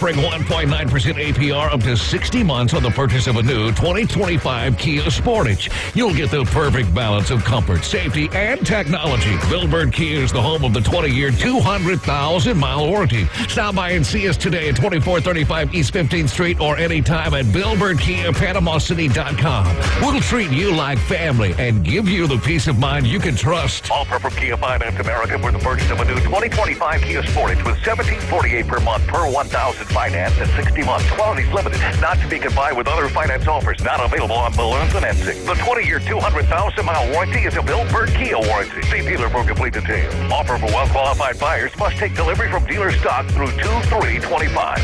offering 1.9% APR up to 60 months on the purchase of a new 2025 Kia Sportage. You'll get the perfect balance of comfort, safety, and technology. Billboard Kia is the home of the 20-year, 200,000-mile warranty. Stop by and see us today at 2435 East 15th Street or anytime at BillboardKiaPanamaCity.com. We'll treat you like family and give you the peace of mind you can trust. Offer from Kia Finance America for the purchase of a new 2025 Kia Sportage with $1,748 per month per 1,000 finance at 60 months. Quality's limited. Not to be combined with other finance offers. Not available on balloon financing. The 20-year, 200,000-mile warranty is a Billboard Kia warranty. See dealer for complete details. Offer for well-qualified buyers. Must take delivery from dealer stock through 2/3/25.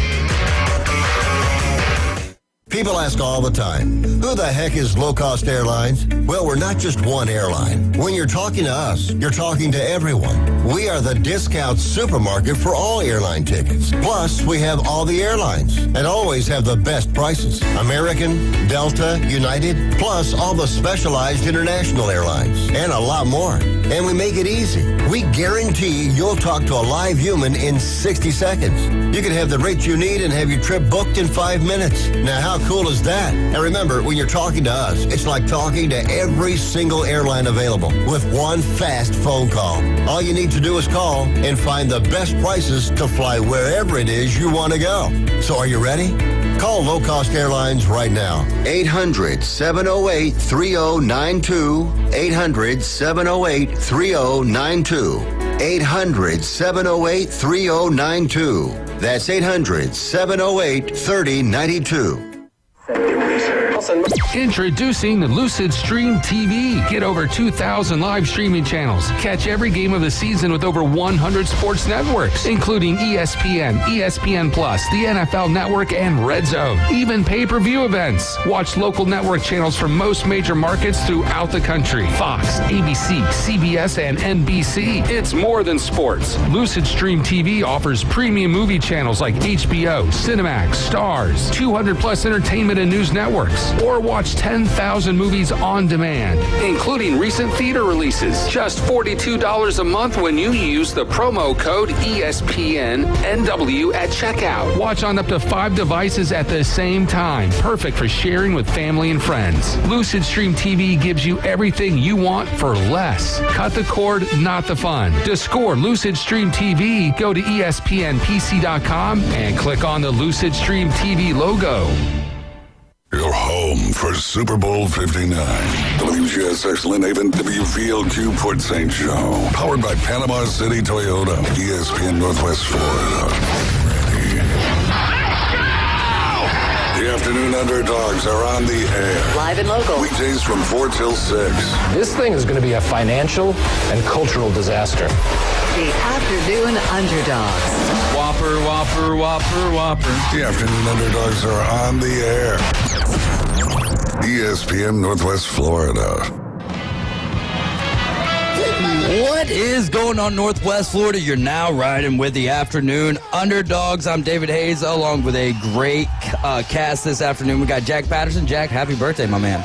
People ask all the time, who the heck is Low Cost Airlines? Well, we're not just one airline. When you're talking to us, you're talking to everyone. We are the discount supermarket for all airline tickets. Plus, we have all the airlines and always have the best prices. American, Delta, United, plus all the specialized international airlines and a lot more. And we make it easy. We guarantee you'll talk to a live human in 60 seconds. You can have the rate you need and have your trip booked in 5 minutes. Now, how cool is that? And remember, when you're talking to us, it's like talking to every single airline available with one fast phone call. All you need to do is call and find the best prices to fly wherever it is you want to go. So are you ready? Call Low Cost Airlines right now. 800-708-3092. 800-708-3092. 800-708-3092. That's 800-708-3092. Introducing Lucid Stream TV. Get over 2,000 live streaming channels. Catch every game of the season with over 100 sports networks, including ESPN, ESPN+, the NFL Network, and Red Zone. Even pay-per-view events. Watch local network channels from most major markets throughout the country. Fox, ABC, CBS, and NBC. It's more than sports. Lucid Stream TV offers premium movie channels like HBO, Cinemax, Stars, 200+ entertainment and news networks, or watch 10,000 movies on demand, including recent theater releases. Just $42 a month when you use the promo code ESPNNW at checkout. Watch on up to 5 devices at the same time. Perfect for sharing with family and friends. Lucid Stream TV gives you everything you want for less. Cut the cord, not the fun. To score Lucid Stream TV, go to ESPNPC.com and click on the Lucid Stream TV logo. Your home for Super Bowl 59. WGSX Lynn Haven, WVLQ Port St. Joe. Powered by Panama City Toyota. ESPN Northwest Florida. Ready. The Afternoon Underdogs are on the air. Live and local. Weekdays from 4 till 6. This thing is going to be a financial and cultural disaster. The Afternoon Underdogs. Whopper, Whopper, Whopper, Whopper. The Afternoon Underdogs are on the air. ESPN Northwest Florida. What is going on, Northwest Florida? You're now riding with the Afternoon Underdogs. I'm David Hayes, along with a great cast this afternoon. We got Jack Patterson. Jack, happy birthday, my man.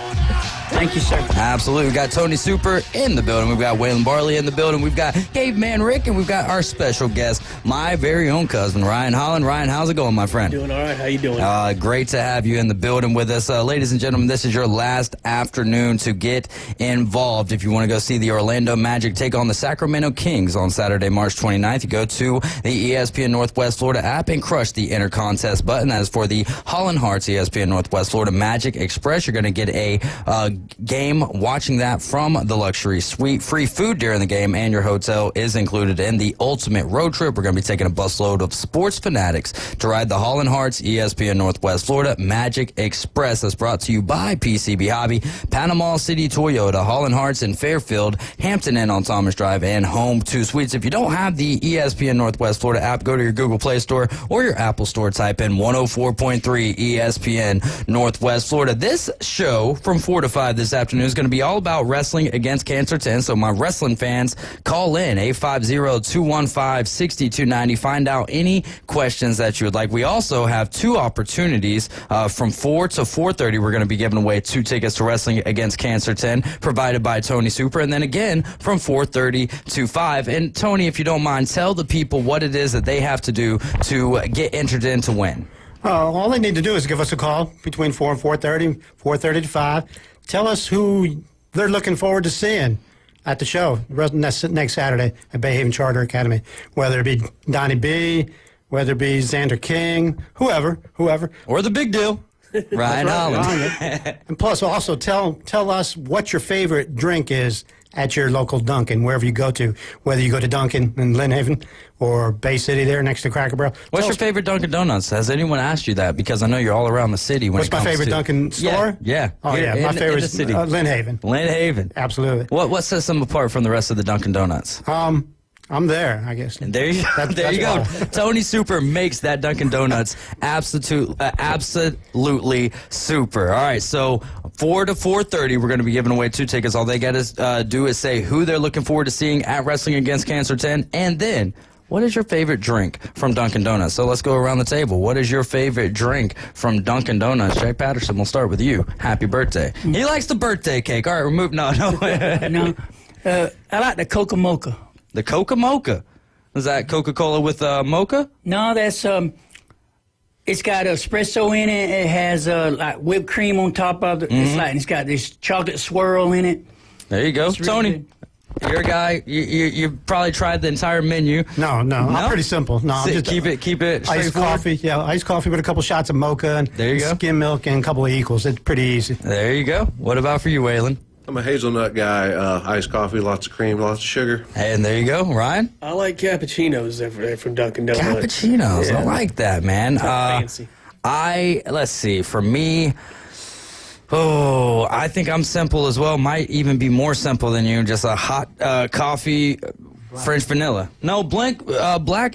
Thank you, sir. Absolutely. We've got Tony Super in the building. We've got Waylon Barley in the building. We've got Caveman Rick, and we've got our special guest, my very own cousin, Ryan Holland. Ryan, how's it going, my friend? Doing all right. How you doing? Great to have you in the building with us. Ladies and gentlemen, this is your last afternoon to get involved. If you want to go see the Orlando Magic take on the Sacramento Kings on Saturday, March 29th, you go to the ESPN Northwest Florida app and crush the Enter Contest button. As for the Holland Hearts ESPN Northwest Florida Magic Express, you're going to get a game watching that from the luxury suite. Free food during the game, and your hotel is included in the ultimate road trip. We're going to be taking a busload of sports fanatics to ride the Holland Hearts ESPN Northwest Florida Magic Express. That's brought to you by PCB Hobby, Panama City Toyota, Holland Hearts in Fairfield, Hampton Inn on Thomas Drive, and Home 2 Suites. If you don't have the ESPN Northwest Florida app, go to your Google Play Store or your Apple Store. Type in 104.3 ESPN Northwest Florida. This show from 4 to 5 5 this afternoon is going to be all about wrestling against Cancer 10. So my wrestling fans, call in 850-215-6290. Find out any questions that you would like. We also have 2 opportunities from 4 to 4:30. We're going to be giving away 2 tickets to Wrestling Against Cancer 10, provided by Tony Super. And then again, from 4:30 to 5. And Tony, if you don't mind, tell the people what it is that they have to do to get entered in to win. All they need to do is give us a call between 4 and 4:30, 4:30 to 5. Tell us who they're looking forward to seeing at the show next Saturday at Bayhaven Charter Academy, whether it be Donnie B, whether it be Xander King, whoever. Or the big deal, Ryan Holland. And plus, also tell us what your favorite drink is at your local Dunkin', wherever you go to, whether you go to Dunkin' in Lynn Haven or Bay City there next to Cracker Barrel. What's your favorite Dunkin' Donuts? Has anyone asked you that? Because I know you're all around the city. What's my favorite Dunkin' store? Yeah. Oh, yeah. My favorite is Lynn Haven. Lynn Haven. Absolutely. What sets them apart from the rest of the Dunkin' Donuts? I'm there, I guess. And there you go. Tony Super makes that Dunkin' Donuts absolutely super. All right, so 4 to 4:30, we're going to be giving away 2 tickets. All they got to do is say who they're looking forward to seeing at Wrestling Against Cancer 10, and then what is your favorite drink from Dunkin' Donuts? So let's go around the table. What is your favorite drink from Dunkin' Donuts? Jack Patterson, we'll start with you. Happy birthday. He likes the birthday cake. All right, we're moving. No. No, I like the Coca Mocha. The Coca Mocha. Is that Coca-Cola with mocha? No, that's it's got espresso in it. It has like whipped cream on top of it. It's got this chocolate swirl in it. There you go, It's really Tony. good. You're a guy. You probably tried the entire menu. No. I'm pretty simple. No, I'm just keep it iced coffee. Yeah, iced coffee with a couple shots of mocha and there you go. Skim milk and a couple of equals. It's pretty easy. There you go. What about for you, Waylon? I'm a hazelnut guy. Iced coffee, lots of cream, lots of sugar. And there you go, Ryan. I like cappuccinos. They're from Dunkin' Donuts. Cappuccinos. Yeah. I like that, man. Fancy. Let's see. For me, I think I'm simple as well. Might even be more simple than you. Just a hot coffee, French vanilla. No, black.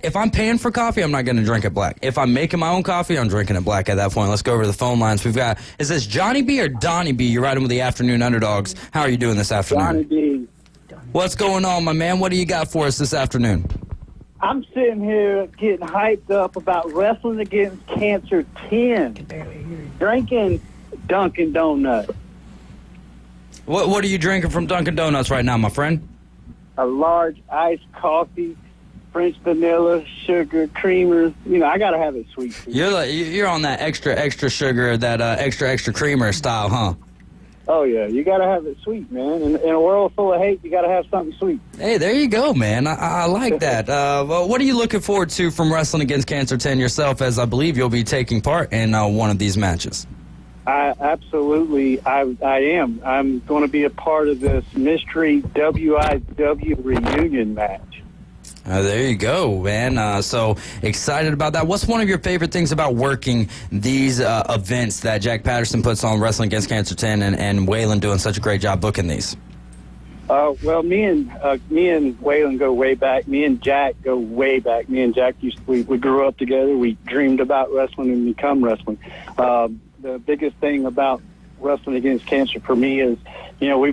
If I'm paying for coffee, I'm not going to drink it black. If I'm making my own coffee, I'm drinking it black at that point. Let's go over to the phone lines. We've got, is this Johnny B or Donnie B? You're riding with the Afternoon Underdogs. How are you doing this afternoon? Johnny B. What's going on, my man? What do you got for us this afternoon? I'm sitting here getting hyped up about Wrestling Against Cancer 10. Drinking Dunkin' Donuts. What are you drinking from Dunkin' Donuts right now, my friend? A large iced coffee, French vanilla, sugar, creamer. You know, I got to have it sweet. You're on that extra sugar, that extra creamer style, huh? Oh, yeah. You got to have it sweet, man. In a world full of hate, you got to have something sweet. Hey, there you go, man. I like that. Well, what are you looking forward to from Wrestling Against Cancer 10 yourself, as I believe you'll be taking part in one of these matches? I am. I'm going to be a part of this mystery WIW reunion match. There you go, man. So excited about that. What's one of your favorite things about working these events that Jack Patterson puts on, Wrestling Against Cancer 10, and Waylon doing such a great job booking these? Well, me and Waylon go way back. Me and Jack go way back. Me and Jack we grew up together. We dreamed about wrestling and become wrestling. The biggest thing about Wrestling Against Cancer for me is, you know,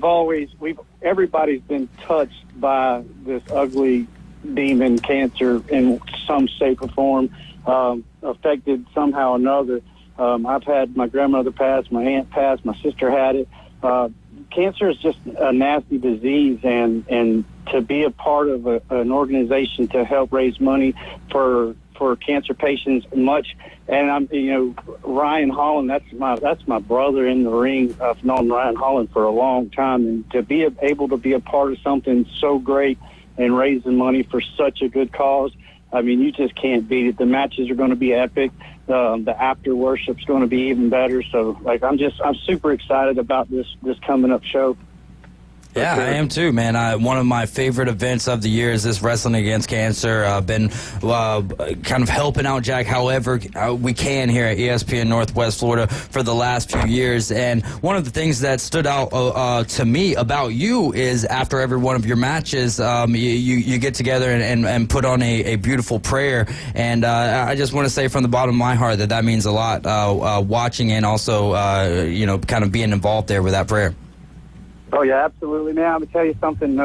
everybody's been touched by this ugly demon cancer in some shape or form, affected somehow or another. I've had my grandmother pass, my aunt pass, my sister had it. Cancer is just a nasty disease, and to be a part of an organization to help raise money for cancer patients, and I'm, you know, Ryan Holland, that's my brother in the ring. I've known Ryan Holland for a long time, and to be able to be a part of something so great and raising money for such a good cause, I mean, you just can't beat it. The matches are going to be epic. The after worship's going to be even better. So, I'm super excited about this coming up show. Yeah, I am too, man. One of my favorite events of the year is this Wrestling Against Cancer. I've been kind of helping out Jack however we can here at ESPN Northwest Florida for the last few years. And one of the things that stood out to me about you is after every one of your matches, you get together and put on a beautiful prayer. And I just want to say from the bottom of my heart that means a lot, watching and also, kind of being involved there with that prayer. Oh, yeah, absolutely, man. I'm going to tell you something.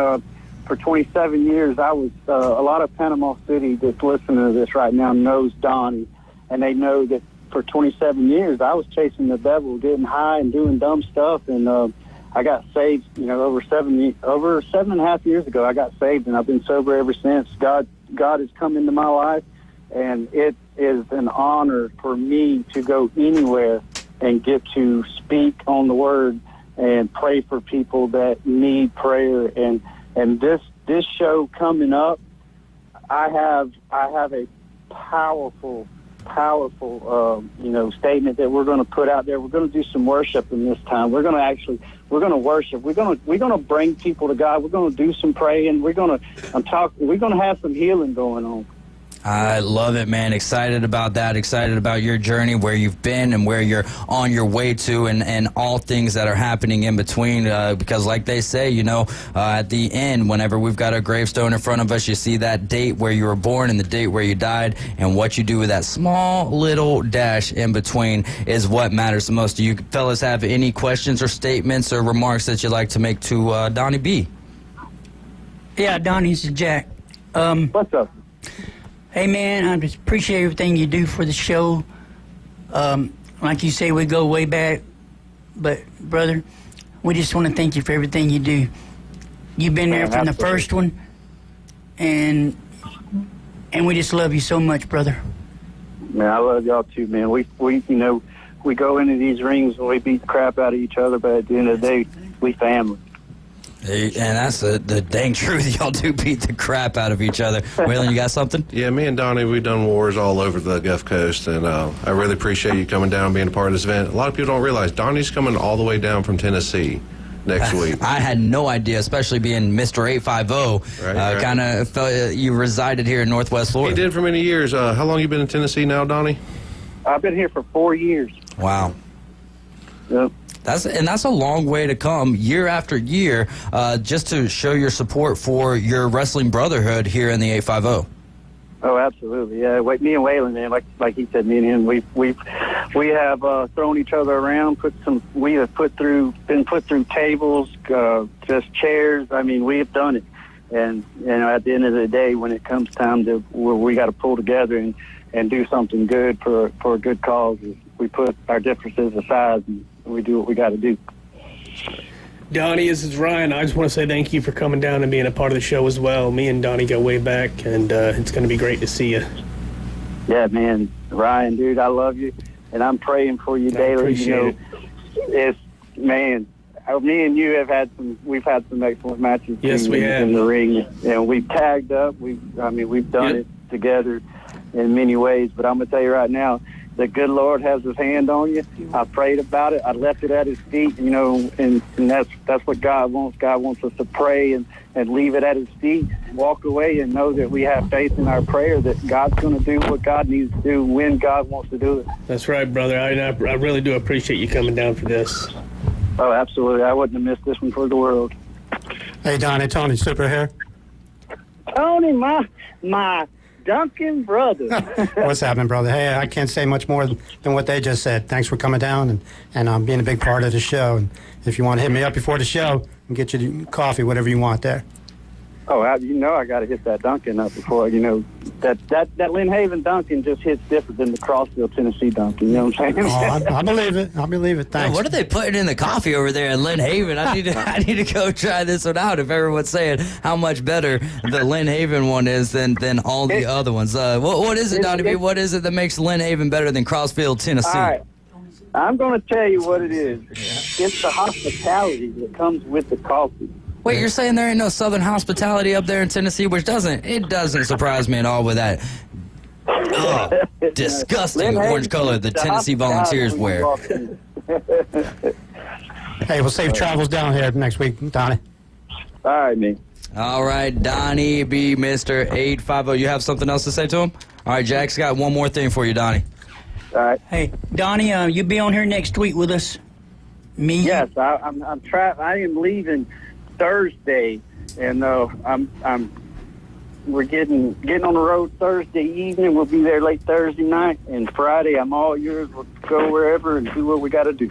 For 27 years, I was a lot of Panama City that's listening to this right now knows Donnie, and they know that for 27 years I was chasing the devil, getting high and doing dumb stuff, and I got saved, over 7.5 years ago. I got saved, and I've been sober ever since. God has come into my life, and it is an honor for me to go anywhere and get to speak on the word and pray for people that need prayer. And this show coming up, I have a powerful statement that we're going to put out there. We're going to do some worship in this time. We're going to worship. We're going to bring people to God. We're going to do some praying. We're going to have some healing going on. I love it, man. Excited about that. Excited about your journey, where you've been and where you're on your way to, and all things that are happening in between. Because like they say, at the end, whenever we've got a gravestone in front of us, you see that date where you were born and the date where you died, and what you do with that small little dash in between is what matters the most. Do you fellas have any questions or statements or remarks that you'd like to make to Donnie B? Yeah, Donnie, this is Jack. What's up? Hey, man, I just appreciate everything you do for the show. Like you say, we go way back. But, brother, we just want to thank you for everything you do. You've been there from the first one, and we just love you so much, brother. Man, I love y'all too, man. We go into these rings and we beat the crap out of each other, but at the end of the day, we family. And that's the dang truth. Y'all do beat the crap out of each other. Waylon, you got something? Yeah, me and Donnie, we've done wars all over the Gulf Coast, and I really appreciate you coming down and being a part of this event. A lot of people don't realize Donnie's coming all the way down from Tennessee next week. I had no idea, especially being Mr. 850. Right. Kind of felt you resided here in Northwest Florida. He did for many years. How long you been in Tennessee now, Donnie? I've been here for 4 years. Wow. Yep. That's a long way to come year after year, just to show your support for your wrestling brotherhood here in the 850. Oh, absolutely. Yeah, me and Waylon, man, like he said, me and him, we have thrown each other around. We have been put through tables, just chairs. I mean, we have done it. And at the end of the day, when it comes time to where we got to pull together and do something good for a good cause, we put our differences aside and we do what we got to do. Donnie, this is Ryan. I just want to say thank you for coming down and being a part of the show as well. Me and Donnie go way back, and it's going to be great to see you. Yeah, man. Ryan, dude, I love you, and I'm praying for you daily. I appreciate it. Me and you we've had some excellent matches. Yes, we have. In the ring, and we've tagged up. We've done it together in many ways. But I'm gonna tell you right now, the good Lord has His hand on you. I prayed about it. I left it at His feet, and that's what God wants. God wants us to pray and leave it at His feet, walk away, and know that we have faith in our prayer that God's going to do what God needs to do when God wants to do it. That's right, brother. I really do appreciate you coming down for this. Oh, absolutely. I wouldn't have missed this one for the world. Hey, Donnie, Tony Super here. Tony, my Duncan brother. What's happening, brother? Hey, I can't say much more than what they just said. Thanks for coming down and being a big part of the show. And if you want to hit me up before the show and get you coffee, whatever you want there. Oh, I got to hit that Duncan up before, that Lynn Haven Duncan just hits different than the Crossville, Tennessee Duncan. You know what I'm saying? Oh, I believe it. I believe it. Thanks. What are they putting in the coffee over there in Lynn Haven? I need to go try this one out. If everyone's saying how much better the Lynn Haven one is than all the other ones. What is it, Donnie B? What is it that makes Lynn Haven better than Crossville, Tennessee? All right. I'm going to tell you what it is. It's the hospitality that comes with the coffee. Wait, you're saying there ain't no Southern hospitality up there in Tennessee, which doesn't surprise me at all with that disgusting orange color the Tennessee Volunteers wear. Hey, we'll safe travels down here next week, Donnie. All right, man. All right, Donnie B, Mr. 850. You have something else to say to him? All right, Jack's got one more thing for you, Donnie. All right. Hey, Donnie, you be on here next week with us? Me? Yes, I am leaving Thursday, and we're getting on the road Thursday evening. We'll be there late Thursday night, and Friday I'm all yours. We'll go wherever and do what we got to do.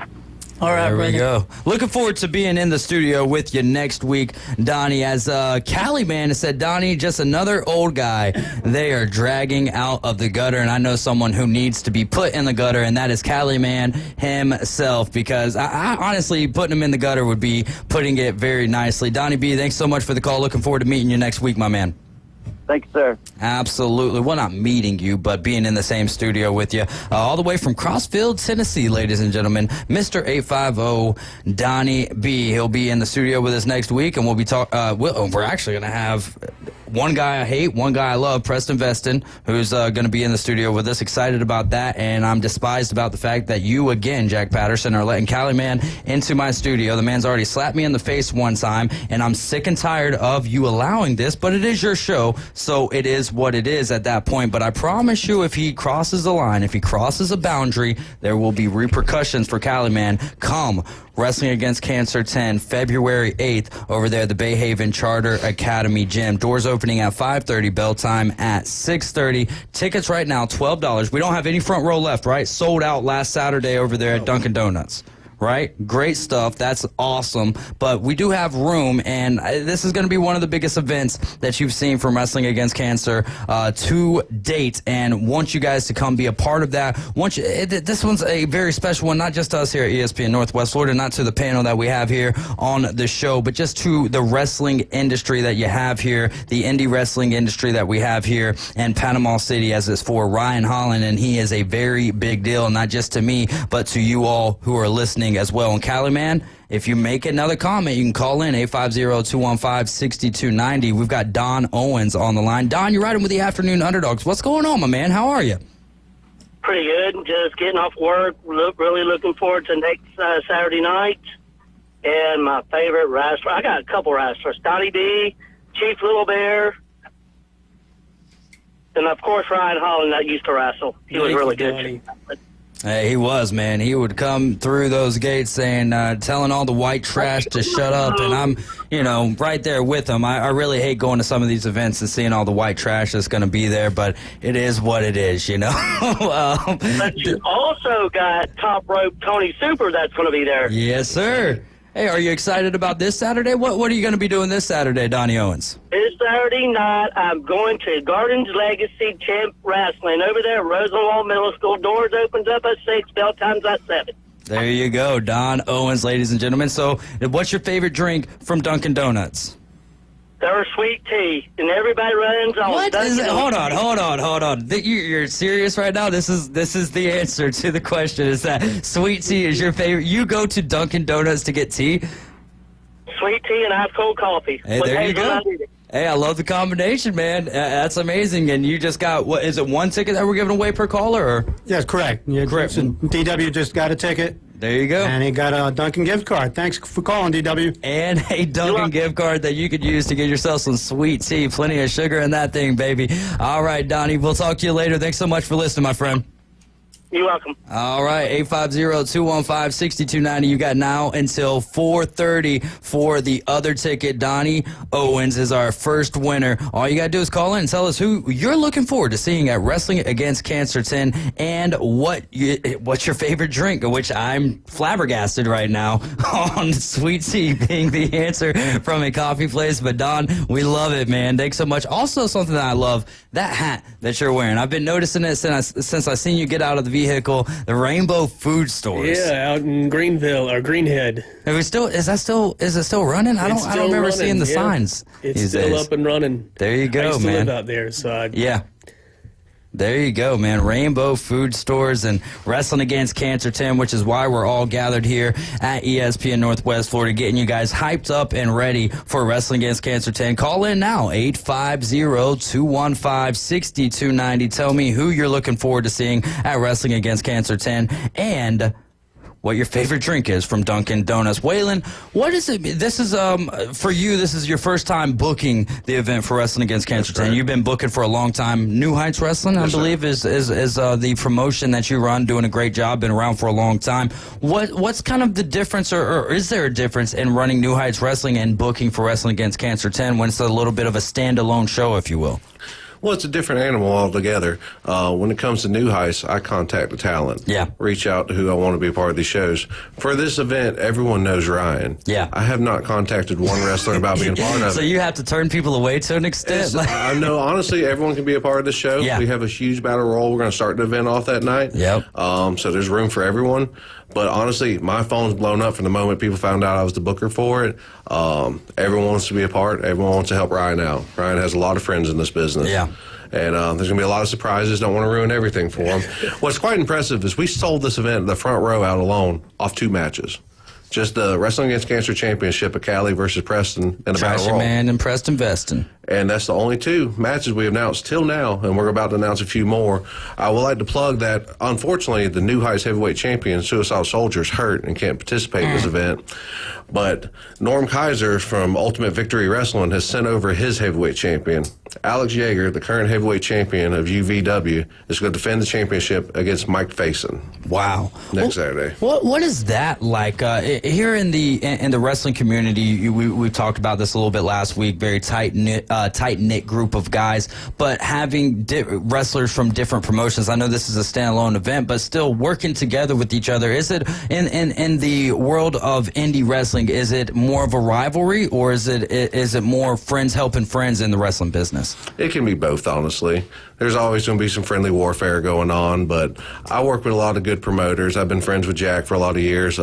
All right, there we brother. go. Looking forward to being in the studio with you next week, Donnie. As Cali Man has said, Donnie, just another old guy they are dragging out of the gutter. And I know someone who needs to be put in the gutter, and that is Cali Man himself, because I honestly, putting him in the gutter would be putting it very nicely. Donnie B, thanks so much for the call. Looking forward to meeting you next week, my man. Thank you, sir. Absolutely. Well, not meeting you, but being in the same studio with you. All the way from Crossfield, Tennessee, ladies and gentlemen, Mr. 850, Donnie B. He'll be in the studio with us next week, and we'll be we're actually going to have one guy I hate, one guy I love, Preston Veston, who's going to be in the studio with us. Excited about that, and I'm despised about the fact that you, again, Jack Patterson, are letting Cali Man into my studio. The man's already slapped me in the face one time, and I'm sick and tired of you allowing this, but it is your show. So it is what it is at that point. But I promise you, if he crosses the line, if he crosses a boundary, there will be repercussions for Cali Man come Wrestling Against Cancer 10, February 8th, over there at the Bay Haven Charter Academy Gym. Doors opening at 5:30, bell time at 6:30. Tickets right now, $12. We don't have any front row left, right? Sold out last Saturday over there at Dunkin' Donuts. Right? Great stuff. That's awesome. But we do have room, and this is going to be one of the biggest events that you've seen from Wrestling Against Cancer to date, and want you guys to come be a part of that. This one's a very special one, not just to us here at ESPN Northwest Florida, not to the panel that we have here on the show, but just to the wrestling industry that you have here, the indie wrestling industry that we have here in Panama City, as it's for Ryan Holland, and he is a very big deal, not just to me, but to you all who are listening as well. And Cali Man, if you make another comment, you can call in 850-215-6290. We've got Don Owens on the line. Don, you're riding with the Afternoon Underdogs. What's going on, my man? How are you? Pretty good. Just getting off work. Really looking forward to next Saturday night. And my favorite wrestler, I got a couple wrestlers, Donnie B, Chief Little Bear, and of course Ryan Holland that used to wrestle. He was really good. Hey, he was, man. He would come through those gates saying, telling all the white trash to shut up, and I'm, right there with him. I really hate going to some of these events and seeing all the white trash that's going to be there, but it is what it is, But you also got Top Rope Tony Super that's going to be there. Yes, sir. Hey, are you excited about this Saturday? What are you going to be doing this Saturday, Donnie Owens? This Saturday night, I'm going to Gardens Legacy Champ Wrestling over there at Rosenwald Middle School. Doors opens up at 6, bell time's at 7. There you go, Don Owens, ladies and gentlemen. So, what's your favorite drink from Dunkin' Donuts? There's sweet tea, and everybody runs on. What is it? Hold on. You're serious right now? This is the answer to the question. Is that sweet tea is your favorite? You go to Dunkin' Donuts to get tea? Sweet tea and ice cold coffee. Hey, there you go. Hey, I love the combination, man. That's amazing. And you just got, what is it, one ticket that we're giving away per caller? Or? Yes, correct. Yeah, correct. DW just got a ticket. There you go. And he got a Dunkin' gift card. Thanks for calling, DW. And a Dunkin' gift card that you could use to get yourself some sweet tea. Plenty of sugar in that thing, baby. All right, Donnie, we'll talk to you later. Thanks so much for listening, my friend. You're welcome. All right, 850-215-6290. You got now until 4:30 for the other ticket. Donnie Owens is our first winner. All you got to do is call in and tell us who you're looking forward to seeing at Wrestling Against Cancer 10 and what's your favorite drink, which I'm flabbergasted right now on sweet tea being the answer from a coffee place. But, Don, we love it, man. Thanks so much. Also, something that I love, that hat that you're wearing. I've been noticing it since I seen you get out of the vehicle, the Rainbow Food Stores. Yeah, out in Greenville or Greenhead. Is it still running? I don't remember seeing the signs. It's still up and running. There you go, I used to man. live out there, so yeah. There you go, man. Rainbow Food Stores and Wrestling Against Cancer 10, which is why we're all gathered here at ESPN Northwest Florida, getting you guys hyped up and ready for Wrestling Against Cancer 10. Call in now, 850-215-6290. Tell me who you're looking forward to seeing at Wrestling Against Cancer 10 and what your favorite drink is from Dunkin' Donuts. Waylon, what is it? This is, for you, this is your first time booking the event for Wrestling Against Cancer 10. You've been booking for a long time. New Heights Wrestling, I believe, is the promotion that you run, doing a great job, been around for a long time. What's kind of the difference, or is there a difference in running New Heights Wrestling and booking for Wrestling Against Cancer 10 when it's a little bit of a standalone show, if you will? Well, it's a different animal altogether. When it comes to new heights, I contact the talent. Yeah. Reach out to who I want to be a part of these shows. For this event, everyone knows Ryan. Yeah. I have not contacted one wrestler about being a part of it. So you have to turn people away to an extent? I know, honestly, everyone can be a part of the show. Yeah. We have a huge battle royal. We're going to start the event off that night. Yep. So there's room for everyone. But honestly, my phone's blown up from the moment people found out I was the booker for it. Everyone wants to be a part. Everyone wants to help Ryan out. Ryan has a lot of friends in this business. Yeah. And there's going to be a lot of surprises. Don't want to ruin everything for him. What's quite impressive is we sold this event, the front row out alone, off 2 matches. Just the Wrestling Against Cancer Championship of Cali versus Preston and the Battle Trashy Royal. Man and Preston Veston. And that's the only 2 matches we announced till now, and we're about to announce a few more. I would like to plug that, unfortunately, the New Heights Heavyweight Champion, Suicide Soldier, is hurt and can't participate in this event. But Norm Kaiser from Ultimate Victory Wrestling has sent over his heavyweight champion. Alex Yeager, the current heavyweight champion of UVW, is going to defend the championship against Mike Faison. Wow. Next Saturday. What is that like? Here in the wrestling community, we talked about this a little bit last week, very tight-knit group of guys, but having wrestlers from different promotions. I know this is a standalone event, but still working together with each other. Is it, in the world of indie wrestling, is it more of a rivalry, or is it more friends helping friends in the wrestling business? It can be both, honestly. There's always going to be some friendly warfare going on, but I work with a lot of good promoters. I've been friends with Jack for a lot of years.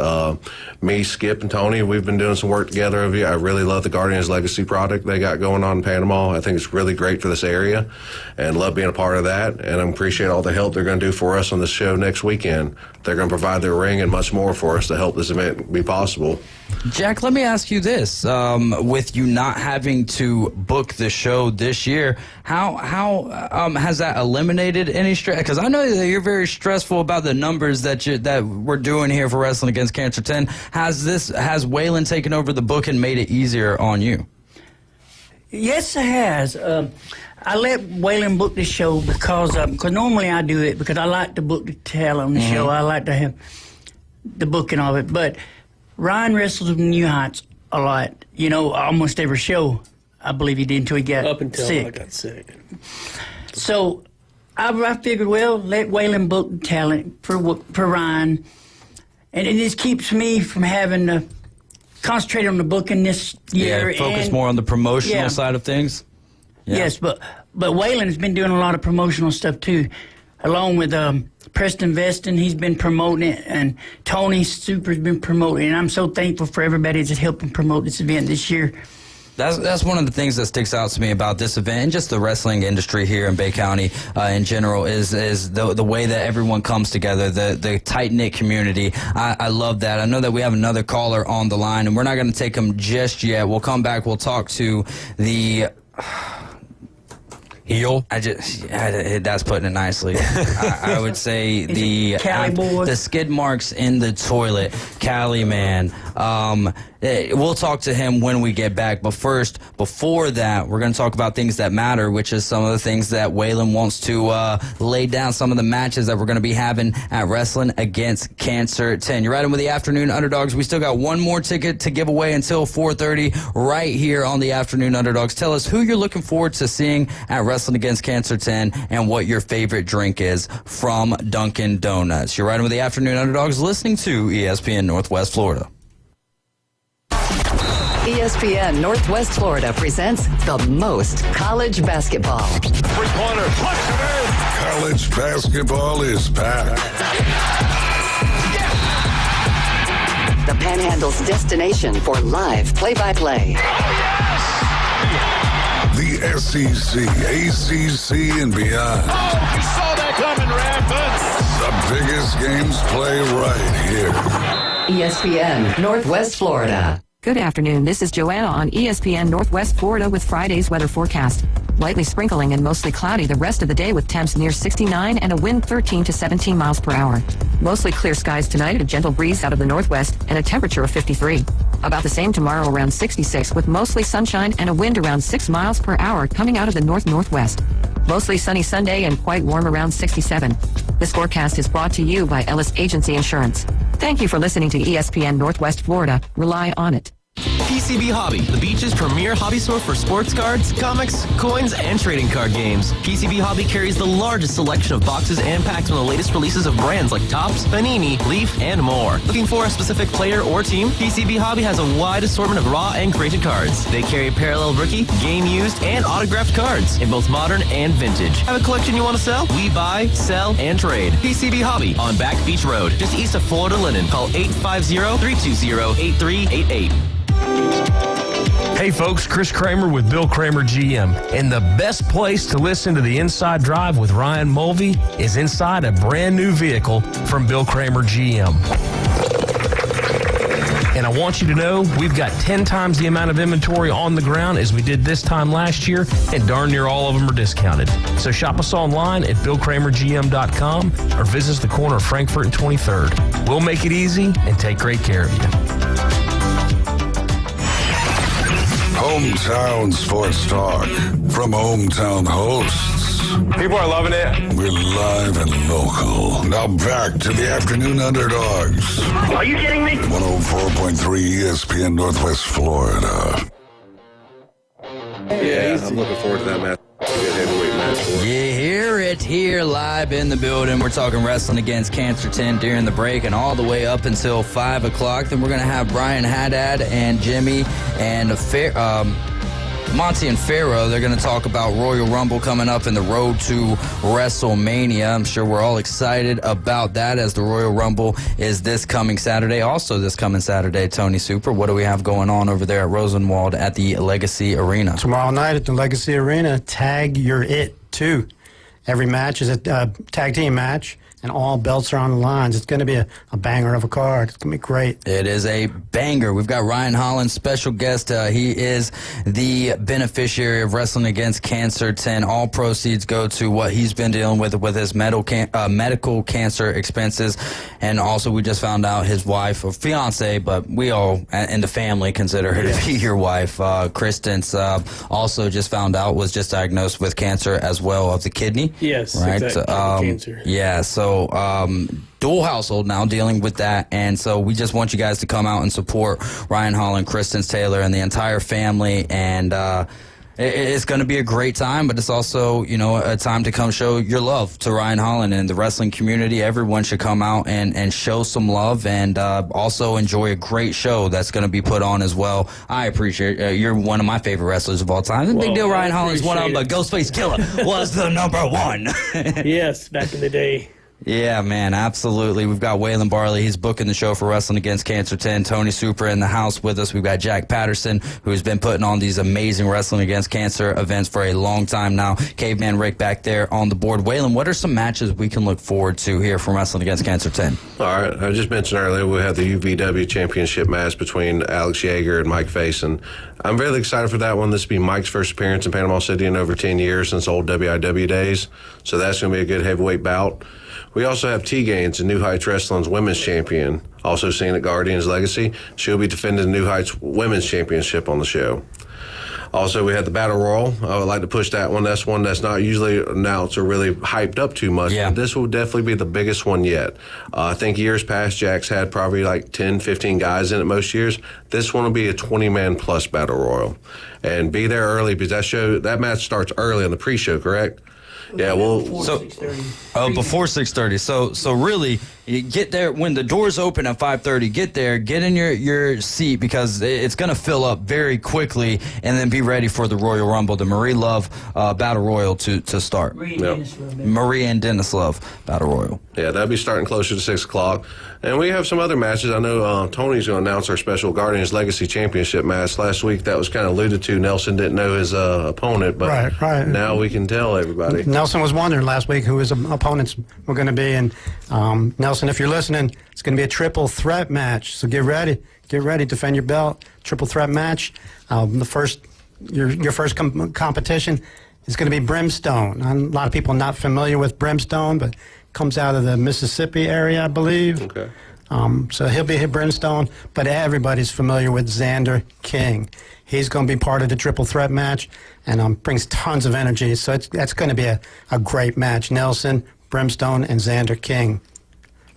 Me, Skip, and Tony, we've been doing some work together over here. I really love the Guardians Legacy product they got going on in Panama. I think it's really great for this area and love being a part of that. And I appreciate all the help they're going to do for us on this show next weekend. They're going to provide their ring and much more for us to help this event be possible. Jack, let me ask you this. With you not having to book the show this year, how has that eliminated any stress? Because I know that you're very stressful about the numbers that we're doing here for Wrestling Against Cancer 10. Has Waylon taken over the book and made it easier on you? Yes, it has. I let Waylon book the show because normally I do it because I like to book the talent on the show. I like to have the booking of it. But Ryan wrestles with New Heights a lot. You know, almost every show, I believe he did until he got Up until sick. I got sick. So I figured, well, let Waylon book the talent for Ryan. And it just keeps me from having to concentrate on the booking this year. Yeah, focus more on the promotional side of things. Yeah. Yes, but Waylon has been doing a lot of promotional stuff too, along with Preston Veston. He's been promoting it, and Tony Super's been promoting it. And I'm so thankful for everybody that's helping promote this event this year. That's one of the things that sticks out to me about this event and just the wrestling industry here in Bay County in general is the way that everyone comes together, the tight-knit community. I love that. I know that we have another caller on the line, and we're not going to take him just yet. We'll come back. We'll talk to the heel. That's putting it nicely. I would say the skid marks in the toilet. Cali man. We'll talk to him when we get back. But first, before that, we're going to talk about things that matter, which is some of the things that Waylon wants to lay down, some of the matches that we're going to be having at Wrestling Against Cancer 10. You're riding with the Afternoon Underdogs. We still got one more ticket to give away until 4:30 right here on the Afternoon Underdogs. Tell us who you're looking forward to seeing at Wrestling Against Cancer 10 and what your favorite drink is from Dunkin' Donuts. You're riding with the Afternoon Underdogs, listening to ESPN Northwest Florida. ESPN Northwest Florida presents the most college basketball. Three-pointer, college basketball is back. The Panhandle's destination for live play-by-play. The SEC, ACC, and beyond. Oh, you saw that coming, Rampant. The biggest games play right here. ESPN Northwest Florida. Good afternoon. This is Joanna on ESPN Northwest Florida with Friday's weather forecast. Lightly sprinkling and mostly cloudy the rest of the day with temps near 69 and a wind 13 to 17 miles per hour. Mostly clear skies tonight, a gentle breeze out of the northwest, and a temperature of 53. About the same tomorrow, around 66, with mostly sunshine and a wind around 6 miles per hour coming out of the north-northwest. Mostly sunny Sunday and quite warm around 67. This forecast is brought to you by Ellis Agency Insurance. Thank you for listening to ESPN Northwest Florida. Rely on it. PCB Hobby, the beach's premier hobby store for sports cards, comics, coins, and trading card games. PCB Hobby carries the largest selection of boxes and packs from the latest releases of brands like Topps, Panini, Leaf, and more. Looking for a specific player or team? PCB Hobby has a wide assortment of raw and graded cards. They carry parallel rookie, game used, and autographed cards in both modern and vintage. Have a collection you want to sell? We buy, sell, and trade. PCB Hobby on Back Beach Road, just east of Florida Linen. Call 850-320-8388. Hey folks, Chris Kramer with Bill Kramer GM. And the best place to listen to the Inside Drive with Ryan Mulvey is inside a brand new vehicle from Bill Kramer GM. And I want you to know we've got 10 times the amount of inventory on the ground as we did this time last year, and darn near all of them are discounted. So shop us online at BillKramerGM.com or visit us the corner of Frankfurt and 23rd. We'll make it easy and take great care of you. Hometown Sports Talk from hometown hosts. People are loving it. We're live and local. Now back to the Afternoon Underdogs. Are you kidding me? 104.3 ESPN Northwest Florida. Yeah, I'm looking forward to that match. You hear it here live in the building. We're talking wrestling against Cancer 10 during the break and all the way up until 5 o'clock. Then we're going to have Brian Haddad and Jimmy and Monty and Pharaoh. They're going to talk about Royal Rumble coming up in the road to WrestleMania. I'm sure we're all excited about that as the Royal Rumble is this coming Saturday. Also this coming Saturday, Tony Super, what do we have going on over there at Rosenwald at the Legacy Arena? Tomorrow night at the Legacy Arena, Tag Your It 2. Every match is a tag team match, and all belts are on the lines. It's going to be a banger of a card. It's going to be great. It is a banger. We've got Ryan Holland, special guest. He is the beneficiary of Wrestling Against Cancer 10. All proceeds go to what he's been dealing with his medical cancer expenses. And also, we just found out his wife, or fiance, but we all in the family consider her to be your wife, Kristen's, also just found out was just diagnosed with cancer as well of the kidney. Yes, right? exactly. Cancer. Yeah, so dual household now dealing with that, and so we just want you guys to come out and support Ryan Holland, Kristen Taylor, and the entire family, and it's going to be a great time, but it's also, a time to come show your love to Ryan Holland and the wrestling community. Everyone should come out and show some love and also enjoy a great show that's going to be put on as well. I appreciate it. You're one of my favorite wrestlers of all time. Big deal, Ryan Holland's one of them, but Ghostface Killer was the number one. Yes, back in the day. Yeah, man, absolutely. We've got Waylon Barley. He's booking the show for Wrestling Against Cancer 10. Tony Super in the house with us. We've got Jack Patterson, who's been putting on these amazing Wrestling Against Cancer events for a long time now. Caveman Rick back there on the board. Waylon, what are some matches we can look forward to here from Wrestling Against Cancer 10? All right. I just mentioned earlier we had the UVW championship match between Alex Yeager and Mike Faison. I'm really excited for that one. This will be Mike's first appearance in Panama City in over 10 years since old WIW days. So that's going to be a good heavyweight bout. We also have T Gaines, the New Heights Wrestling's women's champion, also seen at Guardians Legacy. She'll be defending the New Heights Women's Championship on the show. Also, we had the Battle Royal. I would like to push that one. That's one that's not usually announced or really hyped up too much. Yeah. But this will definitely be the biggest one yet. I think years past, Jack's had probably like 10, 15 guys in it most years. This one will be a 20-man plus Battle Royal. And be there early because that match starts early on the pre-show, correct? Yeah, well, before 6:30. So really, you get there when the doors open at 5:30. Get there, get in your seat because it's going to fill up very quickly, and then be ready for the Royal Rumble, the Marie Love Battle Royal to start. Marie and Dennis Love Battle Royal. Yeah, that'll be starting closer to 6 o'clock. And we have some other matches. I know Tony's going to announce our special Guardians Legacy Championship match. Last week, that was kind of alluded to. Nelson didn't know his opponent, but right. Now we can tell everybody. Nelson was wondering last week who his opponents were going to be. And Nelson, if you're listening, it's going to be a triple threat match. So get ready. Get ready. Defend your belt. Triple threat match. Your first competition is going to be Brimstone. A lot of people are not familiar with Brimstone, but comes out of the Mississippi area, I believe. Okay. So he'll be Brimstone, but everybody's familiar with Xander King. He's going to be part of the triple threat match and brings tons of energy. So that's going to be a great match. Nelson, Brimstone, and Xander King.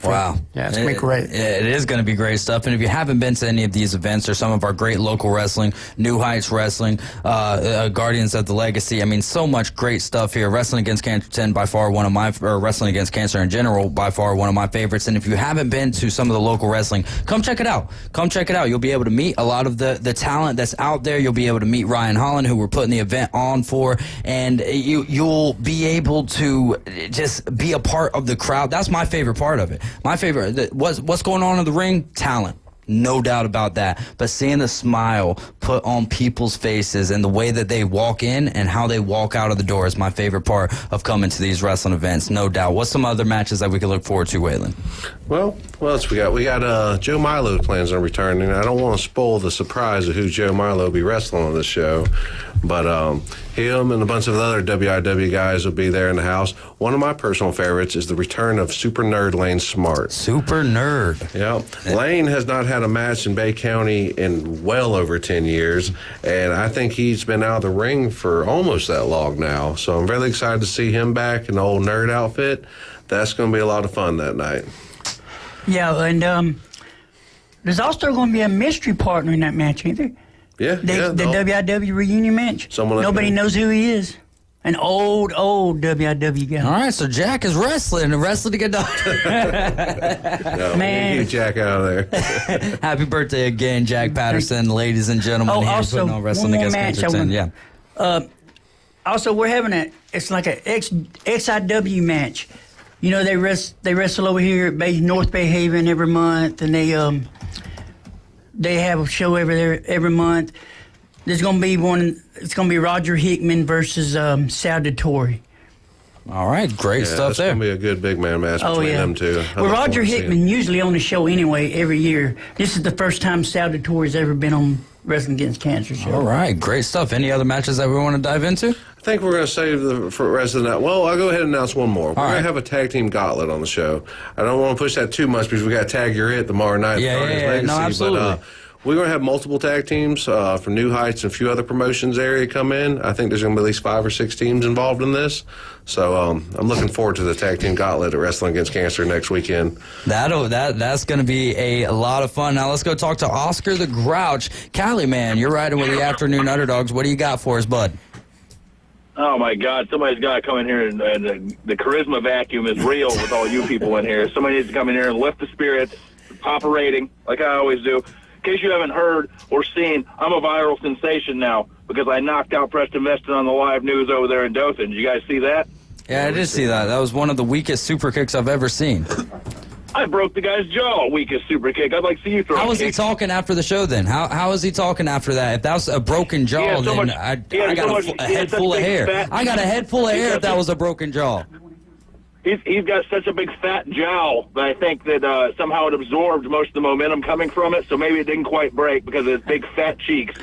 Wow. Yeah, it's going to be great. It is going to be great stuff. And if you haven't been to any of these events or some of our great local wrestling, New Heights Wrestling, Guardians of the Legacy, I mean, so much great stuff here. Wrestling Against Cancer 10, by far one of my, or Wrestling Against Cancer in general, by far one of my favorites. And if you haven't been to some of the local wrestling, come check it out. Come check it out. You'll be able to meet a lot of the talent that's out there. You'll be able to meet Ryan Holland, who we're putting the event on for. And you'll be able to just be a part of the crowd. That's my favorite part of it. My favorite, what's going on in the ring? Talent. No doubt about that. But seeing the smile put on people's faces and the way that they walk in and how they walk out of the door is my favorite part of coming to these wrestling events, no doubt. What's some other matches that we can look forward to, Waylon? Well, what else we got? We got Joe Milo plans on returning. I don't want to spoil the surprise of who Joe Milo will be wrestling on this show, but him and a bunch of the other WIW guys will be there in the house. One of my personal favorites is the return of Super Nerd Lane Smart. Super Nerd. Yeah. Lane has not had a match in Bay County in well over 10 years, and I think he's been out of the ring for almost that long now. So I'm really excited to see him back in the old nerd outfit. That's going to be a lot of fun that night. Yeah, and there's also going to be a mystery partner in that match, ain't there? Yeah, the WIW reunion match. Nobody knows who he is. An old WIW guy. All right, so Jack is wrestling to get done. Man, get Jack out of there. Happy birthday again, Jack Patterson, ladies and gentlemen. Oh, also, putting on Wrestling Against Cancer 10. Yeah. Also, we're having it's like an XIW match. You know, they wrestle over here at North Bay Haven every month, and they have a show every month. There's going to be one. It's going to be Roger Hickman versus Salvatore. All right, great stuff there. It's going to be a good big man match between them two. Well, Roger Hickman usually on the show anyway every year. This is the first time Salvatore's ever been on Wrestling Against Cancer show. All right, great stuff. Any other matches that we want to dive into? I think we're going to save for the rest of the night. Well, I'll go ahead and announce one more. We're going to have a tag team gauntlet on the show. I don't want to push that too much because we got Tag Your It tomorrow night. Yeah, no, absolutely. But, we're going to have multiple tag teams from New Heights and a few other promotions area come in. I think there's going to be at least 5 or 6 teams involved in this. So I'm looking forward to the tag team gauntlet at Wrestling Against Cancer next weekend. That's going to be a lot of fun. Now let's go talk to Oscar the Grouch. Cali, man, you're riding with the Afternoon Underdogs. What do you got for us, bud? Oh, my God. Somebody's got to come in here, and the charisma vacuum is real with all you people in here. Somebody needs to come in here and lift the spirits, pop a rating, like I always do. In case you haven't heard or seen, I'm a viral sensation now because I knocked out Preston Veston on the live news over there in Dothan. Did you guys see that? Yeah, I did see that. That was one of the weakest super kicks I've ever seen. I broke the guy's jaw, weakest super kick. I'd like to see you throw How a was kick. he talking after the show then? How is he talking after that? If that was a broken jaw, then I got a head full of hair. I got a head full of hair if that was a broken jaw. He's got such a big fat jowl that I think that somehow it absorbed most of the momentum coming from it, so maybe it didn't quite break because of his big fat cheeks.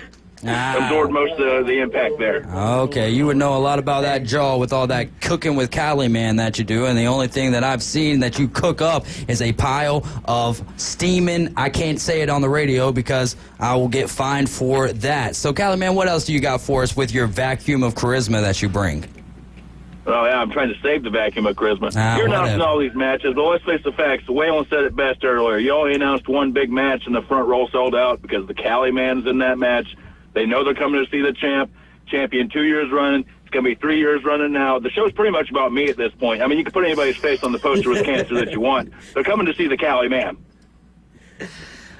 Absorbed most of the impact there. Okay, you would know a lot about that jaw with all that cooking with Cali, man, that you do, and the only thing that I've seen that you cook up is a pile of steaming. I can't say it on the radio because I will get fined for that. So, Cali, man, what else do you got for us with your vacuum of charisma that you bring? Oh, yeah, I'm trying to save the vacuum of charisma. You're announcing all these matches, but let's face the facts. Waylon said it best earlier. You only announced one big match, and the front row sold out because the Cali man's in that match. They know they're coming to see the champion 2 years running. It's going to be 3 years running now. The show's pretty much about me at this point. I mean, you can put anybody's face on the poster with cancer that you want. They're coming to see the Cali man.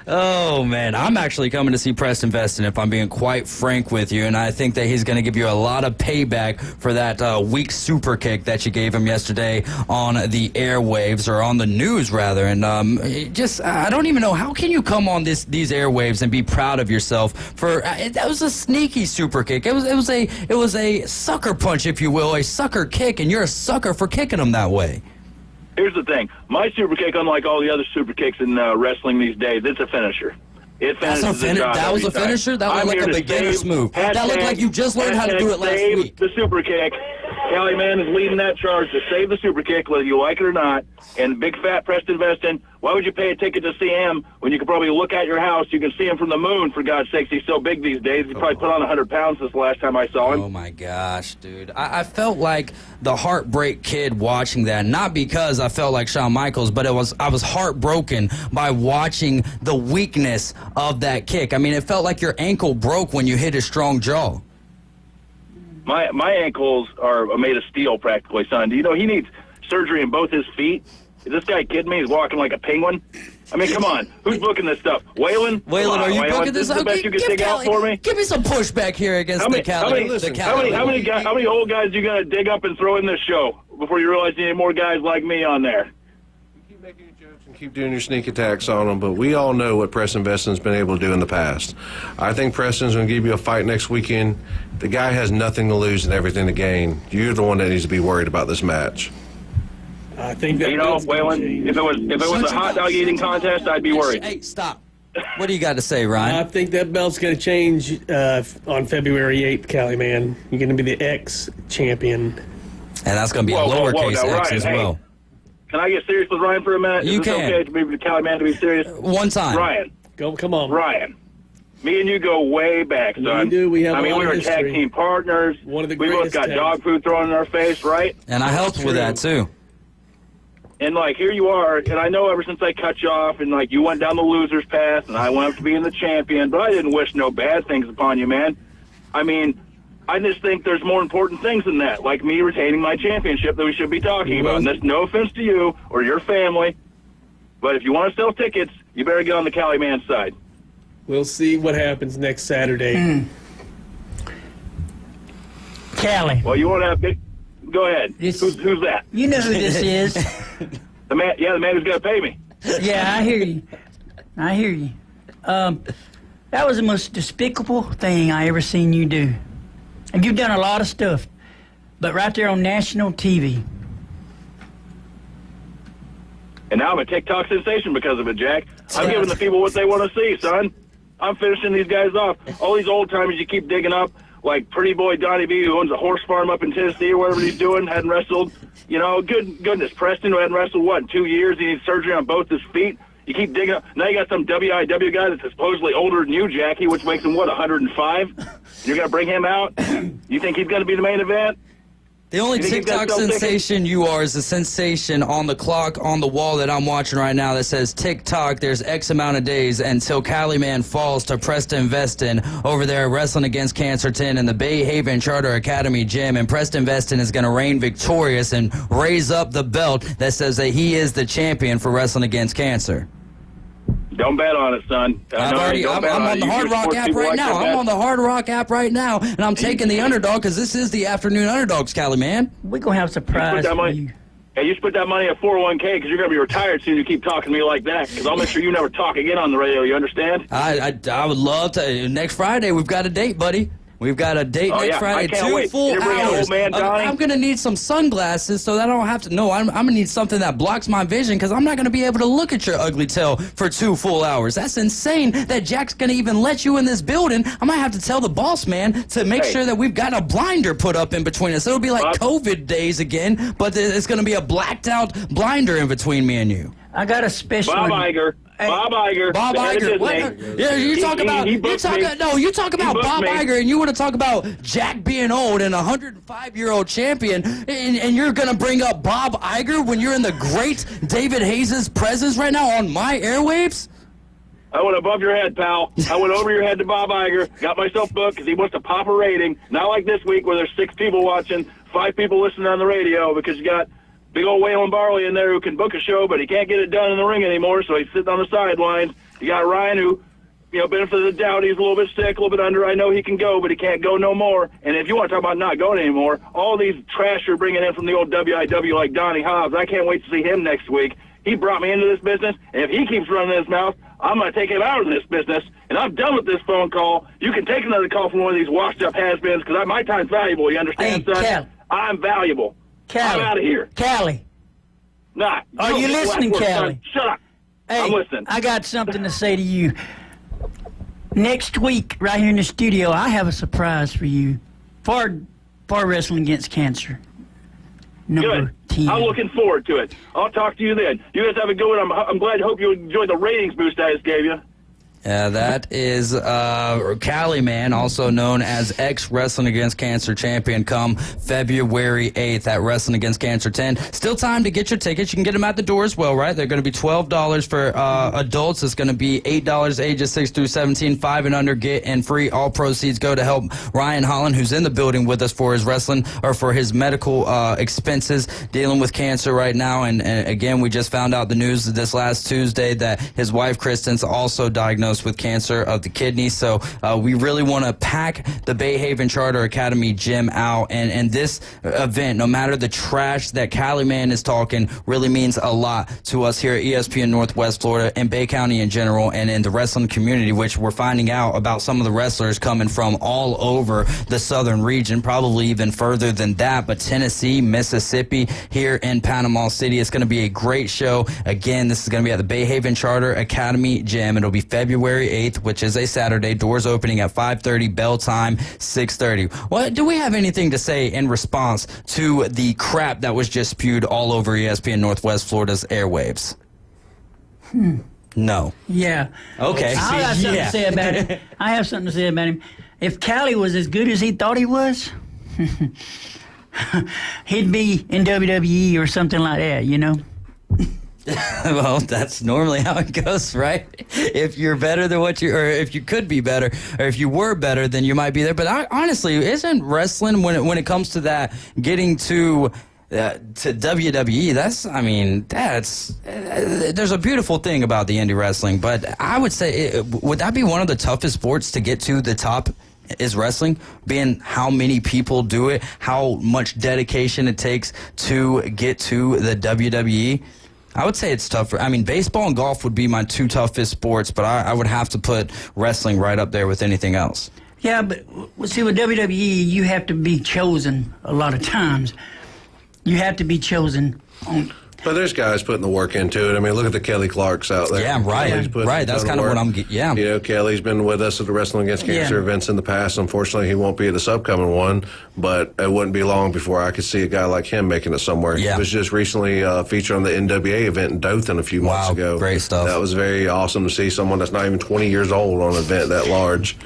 Oh, man, I'm actually coming to see Preston Veston, if I'm being quite frank with you, and I think that he's going to give you a lot of payback for that weak super kick that you gave him yesterday on the airwaves, or on the news, rather, and I don't even know, how can you come on these airwaves and be proud of yourself for, that was a sneaky super kick. It was a sucker punch, if you will, a sucker kick, and you're a sucker for kicking him that way. Here's the thing. My super kick, unlike all the other super kicks in wrestling these days, it's a finisher. It finishes the job. That was a finisher? That looked like a beginner's move. That looked like you just learned how to do it last week. The super kick. Cali Man is leading that charge to save the super kick, whether you like it or not. And big fat Preston Veston, why would you pay a ticket to see him when you could probably look at your house? You can see him from the moon, for God's sakes. He's so big these days. He probably put on 100 pounds since the last time I saw him. Oh, my gosh, dude. I felt like the heartbreak kid watching that. Not because I felt like Shawn Michaels, but I was heartbroken by watching the weakness of that kick. I mean, it felt like your ankle broke when you hit his strong jaw. My ankles are made of steel practically, son. Do you know he needs surgery in both his feet? Is this guy kidding me? He's walking like a penguin. I mean, come on. Who's booking this stuff? Waylon? Waylon, are you booking this? This is the best you can dig out for me? Give me some pushback here against the Cali. How many old guys you going to dig up and throw in this show before you realize you need more guys like me on there? Keep making your jokes and keep doing your sneak attacks on them, but we all know what Preston Veston's been able to do in the past. I think Preston's going to give you a fight next weekend. The guy has nothing to lose and everything to gain. You're the one that needs to be worried about this match. I think that Waylon, if it was a hot dog eating contest, I'd be worried. Hey, stop. What do you got to say, Ryan? I think that belt's going to change on February 8th, Cali Man. You're going to be the ex-champion. And that's going to be a lowercase X as well. Can I get serious with Ryan for a minute? You Is it okay to be the Cali Man to be serious? One time. Ryan. Come on. Ryan. Me and you go way back, son. We do. We have we were tag team partners. One of the we both got dog food thrown in our face, right? And I helped with that, too. And, here you are, and I know ever since I cut you off, and, you went down the loser's path, and I went up to being the champion, but I didn't wish no bad things upon you, man. I mean, I just think there's more important things than that, like me retaining my championship that we should be talking about. And that's no offense to you or your family, but if you want to sell tickets, you better get on the Cali Man side. We'll see what happens next Saturday. Cali. Well, you want to have big... Go ahead. Who's that? You know who this is. The man who's going to pay me. Yeah, I hear you. That was the most despicable thing I ever seen you do. And you've done a lot of stuff, but right there on national TV. And now I'm a TikTok sensation because of it, Jack. I'm giving the people what they want to see, son. I'm finishing these guys off. All these old timers you keep digging up, like Pretty Boy Donnie B, who owns a horse farm up in Tennessee or whatever he's doing, hadn't wrestled. Goodness, Preston, who hadn't wrestled, in 2 years? He needs surgery on both his feet. You keep digging up. Now you got some WIW guy that's supposedly older than you, Jackie, which makes him, 105? You're going to bring him out? You think he's going to be the main event? The only TikTok sensation you are is the sensation on the clock on the wall that I'm watching right now that says TikTok, there's X amount of days until Cali Man falls to Preston Veston over there wrestling against Cancerton in the Bay Haven Charter Academy gym. And Preston Veston is going to reign victorious and raise up the belt that says that he is the champion for wrestling against cancer. Don't bet on it, son. I'm on the Hard Rock app right now. I'm on the Hard Rock app right now, and I'm taking the underdog because this is the Afternoon Underdogs, Cali Man. We're going to have a surprise for you. Hey, you should put that money at 401k because you're going to be retired soon. You keep talking to me like that because I'll make sure you never talk again on the radio. You understand? I would love to. Next Friday, we've got a date, buddy. We've got a date next Friday. I can't wait. 2 full hours. Old man, I'm going to need some sunglasses so that I don't have to. No, I'm going to need something that blocks my vision because I'm not going to be able to look at your ugly tail for 2 full hours. That's insane that Jack's going to even let you in this building. I might have to tell the boss man to make sure that we've got a blinder put up in between us. It'll be like COVID days again, but it's going to be a blacked out blinder in between me and you. I got a special. Bob Iger. Hey, Bob Iger. What? Yeah, you talk about Bob Iger, and you want to talk about Jack being old and a 105-year-old champion, and you're going to bring up Bob Iger when you're in the great David Hayes' presence right now on my airwaves? I went above your head, pal. I went over your head to Bob Iger, got myself booked because he wants to pop a rating. Not like this week where there's 6 people watching, 5 people listening on the radio because you got big old Waylon Barley in there who can book a show, but he can't get it done in the ring anymore, so he's sitting on the sidelines. You got Ryan who, benefit of the doubt, he's a little bit sick, a little bit under. I know he can go, but he can't go no more. And if you want to talk about not going anymore, all these trash you're bringing in from the old WIW like Donnie Hobbs, I can't wait to see him next week. He brought me into this business, and if he keeps running his mouth, I'm going to take him out of this business, and I'm done with this phone call. You can take another call from one of these washed-up has-beens because my time's valuable, you understand, son? Cal. I'm valuable. Cali. I'm out of here. Cali. Nah. Are you listening, Cali? Shut up. Hey, I'm listening. I got something to say to you. Next week, right here in the studio, I have a surprise for you for Wrestling Against Cancer. number 10. I'm looking forward to it. I'll talk to you then. You guys have a good one. I'm glad. Hope you enjoyed the ratings boost I just gave you. That is Cali Man, also known as ex-Wrestling Against Cancer champion, come February 8th at Wrestling Against Cancer 10. Still time to get your tickets. You can get them at the door as well, right? They're going to be $12 for adults. It's going to be $8 ages 6 through 17, 5 and under get in free. All proceeds go to help Ryan Holland, who's in the building with us for his wrestling or for his medical expenses, dealing with cancer right now. And again, we just found out the news this last Tuesday that his wife, Kristen's also diagnosed with cancer of the kidney. So we really want to pack the Bay Haven Charter Academy gym out. And this event, no matter the trash that Cali Man is talking, really means a lot to us here at ESPN Northwest Florida and Bay County in general and in the wrestling community, which we're finding out about some of the wrestlers coming from all over the southern region, probably even further than that. But Tennessee, Mississippi, here in Panama City. It's going to be a great show. Again, this is going to be at the Bay Haven Charter Academy gym. It'll be February 8th, which is a Saturday. Doors opening at 5:30, bell time 6:30. What do we have anything to say in response to the crap that was just spewed all over ESPN Northwest Florida's airwaves? No. Yeah. Okay. I have something to say about it. I have something to say about him. If Cali was as good as he thought he was, he'd be in WWE or something like that, you know? Well, that's normally how it goes, right? If you're better than what or if you could be better, or if you were better, then you might be there. But honestly, isn't wrestling, when it comes to that, getting to WWE, there's a beautiful thing about the indie wrestling. But I would say, would that be one of the toughest sports to get to the top? Is wrestling, being how many people do it, how much dedication it takes to get to the WWE. I would say it's tougher. I mean, baseball and golf would be my two toughest sports, but I would have to put wrestling right up there with anything else. Yeah, but see, with WWE, you have to be chosen a lot of times. You have to be chosen on... But there's guys putting the work into it. I mean, look at the Kelly Clarks out there. Yeah, right. Right, that's kind of what I'm... Yeah. You know, Kelly's been with us at the Wrestling Against Cancer events in the past. Unfortunately, he won't be at this upcoming one, but it wouldn't be long before I could see a guy like him making it somewhere. Yeah. He was just recently featured on the NWA event in Dothan a few months ago. Great stuff. That was very awesome to see someone that's not even 20 years old on an event that large.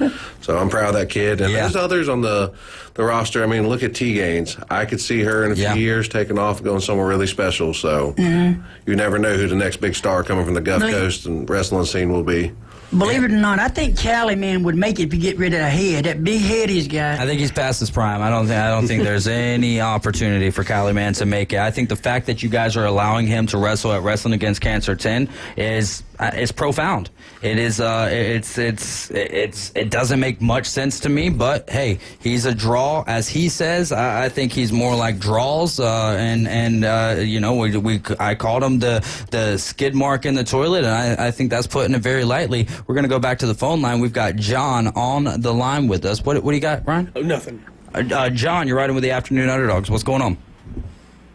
So I'm proud of that kid. And there's others on the roster. I mean, look at T. Gaines. I could see her in a few years taking off and going somewhere really special. So you never know who the next big star coming from the Gulf Coast and wrestling scene will be. Believe it or not, I think Cali Man would make it if you get rid of that head, that big head he's got. I think he's past his prime. I don't think there's any opportunity for Cali Man to make it. I think the fact that you guys are allowing him to wrestle at Wrestling Against Cancer 10 is profound. It is it doesn't make much sense to me, but hey, he's a draw, as he says. I think he's more like draws, and you know, I called him the skid mark in the toilet, and I think that's putting it very lightly. We're gonna go back to the phone line. We've got John on the line with us. What do you got, Brian? Oh, nothing. John, you're riding with the Afternoon Underdogs. What's going on?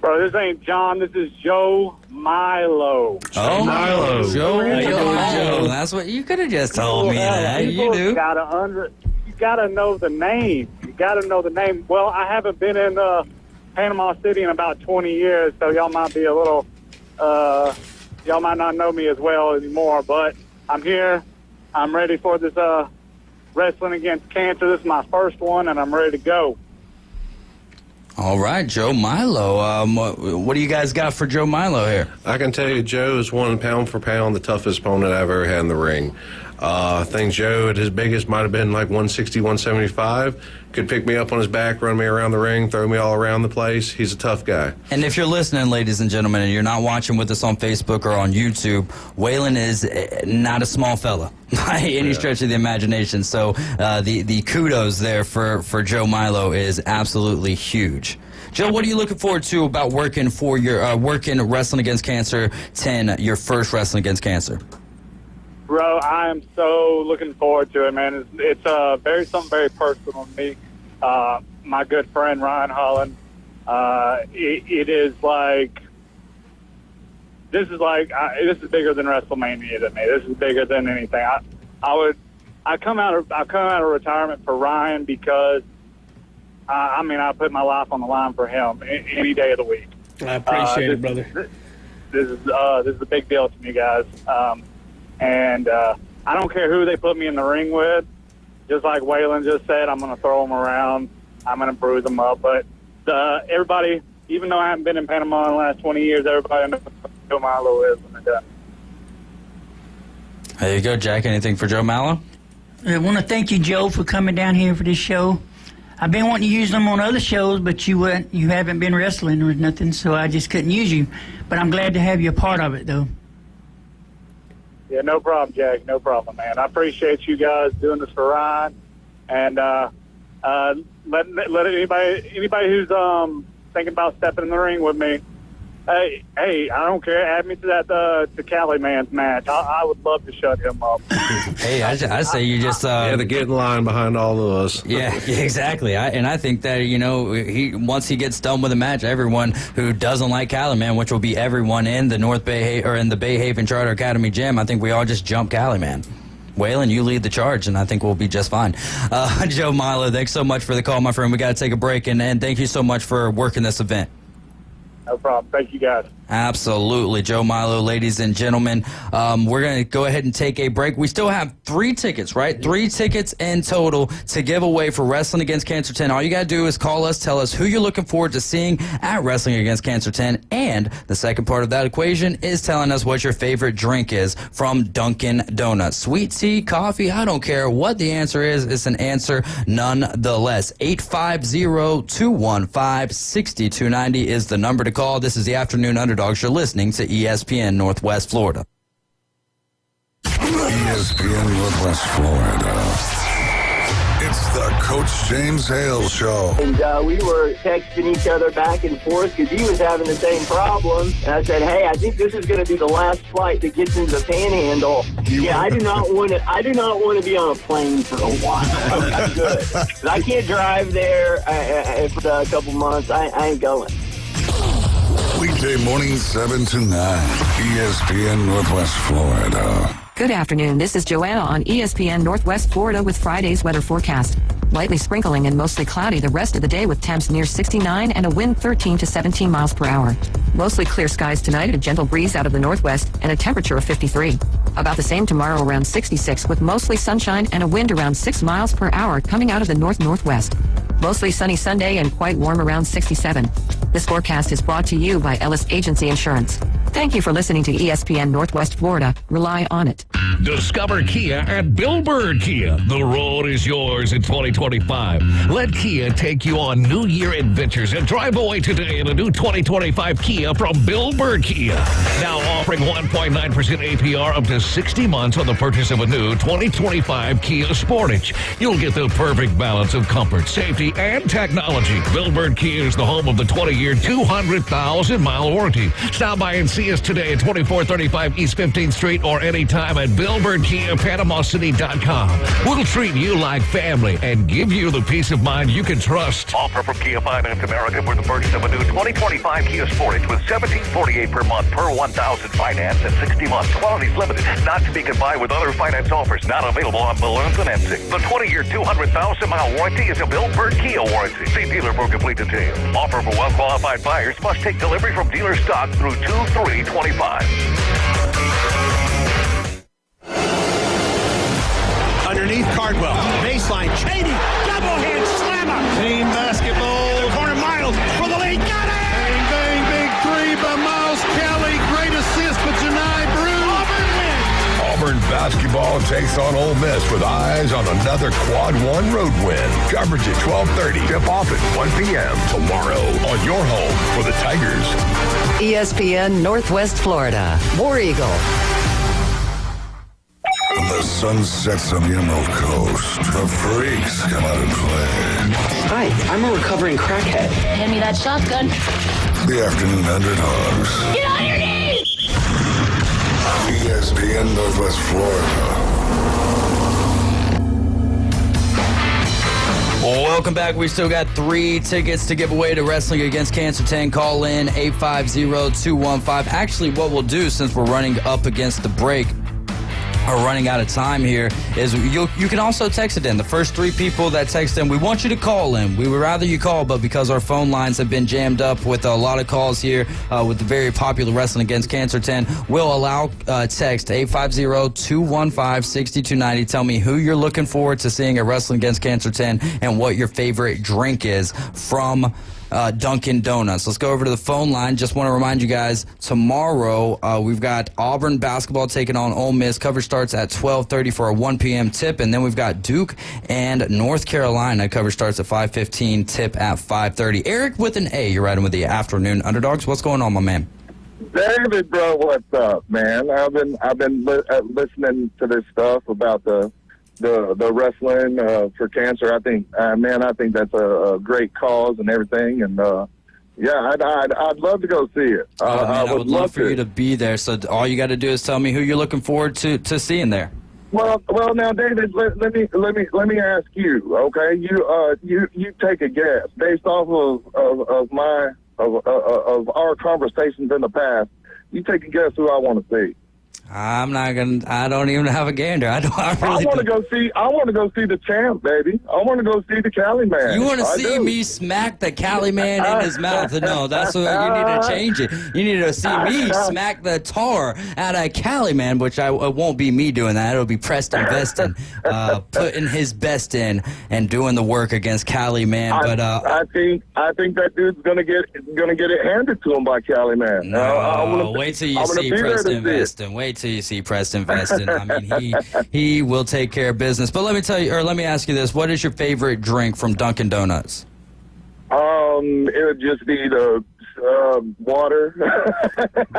Bro, this ain't John. This is Joe Milo. Oh, Milo. Joe. That's what you could have just told me that. You do. You gotta know the name. You gotta know the name. Well, I haven't been in Panama City in about 20 years, so y'all might be a little, y'all might not know me as well anymore, but I'm here. I'm ready for this Wrestling Against Cancer. This is my first one, and I'm ready to go. All right, Joe Milo. What do you guys got for Joe Milo here? I can tell you Joe is one pound for pound the toughest opponent I've ever had in the ring. I think Joe at his biggest might have been like 160, 175. Could pick me up on his back, run me around the ring, throw me all around the place. He's a tough guy. And if you're listening, ladies and gentlemen, and you're not watching with us on Facebook or on YouTube, Waylon is not a small fella by any stretch of the imagination. So the kudos there for Joe Milo is absolutely huge. Joe, what are you looking forward to about working for your working Wrestling Against Cancer 10, your first Wrestling Against Cancer? Bro, I am so looking forward to it, man. It's something very personal to me. My good friend Ryan Holland. It is like this is bigger than WrestleMania to me. This is bigger than anything. I come out of retirement for Ryan because I put my life on the line for him any day of the week. I appreciate it, brother. This is a big deal to me, guys. And I don't care who they put me in the ring with. Just like Waylon just said, I'm going to throw them around. I'm going to bruise them up. But everybody, even though I haven't been in Panama in the last 20 years, everybody knows who Joe Milo is when they're done. There you go, Jack. Anything for Joe Mallow? I want to thank you, Joe, for coming down here for this show. I've been wanting to use them on other shows, but you haven't been wrestling or nothing, so I just couldn't use you. But I'm glad to have you a part of it, though. Yeah, no problem, Jack. No problem, man. I appreciate you guys doing this for Ryan. And let anybody who's thinking about stepping in the ring with me, hey, I don't care. Add me to that to Cali Man's match. I would love to shut him up. Hey, I say you just to get in line behind all of us. Yeah, exactly. I think that once he gets done with the match, everyone who doesn't like Caliman, which will be everyone in the North Bay or in the Bay Haven Charter Academy gym, I think we all just jump Caliman. Waylon, you lead the charge, and I think we'll be just fine. Joe Milo, thanks so much for the call, my friend. We got to take a break, and thank you so much for working this event. No problem. Thank you, guys. Absolutely. Joe Milo, ladies and gentlemen. We're going to go ahead and take a break. We still have 3 tickets, right? 3 tickets in total to give away for Wrestling Against Cancer 10. All you got to do is call us, tell us who you're looking forward to seeing at Wrestling Against Cancer 10. And the second part of that equation is telling us what your favorite drink is from Dunkin' Donuts. Sweet tea, coffee, I don't care what the answer is. It's an answer nonetheless. 850-215-6290 is the number to call. This is the Afternoon Underdogs. You're listening to ESPN Northwest Florida. ESPN Northwest Florida. It's the Coach James Hale Show. And we were texting each other back and forth because he was having the same problem. And I said, hey, I think this is going to be the last flight that gets into the Panhandle. I do not want to be on a plane for a while. I'm good. I can't drive there for a couple months. I ain't going. Weekday morning 7 to 9. ESPN Northwest Florida. Good afternoon. This is Joanna on ESPN Northwest Florida with Friday's weather forecast. Lightly sprinkling and mostly cloudy the rest of the day with temps near 69 and a wind 13 to 17 miles per hour. Mostly clear skies tonight, a gentle breeze out of the northwest, and a temperature of 53. About the same tomorrow, around 66, with mostly sunshine and a wind around 6 miles per hour coming out of the north-northwest. Mostly sunny Sunday and quite warm around 67. This forecast is brought to you by Ellis Agency Insurance. Thank you for listening to ESPN Northwest Florida. Rely on it. Discover Kia at Bill Bird Kia. The road is yours in 2025. Let Kia take you on New Year adventures and drive away today in a new 2025 Kia from Bill Bird Kia. Now offering 1.9% APR up to 60 months on the purchase of a new 2025 Kia Sportage. You'll get the perfect balance of comfort, safety, and technology. Bill Bird Kia is the home of the 20-year, 200,000-mile warranty. Stop by and see us today at 2435 East 15th Street or anytime at BillBirdKiaPanamaCity.com. We'll treat you like family and give you the peace of mind you can trust. Offer from Kia Finance America for the purchase of a new 2025 Kia Sportage with $17.48 per month per 1,000 finance and 60 months. Qualities limited. Not to be combined with other finance offers. Not available on balloon financing. The 20-year, 200,000-mile warranty is a Bill Bird Kia warranty. See dealer for complete details. Offer for well-qualified buyers. Must take delivery from dealer stock through 2/3/25. Underneath Cardwell. Baseline. Cheney. Double hand slammer. Team basketball. The corner. Miles for the lead. Got it! Bang, bang, big three by Miles Kelly. Great assist for Janai Brew. Auburn wins. Auburn basketball takes on Ole Miss with eyes on another Quad 1 road win. Coverage at 12:30. Tip off at 1 p.m. tomorrow on your home for the Tigers. ESPN Northwest Florida. War Eagle. When the sun sets on the Emerald Coast, the freaks come out and play. Hi, I'm a recovering crackhead. Hand me that shotgun. The Afternoon Underdogs. Get on your knees! ESPN Northwest Florida. Welcome back. We still got 3 tickets to give away to Wrestling Against Cancer 10. Call in 850-215. Actually, what we'll do, since we're running up against the break, are running out of time here, is you can also text it in. The first 3 people that text in, we want you to call in. We would rather you call, but because our phone lines have been jammed up with a lot of calls here with the very popular Wrestling Against Cancer 10, we'll allow text 850-215-6290. Tell me who you're looking forward to seeing at Wrestling Against Cancer 10 and what your favorite drink is from Dunkin' Donuts. Let's go over to the phone line. Just want to remind you guys, tomorrow we've got Auburn basketball taking on Ole Miss. Coverage starts at 12:30 for a 1 p.m. tip, and then we've got Duke and North Carolina. Coverage starts at 5:15, tip at 5:30. Eric with an A, you're riding with the Afternoon Underdogs. What's going on, my man? David, bro, what's up, man? I've been listening to this stuff about the wrestling for cancer. I think that's a great cause and everything. And I'd love to go see it. I would love for you to be there. So all you got to do is tell me who you're looking forward to seeing there. Well, now, David, let me ask you. Okay, you take a guess based off of our conversations in the past. You take a guess who I want to see. I'm not gonna. I don't even have a gander. I want to go see the champ, baby. I want to go see the Cali man. You want to see me smack the Cali man in his mouth? No, that's what you need to change it. You need to see me smack the tar out of Cali man, which it won't be me doing that. It'll be Preston Veston putting his best in and doing the work against Cali man. But I think that dude's gonna get it handed to him by Cali man. No, wait till you see Preston Veston. Wait till you see Preston Veston. I mean, he will take care of business. But let me ask you this: what is your favorite drink from Dunkin' Donuts? It would just be the water.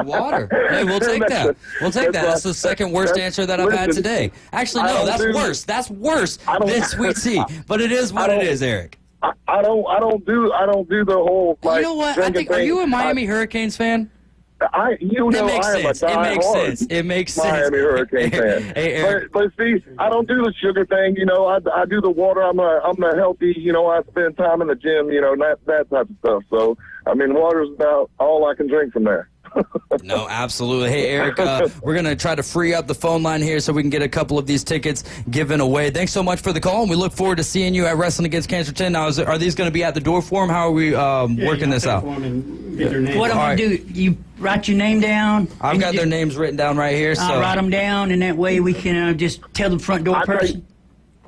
Water. Hey, we'll take that. We'll take that. That's the second worst answer that I've had today. Actually, no, that's worse. That's worse than sweet tea. But it is what it is, Eric. I don't do the whole. You know what? Are you a Miami Hurricanes fan? It makes sense. Miami Hurricane fan. But see, I don't do the sugar thing. I do the water. I'm a healthy. I spend time in the gym. That type of stuff. So I mean, water's about all I can drink from there. No, absolutely. Hey, Eric, we're going to try to free up the phone line here so we can get a couple of these tickets given away. Thanks so much for the call, and we look forward to seeing you at Wrestling Against Cancer 10. Now, are these going to be at the door for them? How are we working this out? What I'm going to do, you write your name down. I've got their names written down right here. I'll write them down, and that way we can just tell the front door person.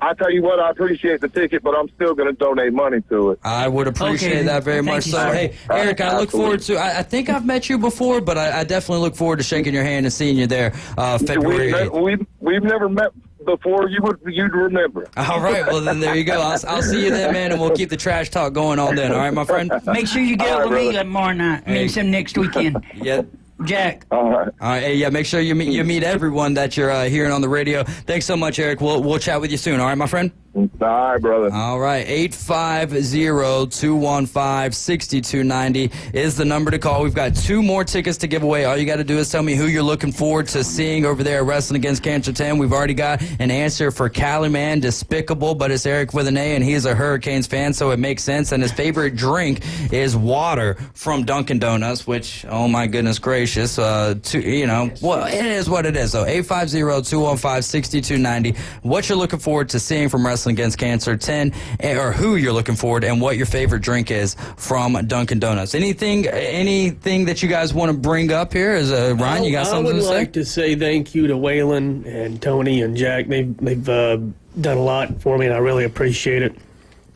I tell you what, I appreciate the ticket, but I'm still going to donate money to it. I would appreciate that very much. So, hey, Eric, I look forward to. I think I've met you before, but I definitely look forward to shaking your hand and seeing you there February 8th. We've never met before. You'd remember. All right, well then there you go. I'll see you then, man, and we'll keep the trash talk going on then. All right, my friend. Make sure you get up with me tomorrow night. Some next weekend. Yeah. Jack. All right. Hey, yeah, make sure you meet everyone that you're hearing on the radio. Thanks so much, Eric. We'll chat with you soon. All right, my friend? All right, brother. All right, 850-215-6290 is the number to call. We've got 2 more tickets to give away. All you got to do is tell me who you're looking forward to seeing over there at Wrestling Against Cancer 10. We've already got an answer for Cali Man, Despicable, but it's Eric with an A, and he's a Hurricanes fan, so it makes sense. And his favorite drink is water from Dunkin' Donuts, which, oh my goodness gracious, well, it is what it is. So 850-215-6290. What you're looking forward to seeing from Wrestling Against Cancer 10, or who you're looking forward, and what your favorite drink is from Dunkin' Donuts. Anything that you guys want to bring up here? Ryan, you got something to say? I would like to say thank you to Waylon and Tony and Jack. They've done a lot for me, and I really appreciate it.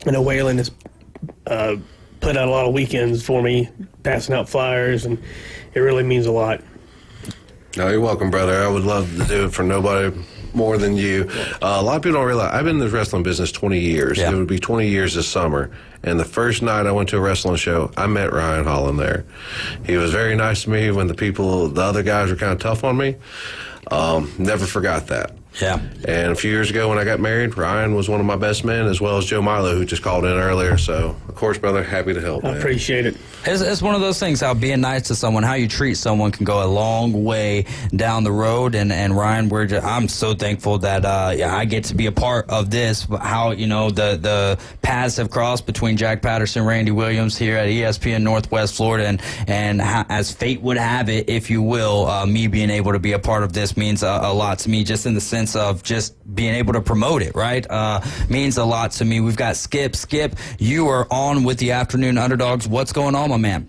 I know Waylon has put out a lot of weekends for me, passing out flyers, and it really means a lot. No, you're welcome, brother. I would love to do it for nobody more than you. A lot of people don't realize I've been in the wrestling business 20 years. Yeah. It would be 20 years this summer. And the first night I went to a wrestling show, I met Ryan Holland there. He was very nice to me when the other guys were kind of tough on me. Never forgot that. Yeah. And a few years ago when I got married, Ryan was one of my best men, as well as Joe Milo, who just called in earlier. So, of course, brother, happy to help. I appreciate it. It's one of those things, how being nice to someone, how you treat someone can go a long way down the road. And Ryan, I'm so thankful that I get to be a part of this, how, the paths have crossed between Jack Patterson, Randy Williams here at ESPN Northwest Florida. And as fate would have it, if you will, me being able to be a part of this means a lot to me, just in the sense of just being able to promote it, right? Means a lot to me. We've got Skip. Skip, you are on with the Afternoon Underdogs. What's going on, my man?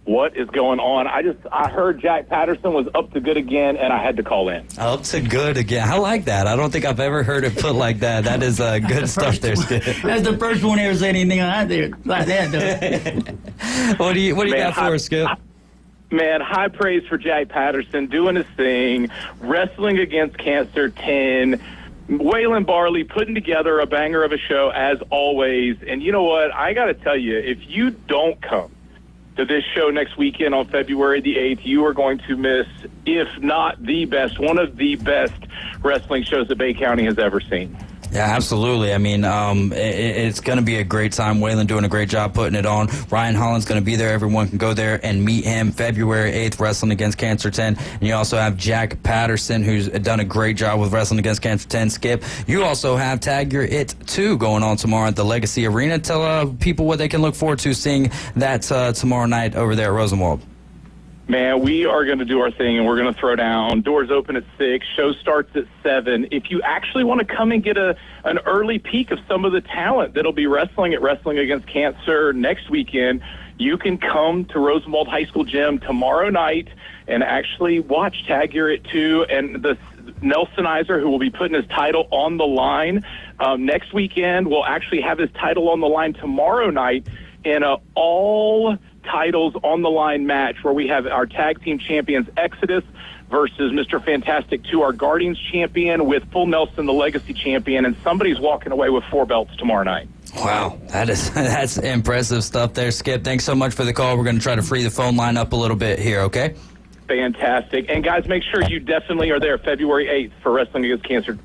What is going on? I heard Jack Patterson was up to good again, and I had to call in. Up to good again. I like that. I don't think I've ever heard it put like that. That is good stuff there, Skip. That's the first one ever said anything like that, though. What do you got for us, Skip? Man, high praise for Jack Patterson doing his thing, wrestling against Cancer 10, Waylon Barley putting together a banger of a show as always. And you know what? I got to tell you, if you don't come to this show next weekend on February the 8th, you are going to miss, if not the best, one of the best wrestling shows that Bay County has ever seen. Yeah, absolutely. I mean, it's going to be a great time. Waylon doing a great job putting it on. Ryan Holland's going to be there. Everyone can go there and meet him February 8th, wrestling against Cancer 10. And you also have Jack Patterson, who's done a great job with wrestling against Cancer 10. Skip, you also have Tag Your It 2 going on tomorrow at the Legacy Arena. Tell people what they can look forward to seeing that tomorrow night over there at Rosenwald. Man, we are going to do our thing, and we're going to throw down. Doors open at 6. Show starts at 7. If you actually want to come and get an early peek of some of the talent that'll be wrestling at Wrestling Against Cancer next weekend, you can come to Rosenwald High School Gym tomorrow night and actually watch Tag Your It 2 and the Nelsonizer, who will be putting his title on the line next weekend, will actually have his title on the line tomorrow night in a all titles on the line match where we have our tag team champions Exodus versus Mr. Fantastic 2, our Guardians champion, with Full Nelson, the Legacy champion, and somebody's walking away with 4 belts tomorrow night. Wow, that's impressive stuff there, Skip. Thanks so much for the call. We're going to try to free the phone line up a little bit here, okay? Fantastic. And guys, make sure you definitely are there February 8th for Wrestling Against Cancer.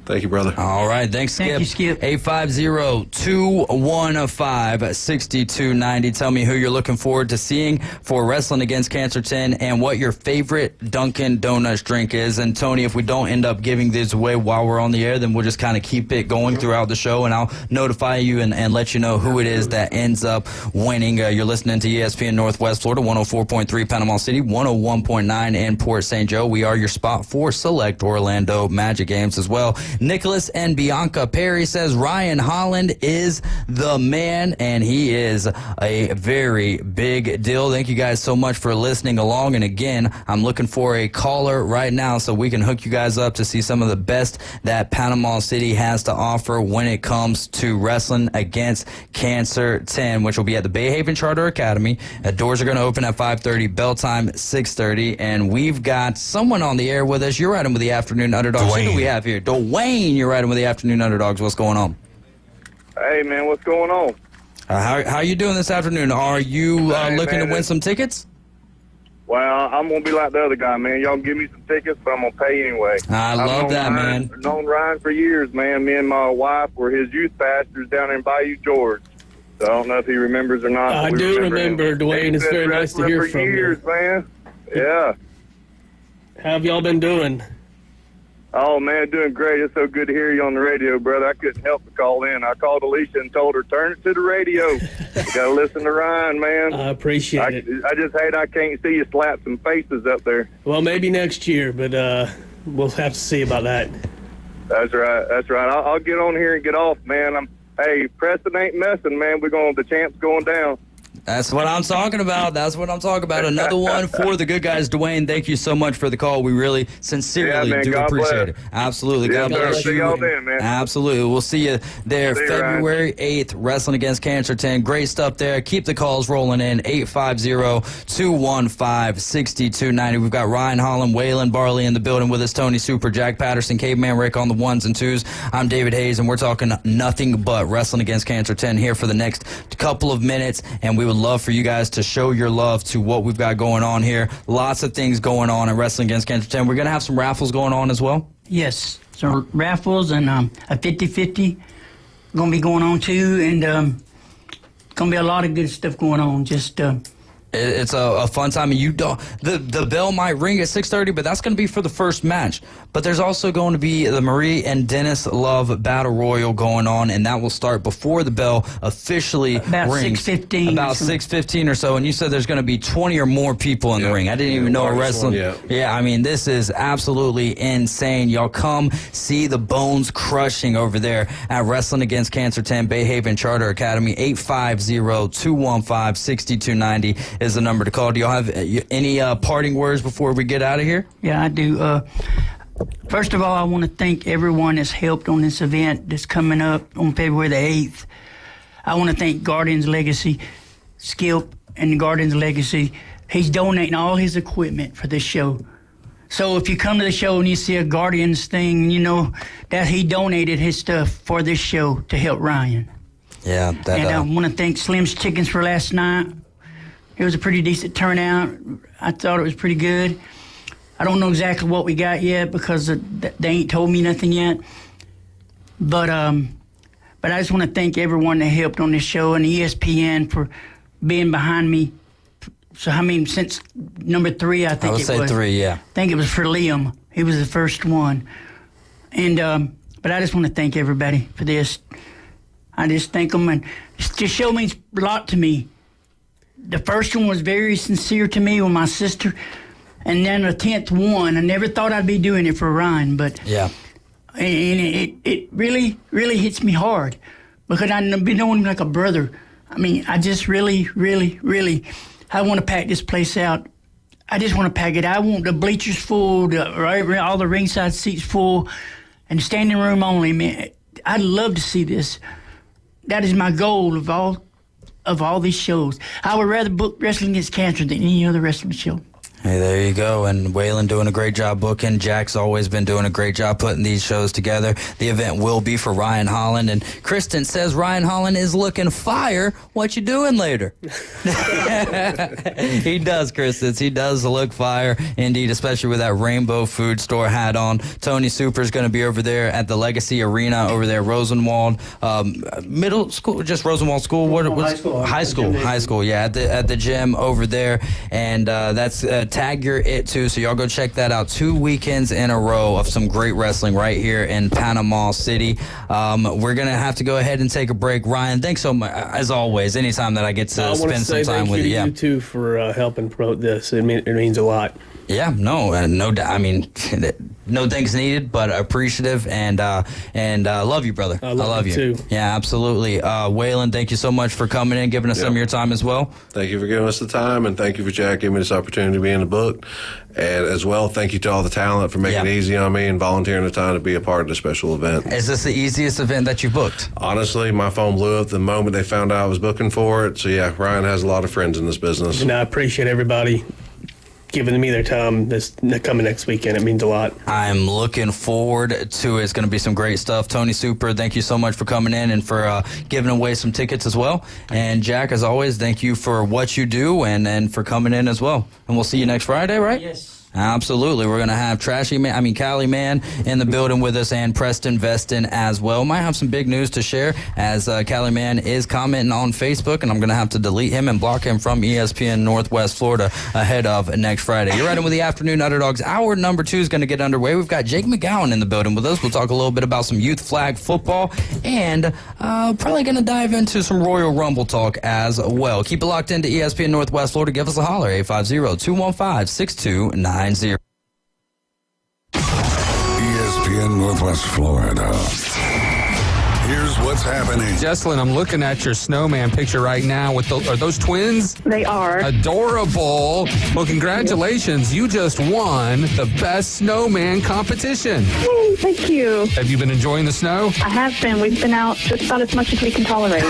Thank you, brother. All right. Thanks, Skip. Thank you, Skip. 850-215-6290. Tell me who you're looking forward to seeing for Wrestling Against Cancer 10 and what your favorite Dunkin' Donuts drink is. And, Tony, if we don't end up giving these away while we're on the air, then we'll just kind of keep it going throughout the show, and I'll notify you and let you know who it is that ends up winning. You're listening to ESPN Northwest Florida, 104.3 Panama City, 101.9 in Port St. Joe. We are your spot for select Orlando Magic games as well. Nicholas and Bianca Perry says Ryan Holland is the man, and he is a very big deal. Thank you guys so much for listening along. And again, I'm looking for a caller right now so we can hook you guys up to see some of the best that Panama City has to offer when it comes to Wrestling Against Cancer 10, which will be at the Bay Haven Charter Academy. Doors are going to open at 5:30, bell time 6:30, and we've got someone on the air with us. You're riding with the Afternoon Underdogs. Who do we have here? Dwayne, you're riding with the Afternoon Underdogs. What's going on? Hey, man, what's going on? How you doing this afternoon? Are you looking to win some tickets? Well, I'm going to be like the other guy, man. Y'all give me some tickets, but I'm going to pay anyway. I love that, man. I've known Ryan for years, man. Me and my wife were his youth pastors down in Bayou George. So I don't know if he remembers or not. I do remember, Dwayne. It's very nice to hear from you. Man. Yeah. How have y'all been doing? Oh, man, doing great. It's so good to hear you on the radio, brother. I couldn't help but call in. I called Alicia and told her, turn it to the radio. You got to listen to Ryan, man. I appreciate it. I just hate I can't see you slap some faces up there. Well, maybe next year, but we'll have to see about that. That's right. That's right. I'll get on here and get off, man. Hey, Preston ain't messing, man. The champ's going down. That's what I'm talking about. That's what I'm talking about. Another one for the good guys. Dwayne, thank you so much for the call. We really sincerely do appreciate it. Absolutely. God bless you. See y'all then, man. Absolutely. We'll see you there See you, February 8th, Wrestling Against Cancer 10. Great stuff there. Keep the calls rolling in. 850-215-6290. We've got Ryan Holland, Waylon Barley in the building with us, Tony Super, Jack Patterson, Caveman Rick on the ones and twos. I'm David Hayes, and we're talking nothing but Wrestling Against Cancer 10 here for the next couple of minutes, and we would love for you guys to show your love to what we've got going on here. Lots of things going on at Wrestling Against Cancer 10. We're going to have some raffles going on as well. Yes. So raffles and a 50-50 going to be going on too, and going to be a lot of good stuff going on. Just it's a fun time, and you don't. The bell might ring at 6:30, but that's going to be for the first match. But there's also going to be the Marie and Dennis Love Battle Royal going on, and that will start before the bell officially rings. 6:15. About 6:15 or so. And you said there's going to be 20 or more people in the ring. I didn't even know wrestling. Yeah, I mean, this is absolutely insane. Y'all come see the bones crushing over there at Wrestling Against Cancer 10 Bayhaven Charter Academy. 850-215-6290 is the number to call. Do y'all have any parting words before we get out of here? Yeah, I do. First of all, I want to thank everyone that's helped on this event that's coming up on February the 8th. I want to thank Guardians Legacy, Skip and the Guardians Legacy. He's donating all his equipment for this show. So if you come to the show and you see a Guardians thing, you know that he donated his stuff for this show to help Ryan. Yeah. And I want to thank Slim's Chickens for last night. It was a pretty decent turnout. I thought it was pretty good. I don't know exactly what we got yet because they ain't told me nothing yet. But I just want to thank everyone that helped on this show and ESPN for being behind me. So I mean, since number 3, I think it was. I would say 3, yeah. I think it was for Liam. He was the first one. And but I just want to thank everybody for this. I just thank them, and this show means a lot to me. The first one was very sincere to me with my sister, and then the 10th one, I never thought I'd be doing it for Ryan, but yeah, and it really hits me hard because I've been knowing him like a brother. I mean, I just really, I want to pack this place out. I just want to pack it. I want the bleachers full, all the ringside seats full, and standing room only. Man, I'd love to see this. That is my goal of all these shows. I would rather book Wrestling Against Cancer than any other wrestling show. Hey, there you go. And Waylon doing a great job booking. Jack's always been doing a great job putting these shows together. The event will be for Ryan Holland. And Kristen says Ryan Holland is looking fire. What you doing later? He does, Kristen. He does look fire, indeed, especially with that Rainbow Food Store hat on. Tony Super's going to be over there at the Legacy Arena over there, Rosenwald Middle School, just Rosenwald School. High school. Yeah, at the gym over there. And that's Tag Your It too, so y'all go check that out. 2 weekends in a row of some great wrestling right here in Panama City. We're gonna have to go ahead and take a break. Ryan, thanks so much as always. Anytime that I get to spend some time with you, you too for helping promote this. It means a lot. Yeah, no, I mean, no thanks needed, but appreciative and love you, brother. I love you too. Yeah, absolutely. Waylon, thank you so much for coming in, giving us some of your time as well. Thank you for giving us the time, and thank you for Jack giving me this opportunity to be in the book. And as well, thank you to all the talent for making it easy on me and volunteering the time to be a part of the special event. Is this the easiest event that you've booked? Honestly, my phone blew up the moment they found out I was booking for it. So yeah, Ryan has a lot of friends in this business. And I appreciate everybody giving me their time this coming next weekend. It means a lot. I'm looking forward to it. It's going to be some great stuff. Tony Super, thank you so much for coming in and for giving away some tickets as well. And Jack, as always, thank you for what you do and for coming in as well. And we'll see you next Friday, right? Yes. Absolutely. We're going to have Cali Man in the building with us and Preston Veston as well. Might have some big news to share as Cali Man is commenting on Facebook, and I'm going to have to delete him and block him from ESPN Northwest Florida ahead of next Friday. You're riding with the Afternoon Underdogs. Hour number 2 is going to get underway. We've got Jake McGowan in the building with us. We'll talk a little bit about some youth flag football and probably going to dive into some Royal Rumble talk as well. Keep it locked into ESPN Northwest Florida. Give us a holler, 850-215-6290. ESPN Northwest Florida. Here's what's happening. Jesselyn, I'm looking at your snowman picture right now. Are those twins? They are. Adorable. Well, congratulations. You just won the best snowman competition. Oh, thank you. Have you been enjoying the snow? I have been. We've been out just about as much as we can tolerate.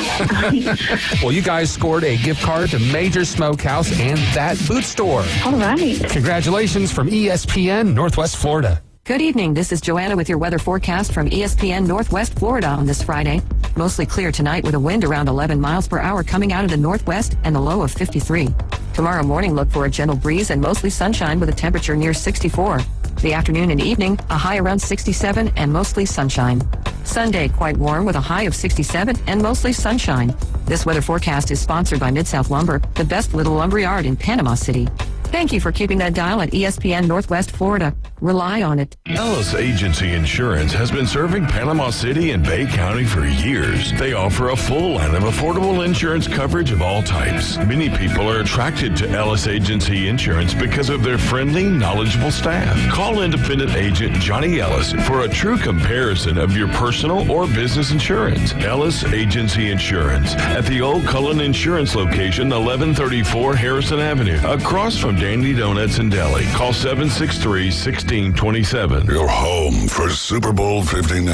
Well, you guys scored a gift card to Major Smokehouse and That Boot Store. All right. Congratulations from ESPN Northwest Florida. Good evening. This is Joanna with your weather forecast from ESPN Northwest Florida on this Friday. Mostly clear tonight with a wind around 11 miles per hour coming out of the northwest and a low of 53. Tomorrow morning, look for a gentle breeze and mostly sunshine with a temperature near 64. The afternoon and evening, a high around 67 and mostly sunshine. Sunday, quite warm with a high of 67 and mostly sunshine. This weather forecast is sponsored by Mid-South Lumber, the best little lumber yard in Panama City. Thank you for keeping that dial at ESPN Northwest Florida. Rely on it. Ellis Agency Insurance has been serving Panama City and Bay County for years. They offer a full line of affordable insurance coverage of all types. Many people are attracted to Ellis Agency Insurance because of their friendly, knowledgeable staff. Call independent agent Johnny Ellis for a true comparison of your personal or business insurance. Ellis Agency Insurance at the Old Cullen Insurance location, 1134 Harrison Avenue, across from Dandy Donuts and Deli. Call 763-1627. Your home for Super Bowl 59.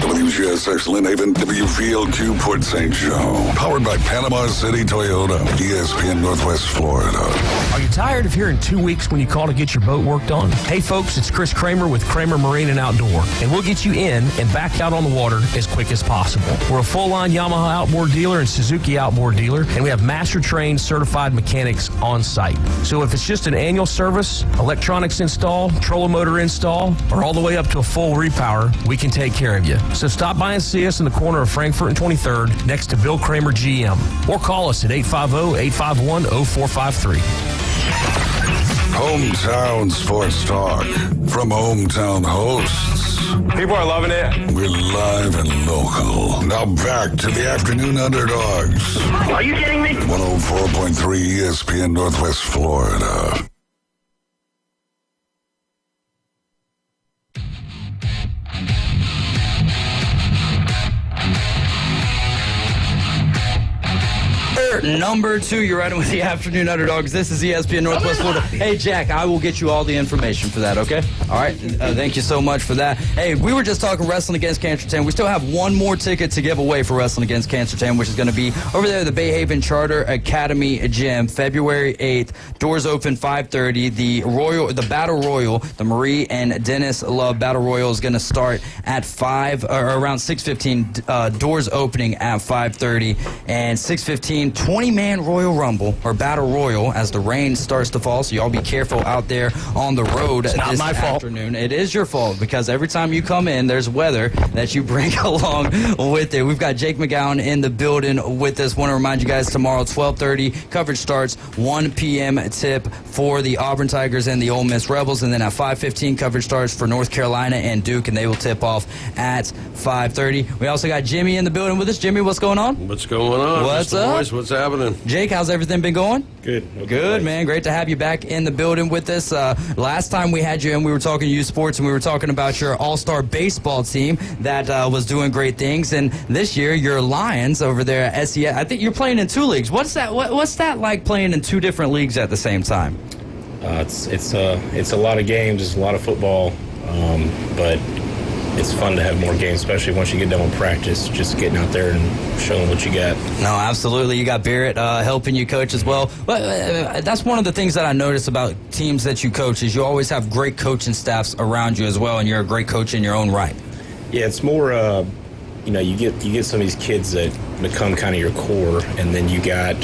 WGSX Lynn Haven, WVLQ Port St. Joe. Powered by Panama City Toyota. ESPN Northwest Florida. Are you tired of hearing 2 weeks when you call to get your boat worked on? Hey folks, it's Chris Kramer with Kramer Marine and Outdoor, and we'll get you in and back out on the water as quick as possible. We're a full-line Yamaha outboard dealer and Suzuki outboard dealer, and we have master-trained certified mechanics on site. So if it's just an annual service, electronics install, trolling motor install, or all the way up to a full repower, we can take care of you. So stop by and see us in the corner of Frankfurt and 23rd next to Bill Kramer GM, or call us at 850-851-0453. Hometown Sports Talk from hometown hosts. People are loving it. We're live and local. Now back to the Afternoon Underdogs. Are you kidding me? 104.3 ESPN Northwest Florida. Number 2, you're riding with the Afternoon Underdogs. This is ESPN Northwest Florida. Hey, Jack, I will get you all the information for that, okay? All right. Thank you so much for that. Hey, we were just talking Wrestling Against Cancertown. We still have one more ticket to give away for Wrestling Against Cancertown, which is going to be over there at the Bay Haven Charter Academy Gym, February 8th. Doors open 5:30. The Battle Royal, the Marie and Dennis Love Battle Royal is going to start at around 6:15. Doors opening at 5:30 and 6:15. 20-man Royal Rumble, or Battle Royal, as the rain starts to fall, so y'all be careful out there on the road it's not this my fault. afternoon. It is your fault, because every time you come in, there's weather that you bring along with it. We've got Jake McGowan in the building with us. Want to remind you guys, tomorrow, 12:30, coverage starts, 1 p.m. tip for the Auburn Tigers and the Ole Miss Rebels, and then at 5:15, coverage starts for North Carolina and Duke, and they will tip off at 5:30. We also got Jimmy in the building with us. Jimmy, what's going on? What's going on? What's up? Boys, what's happening? Jake, how's everything been going? Good. Good, man. Great to have you back in the building with us. Last time we had you in, we were talking youth sports, and we were talking about your all-star baseball team that was doing great things. And this year, your Lions over there at SES, I think you're playing in 2 leagues. What's that like, playing in 2 different leagues at the same time? It's a lot of games. It's a lot of football, but it's fun to have more games, especially once you get done with practice, just getting out there and showing what you got. No, absolutely. You got Barrett helping you coach as well. But that's one of the things that I notice about teams that you coach is you always have great coaching staffs around you as well, and you're a great coach in your own right. Yeah, it's more, you get some of these kids that become kind of your core, and then you got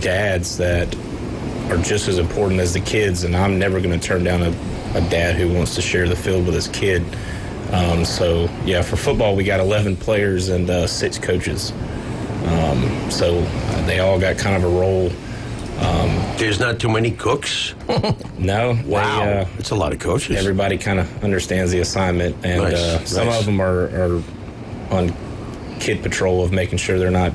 dads that are just as important as the kids, and I'm never going to turn down a dad who wants to share the field with his kid. So, for football, we got 11 players and 6 coaches. So they all got kind of a role. There's not too many cooks? No. Wow. It's a lot of coaches. Everybody kind of understands the assignment, and some of them are on kid patrol of making sure they're not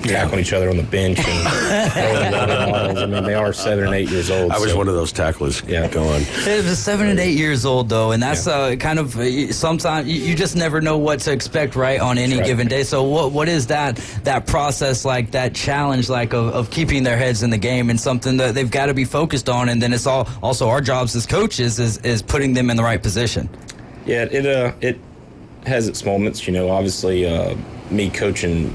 tackling each other on the bench and I mean, they are 7 and 8 years old. I was one of those tacklers. Yeah, go on. It was 7 and 8 years old, though, and that's kind of sometimes you just never know what to expect, right, on any given day. So what is that process like, that challenge like of keeping their heads in the game, and something that they've got to be focused on, and then it's also our jobs as coaches is putting them in the right position. Yeah, it has its moments, obviously me coaching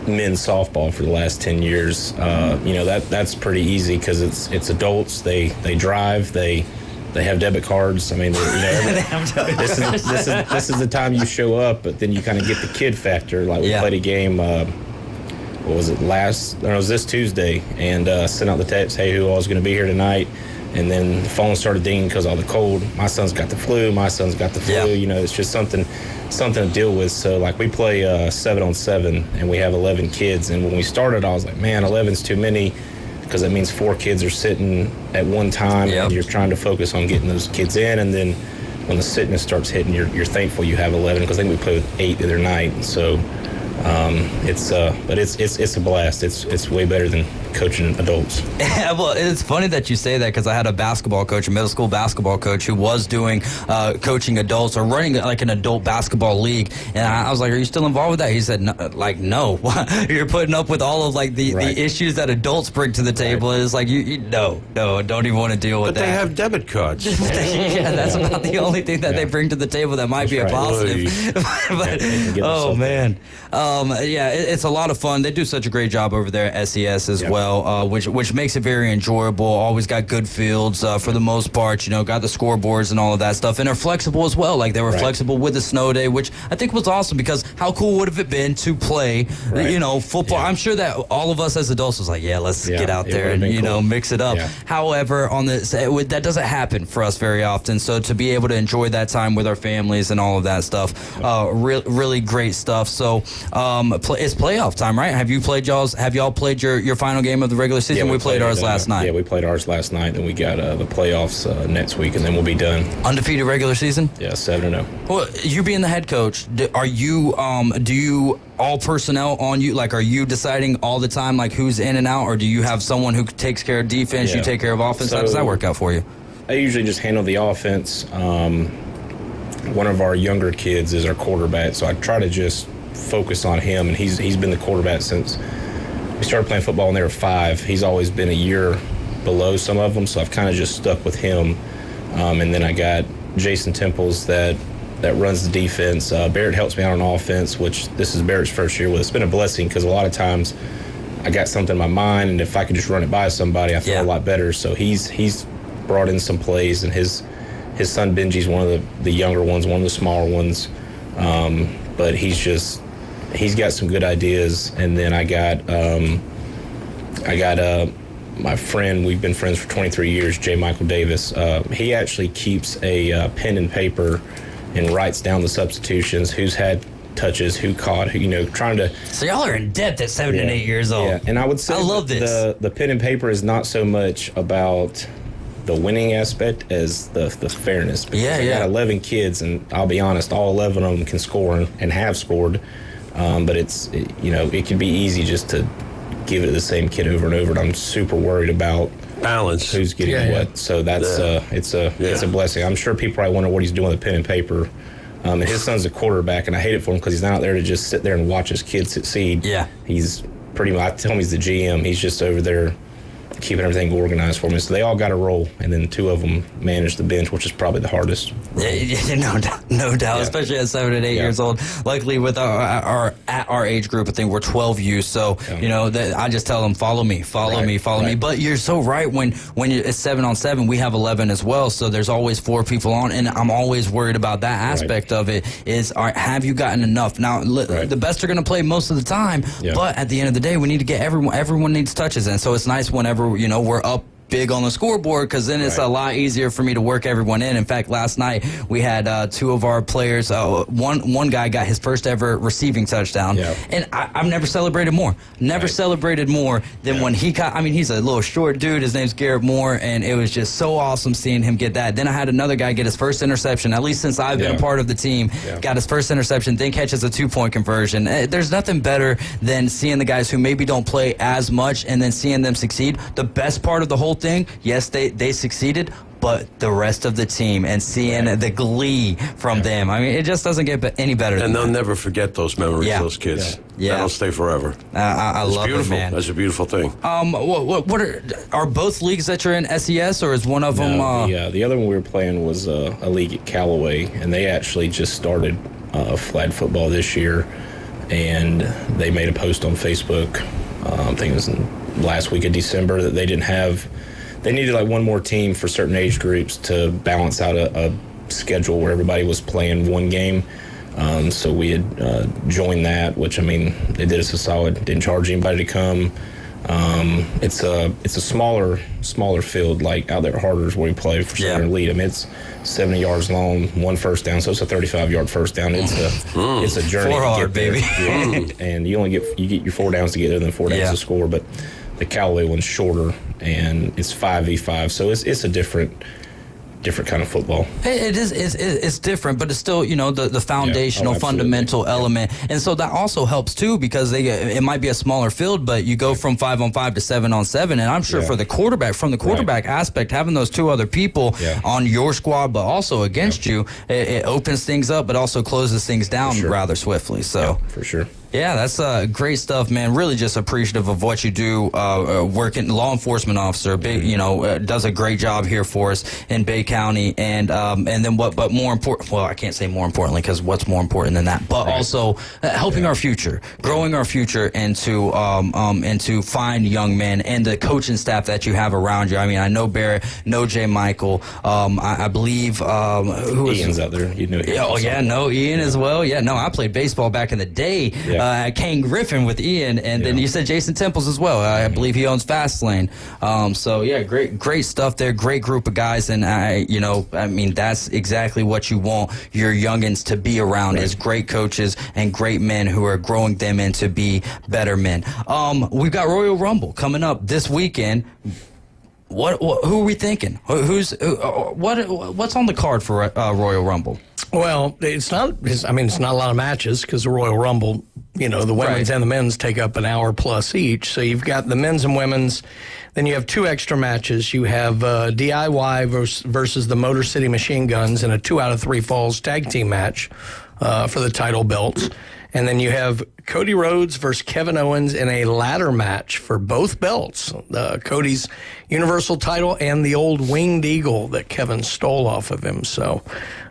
men's softball for the last 10 years, that's pretty easy because it's adults. They drive. They have debit cards. I mean, this is the time you show up, but then you kind of get the kid factor. Like we played a game. What was it? It was this Tuesday, and sent out the text, hey, who all is going to be here tonight? And then the phone started dinging because all the cold. My son's got the flu. You know, it's just something to deal with. So, like, we play 7-on-7, and we have 11 kids. And when we started, I was like, man, 11's too many, because it means 4 kids are sitting at one time, and you're trying to focus on getting those kids in. And then when the sickness starts hitting, you're thankful you have 11, because I think we played with 8 the other night. And so it's a blast. It's way better than coaching adults. Yeah, well, it's funny that you say that, because I had a middle school basketball coach who was doing coaching adults or running like an adult basketball league, and I was like, "Are you still involved with that?" He said, "No, you're putting up with all of like the issues that adults bring to the table." It's like no, don't even want to deal with that. But they have debit cards. Yeah, that's about the only thing that they bring to the table that might be a positive. But oh man, it's a lot of fun. They do such a great job over there at SES as well. Which makes it very enjoyable. Always got good fields for the most part. You know, got the scoreboards and all of that stuff, and they're flexible as well. Like, they were flexible with the snow day, which I think was awesome, because how cool would have it been to play, you know, football? I'm sure that all of us as adults was like, let's get out there and you know, mix it up. However, that doesn't happen for us very often. So to be able to enjoy that time with our families and all of that stuff, really great stuff. So it's playoff time, right? Have y'all played your final game of the regular season? We played ours last night. Yeah, we played ours last night. Then we got the playoffs next week, and then we'll be done. Undefeated regular season? Yeah, 7-0. Well, you being the head coach, do you all personnel on you? Like, are you deciding all the time, like, who's in and out, or do you have someone who takes care of defense, you take care of offense? How does that work out for you? I usually just handle the offense. One of our younger kids is our quarterback, so I try to just focus on him, and he's been the quarterback since we started playing football when they were 5. He's always been a year below some of them, so I've kind of just stuck with him. And then I got Jason Temples that runs the defense. Barrett helps me out on offense, which this is Barrett's first year with. It's been a blessing, because a lot of times I got something in my mind, and if I could just run it by somebody, I feel a lot better. So he's brought in some plays, and his son Benji's one of the younger ones, one of the smaller ones. But he's got some good ideas. And then I got my friend, we've been friends for 23 years, J. Michael Davis. He actually keeps a pen and paper and writes down the substitutions, who's had touches, who caught, who, you know, trying to. So y'all are in depth at 7 and 8 years old. Yeah, and I would say I love this. The pen and paper is not so much about the winning aspect as the fairness. Because I got 11 kids, and I'll be honest, all 11 of them can score and have scored. But it can be easy just to give it to the same kid over and over. And I'm super worried about balance, who's getting what. So that's it's a blessing. I'm sure people probably wonder what he's doing with pen and paper. And his son's a quarterback, and I hate it for him, because he's not out there to just sit there and watch his kids succeed. Yeah, he's pretty much. I tell him he's the GM. He's just over there keeping everything organized for me. So they all got a role, and then 2 of them manage the bench, which is probably the hardest. No doubt, especially at 7 and 8 years old. Luckily, with our age group, I think we're 12 youth. So you know, I just tell them, follow me. But you're so right. When it's 7-on-7, we have 11 as well. So there's always 4 people on, and I'm always worried about that aspect of it. Is have you gotten enough? Now the best are going to play most of the time, but at the end of the day, we need to get everyone needs touches, and so it's nice whenever we're up big on the scoreboard, because then it's a lot easier for me to work everyone in. In fact, last night we had 2 of our players. One guy got his first ever receiving touchdown, and I've never celebrated more. Celebrated more than when he got. I mean, he's a little short dude. His name's Garrett Moore, and it was just so awesome seeing him get that. Then I had another guy get his first interception. At least since I've been a part of the team, got his first interception. Then catches a 2-point conversion. There's nothing better than seeing the guys who maybe don't play as much, and then seeing them succeed. The best part of the whole thing, yes, they succeeded, but the rest of the team, and seeing the glee from them, I mean, it just doesn't get any better. And they'll never forget those memories, those kids. That'll stay forever. I love beautiful. it, man. That's a beautiful thing. What are both leagues that you're in SES, or is one of them? The other one we were playing was a league at Callaway, and they actually just started flag football this year, and they made a post on Facebook. I think it was last week of December that they didn't have. They needed like one more team for certain age groups to balance out a schedule where everybody was playing one game. So we had joined that, which, I mean, they did us a solid. Didn't charge anybody to come. It's a smaller field, like out there at Harder's where we play for Southern Elite. I mean, it's 70 yards long, 1 first down, so it's a 35-yard first down. It's a journey. 4 hard, to get baby. there. And you get your 4 downs to get there, then 4 downs to score. But the Callaway one's shorter, and it's 5v5, so it's a different kind of football. It is. It's different, but it's still, the foundational, fundamental element, and so that also helps too because it might be a smaller field, but you go from 5-on-5 to 7-on-7, and I'm sure from the quarterback aspect, having those 2 other people on your squad, but also against you, it opens things up, but also closes things down rather swiftly. So for sure. Yeah, that's great stuff, man. Really just appreciative of what you do, working law enforcement officer, does a great job here for us in Bay County. And then but more important, well, I can't say more importantly because what's more important than that, but also helping our future, growing our future into fine young men and the coaching staff that you have around you. I mean, I know Barrett, know J. Michael, I believe, who is Ian's out there. Ian as well. Yeah, no, I played baseball back in the day. Kane Griffin with Ian, and then you said Jason Temples as well. I believe he owns Fastlane. So yeah, great stuff there. Great group of guys, and I mean that's exactly what you want your youngins to be around is great coaches and great men who are growing them into be better men. We've got Royal Rumble coming up this weekend. What who are we thinking? What's on the card for Royal Rumble? Well, it's not a lot of matches because the Royal Rumble, the women's and the men's take up an hour plus each. So you've got the men's and women's. Then you have 2 extra matches. You have DIY versus the Motor City Machine Guns in a 2 out of 3 falls tag team match for the title belts. And then you have Cody Rhodes versus Kevin Owens in a ladder match for both belts. Cody's Universal title and the old Winged Eagle that Kevin stole off of him. So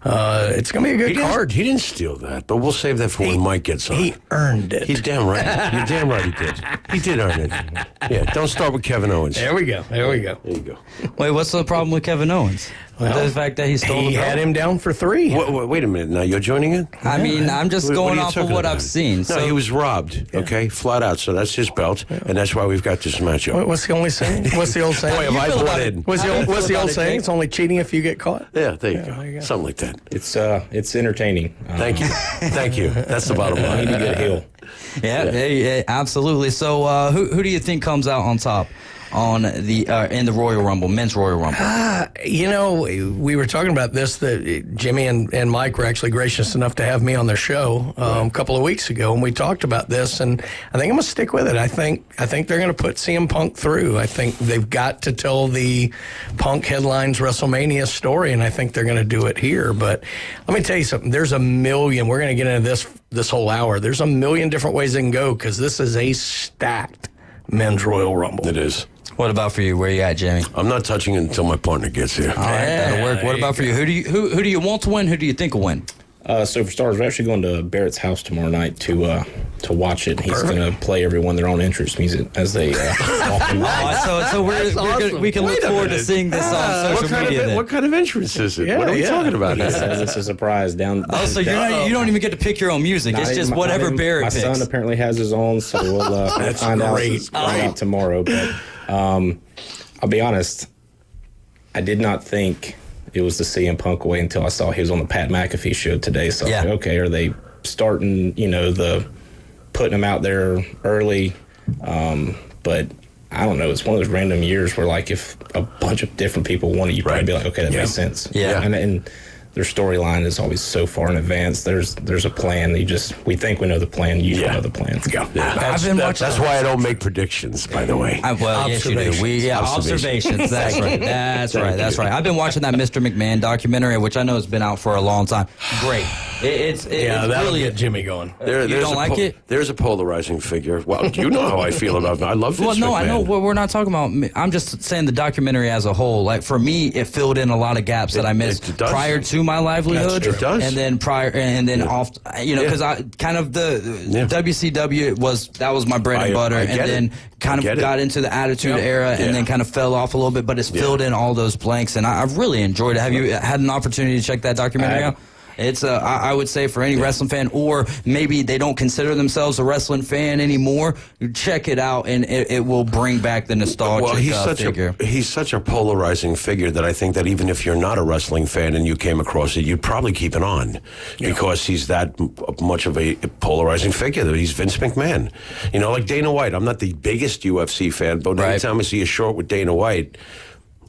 it's going to be a good card. He didn't steal that, but we'll save that for when Mike gets on. He earned it. He's damn right. You're damn right he did. He did earn it. Yeah, don't start with Kevin Owens. There we go. There you go. Wait, what's the problem with Kevin Owens? Well, the fact that he stole he had him down for 3. Wait a minute. Now you're joining it? I mean, I'm just going off of what I've seen. No, he was robbed, flat out. So that's his belt, and that's why we've got this matchup. What's the only saying? What's the old saying? Boy, have I brought in. What's the old saying? It's only cheating if you get caught? Yeah, there you go. Something like that. It's entertaining. Thank you. Thank you. That's the bottom line. You need to get a heel. Yeah, absolutely. So who do you think comes out on top on the in the Royal Rumble, men's Royal Rumble? We were talking about this, that Jimmy and Mike were actually gracious enough to have me on their show a couple of weeks ago, and we talked about this, and I think I'm going to stick with it. I think they're going to put CM Punk through. I think they've got to tell the Punk headlines WrestleMania story, and I think they're going to do it here. But let me tell you something. There's a million. We're going to get into this whole hour. There's a million different ways they can go because this is a stacked men's Royal Rumble. It is. What about for you? Where you at, Jimmy? I'm not touching it until my partner gets here. All right, that'll work. What about for you? Who do you want to win? Who do you think will win? So for starters, we're actually going to Barrett's house tomorrow night to watch it. He's going to play everyone their own entrance music as they walk in. So we can look forward to seeing this on social media. What kind of entrance is it? What are we talking about? He says it's a surprise down. So you don't even get to pick your own music. It's just whatever Barrett picks. My son apparently has his own, so we'll find out tomorrow. But I'll be honest, I did not think it was the CM Punk way until I saw he was on the Pat McAfee show today. So I was like, okay, are they starting, the putting him out there early? But I don't know. It's one of those random years where, like, if a bunch of different people want it, you probably be like, okay, that makes sense. Yeah. And their storyline is always so far in advance. There's a plan. We think we know the plan. You don't know the plan. Yeah. That's why I don't make predictions, by the way. Yes, you do. Observations. That's right. That's right. I've been watching that Mr. McMahon documentary, which I know has been out for a long time. Great. It's that'll really get Jimmy going. You don't like it? There's a polarizing figure. Well, you know how I feel about him. I love Vince McMahon. I know. We're not talking about. I'm just saying the documentary as a whole. Like, for me, it filled in a lot of gaps that I missed prior to my livelihood. It does. And then off, because I kind of the WCW was my bread and butter, and then kind of got into the Attitude Era, and then kind of fell off a little bit. But it's filled in all those blanks, and I've really enjoyed it. Have you had an opportunity to check that documentary out? It's I would say for any wrestling fan, or maybe they don't consider themselves a wrestling fan anymore, check it out, and it will bring back the nostalgic figure. He's such a polarizing figure that I think that even if you're not a wrestling fan and you came across it, you'd probably keep it on because he's that much of a polarizing figure. He's Vince McMahon. You know, like Dana White. I'm not the biggest UFC fan, but anytime I see a short with Dana White,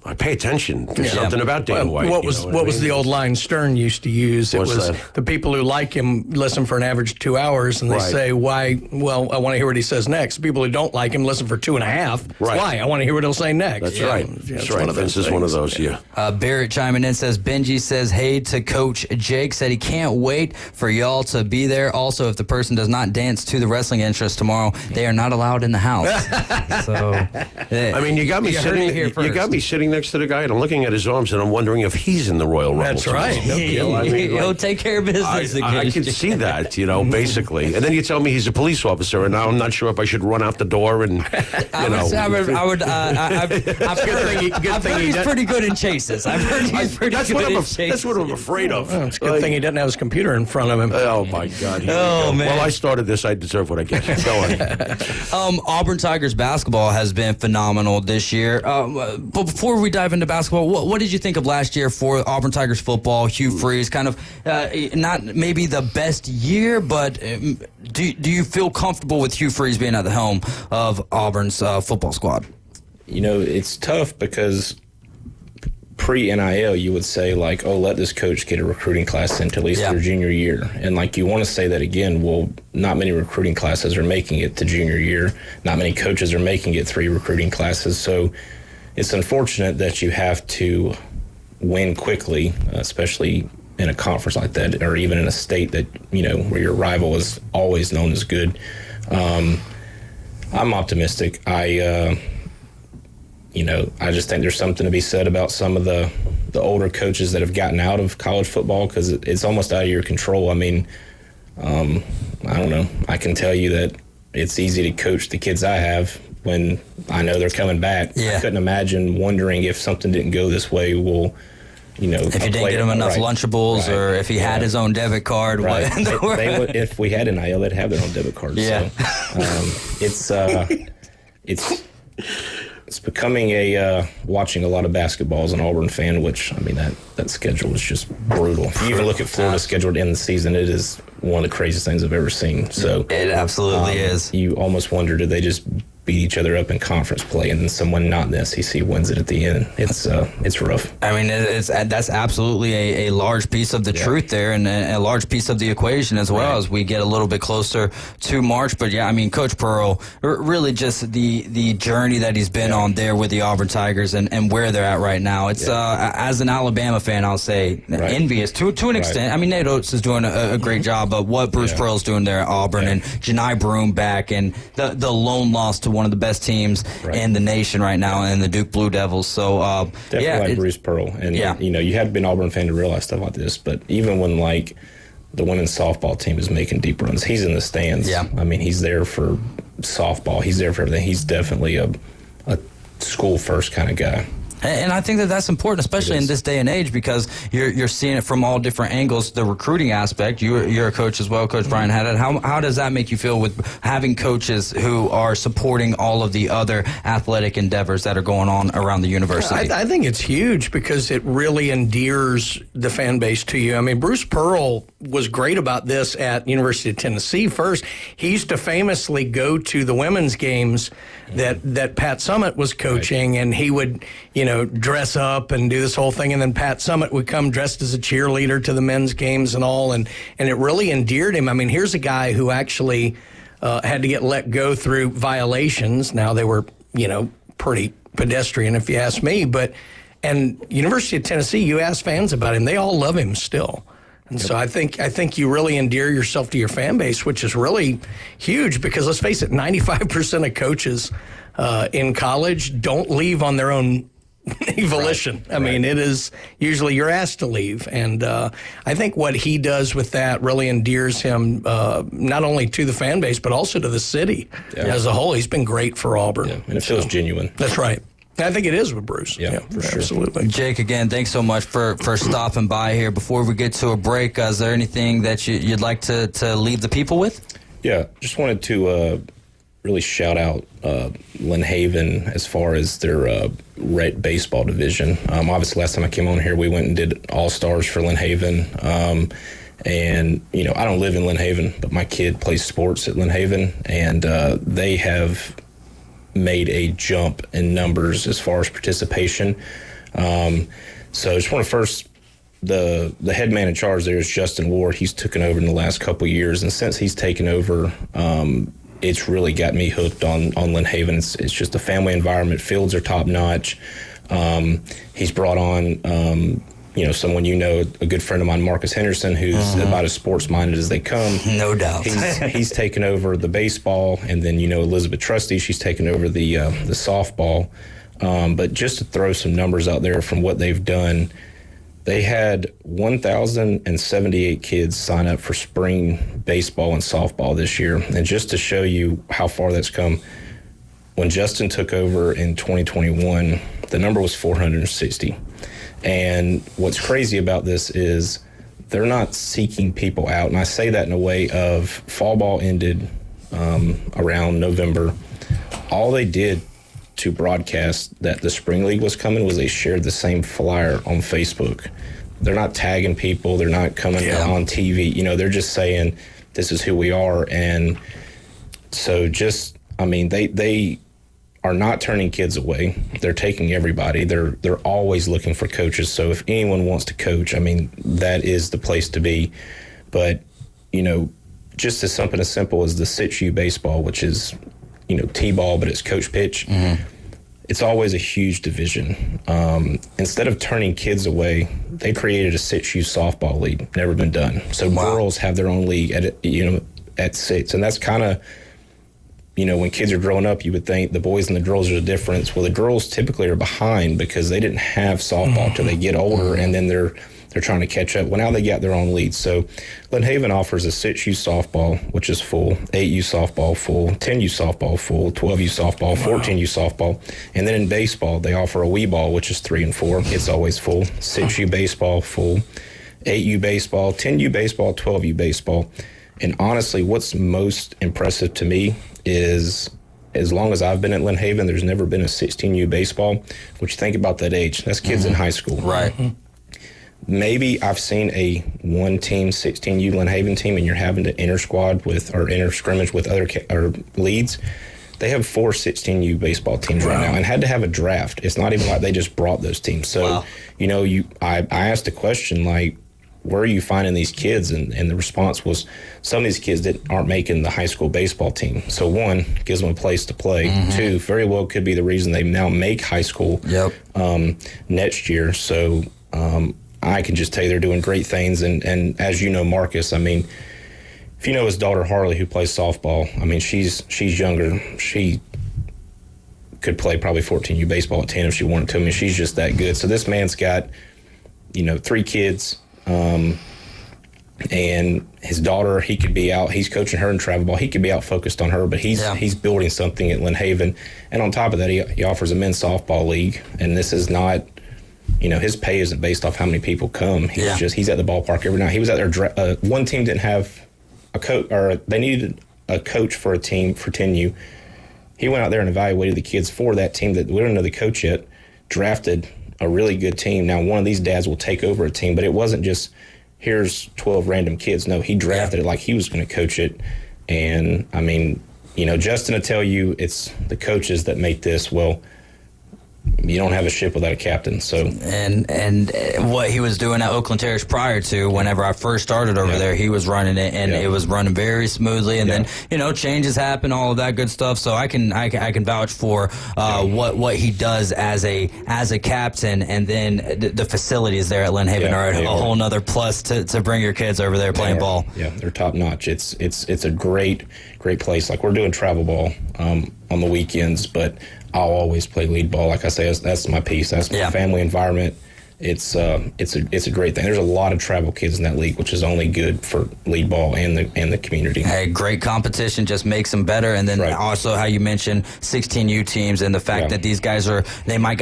I pay attention. There's something about Dana White. What was the old line Stern used to use? It was the people who like him listen for an average 2 hours, and they say, why? Well, I want to hear what he says next. People who don't like him listen for 2.5. Right. Why? I want to hear what he'll say next. That's right. That's right. Vince is one of those, Barrett chiming in says, Benji says, hey to Coach Jake, said he can't wait for y'all to be there. Also, if the person does not dance to the wrestling entrance tomorrow, they are not allowed in the house. So, I mean, you got me sitting next to the guy, and I'm looking at his arms, and I'm wondering if he's in the Royal Rumble. That's right. He'll take care of business again. I can see that, basically. And then you tell me he's a police officer, and now I'm not sure if I should run out the door and, I've heard he's pretty good in chases. I've heard he's pretty good in chases. That's what I'm afraid of. Well, it's a good thing he doesn't have his computer in front of him. Oh, my God. Man. Well, I started this. I deserve what I get. Go on. Auburn Tigers basketball has been phenomenal this year. But before we dive into basketball, what did you think of last year for Auburn Tigers football? Hugh Freeze, kind of not maybe the best year, but do you feel comfortable with Hugh Freeze being at the helm of Auburn's football squad? It's tough because pre-NIL, you would say, like, oh, let this coach get a recruiting class into at least their junior year. And, like, you want to say that again. Well, not many recruiting classes are making it to junior year. Not many coaches are making it 3 recruiting classes. So it's unfortunate that you have to win quickly, especially in a conference like that, or even in a state that, where your rival is always known as good. I'm optimistic. I just think there's something to be said about some of the older coaches that have gotten out of college football because it's almost out of your control. I mean, I don't know. I can tell you that it's easy to coach the kids I have when I know they're coming back. I couldn't imagine wondering if something didn't go this way. Well, if you didn't get him enough Lunchables, or if he had his own debit card. Right. They would, if we had an NIL, they'd have their own debit card. Yeah. So, it's becoming watching a lot of basketball as an Auburn fan, which, I mean, that schedule is just brutal. If you even look at Florida's schedule to end the season, it is one of the craziest things I've ever seen. So it absolutely is. You almost wonder, did they just beat each other up in conference play, and then someone not in the SEC wins it at the end? It's rough. I mean, that's absolutely a large piece of the truth there, and a large piece of the equation as well as we get a little bit closer to March. But I mean, Coach Pearl, really just the journey that he's been on there with the Auburn Tigers and where they're at right now. It's as an Alabama fan, I'll say envious to an extent. I mean, Nate Oates is doing a great job, but what Bruce Pearl's doing there at Auburn, and Janai Broome back, and the lone loss to one of the best teams in the nation right now, and the Duke Blue Devils. So definitely like Bruce Pearl, and you have to be an Auburn fan to realize stuff like this. But even when like the women's softball team is making deep runs, he's in the stands. I mean, he's there for softball. He's there for everything. He's definitely a school first kind of guy. And I think that's important, especially in this day and age, because you're seeing it from all different angles. The recruiting aspect, you're a coach as well, Coach Brian Haddad. How does that make you feel with having coaches who are supporting all of the other athletic endeavors that are going on around the university? I think it's huge because it really endears the fan base to you. I mean, Bruce Pearl was great about this at University of Tennessee first. He used to famously go to the women's games that Pat Summitt was coaching, and he would, dress up and do this whole thing, and then Pat Summitt would come dressed as a cheerleader to the men's games and all, and it really endeared him. I mean, here's a guy who actually had to get let go through violations. Now, they were, pretty pedestrian, if you ask me, and University of Tennessee, you ask fans about him, they all love him still. And so I think you really endear yourself to your fan base, which is really huge because, let's face it, 95% of coaches in college don't leave on their own volition. I mean, it is usually you're asked to leave. And I think what he does with that really endears him not only to the fan base, but also to the city as a whole. He's been great for Auburn. And it feels genuine. That's right. I think it is with Bruce. Yeah, for sure. Absolutely. Jake, again, thanks so much for stopping by here. Before we get to a break, is there anything that you'd like to leave the people with? Yeah, just wanted to really shout out Lynn Haven as far as their red baseball division. Obviously, last time I came on here, we went and did All-Stars for Lynn Haven. And, you know, I don't live in Lynn Haven, but my kid plays sports at Lynn Haven, and they have made a jump in numbers as far as participation. So I just want to first, the head man in charge there is Justin Ward. He's taken over in the last couple of years, and since he's taken over, it's really got me hooked on Lynn Haven. It's just a family environment. Fields are top notch. He's brought on someone a good friend of mine, Marcus Henderson, who's about as sports-minded as they come. No doubt. He's taken over the baseball, and then, Elizabeth Trusty, she's taken over the softball. But just to throw some numbers out there from what they've done, they had 1,078 kids sign up for spring baseball and softball this year. And just to show you how far that's come, when Justin took over in 2021, the number was 460. And what's crazy about this is they're not seeking people out. And I say that in a way of fall ball ended around November. All they did to broadcast that the spring league was coming was they shared the same flyer on Facebook. They're not tagging people. They're not coming on TV. They're just saying this is who we are. And so they are not turning kids away. They're taking everybody. They're always looking for coaches. So if anyone wants to coach, that is the place to be. But, just as something as simple as the sit-you baseball, which is, T-ball, but it's coach pitch. Mm-hmm. It's always a huge division. Instead of turning kids away, they created a sit-you softball league. Never been done. So girls have their own league at 6. And that's kind of, when kids are growing up, you would think the boys and the girls are the difference. Well, the girls typically are behind because they didn't have softball till they get older, and then they're trying to catch up. Well, now they got their own leads. So Lynn Haven offers a 6U softball, which is full, 8U softball full, 10U softball full, 12U softball, 14U softball. And then in baseball, they offer a wee ball, which is 3 and 4. It's always full. 6U baseball full, 8U baseball, 10U baseball, 12U baseball. And honestly, what's most impressive to me is, as long as I've been at Lynn Haven, there's never been a 16U baseball, which, think about that age. That's kids in high school. Right. Maybe I've seen a one-team 16U Lynn Haven team, and you're having to inter-squad or inter-scrimmage with other leads. They have 4 16U baseball teams right now, and had to have a draft. It's not even like they just brought those teams. So, I asked a question like, where are you finding these kids? And the response was, some of these kids aren't making the high school baseball team. So 1, gives them a place to play. 2, very well could be the reason they now make high school next year. So I can just tell you they're doing great things. And as you know, Marcus, if you know his daughter Harley, who plays softball, she's younger. She could play probably 14U baseball at 10 if she wanted to. She's just that good. So this man's got, 3 kids. And his daughter, he could be out. He's coaching her in travel ball. He could be out focused on her, but he's building something at Lynn Haven. And on top of that, he offers a men's softball league. And this is not, his pay isn't based off how many people come. He's at the ballpark every night. He was out there. One team didn't have a coach, or they needed a coach for a team for 10U. He went out there and evaluated the kids for that team that we don't know the coach yet, drafted a really good team. Now, one of these dads will take over a team, but it wasn't just, here's 12 random kids. No, he drafted it like he was going to coach it. And, Justin will tell you it's the coaches that make this. Well, you don't have a ship without a captain. So and what he was doing at Oakland Terrace prior to, whenever I first started over there, he was running it, and it was running very smoothly. And then changes happen, all of that good stuff. So I can vouch for what he does as a captain, and then the facilities there at Lynn Haven are a whole nother plus to bring your kids over there playing ball. Yeah, they're top notch. It's a great place. Like, we're doing travel ball on the weekends, but I'll always play lead ball. Like I say, that's my piece. That's my family environment. it's a great thing. There's a lot of travel kids in that league, which is only good for league ball and the community. Hey, great competition just makes them better. And then also how you mentioned 16U teams and the fact that these guys they might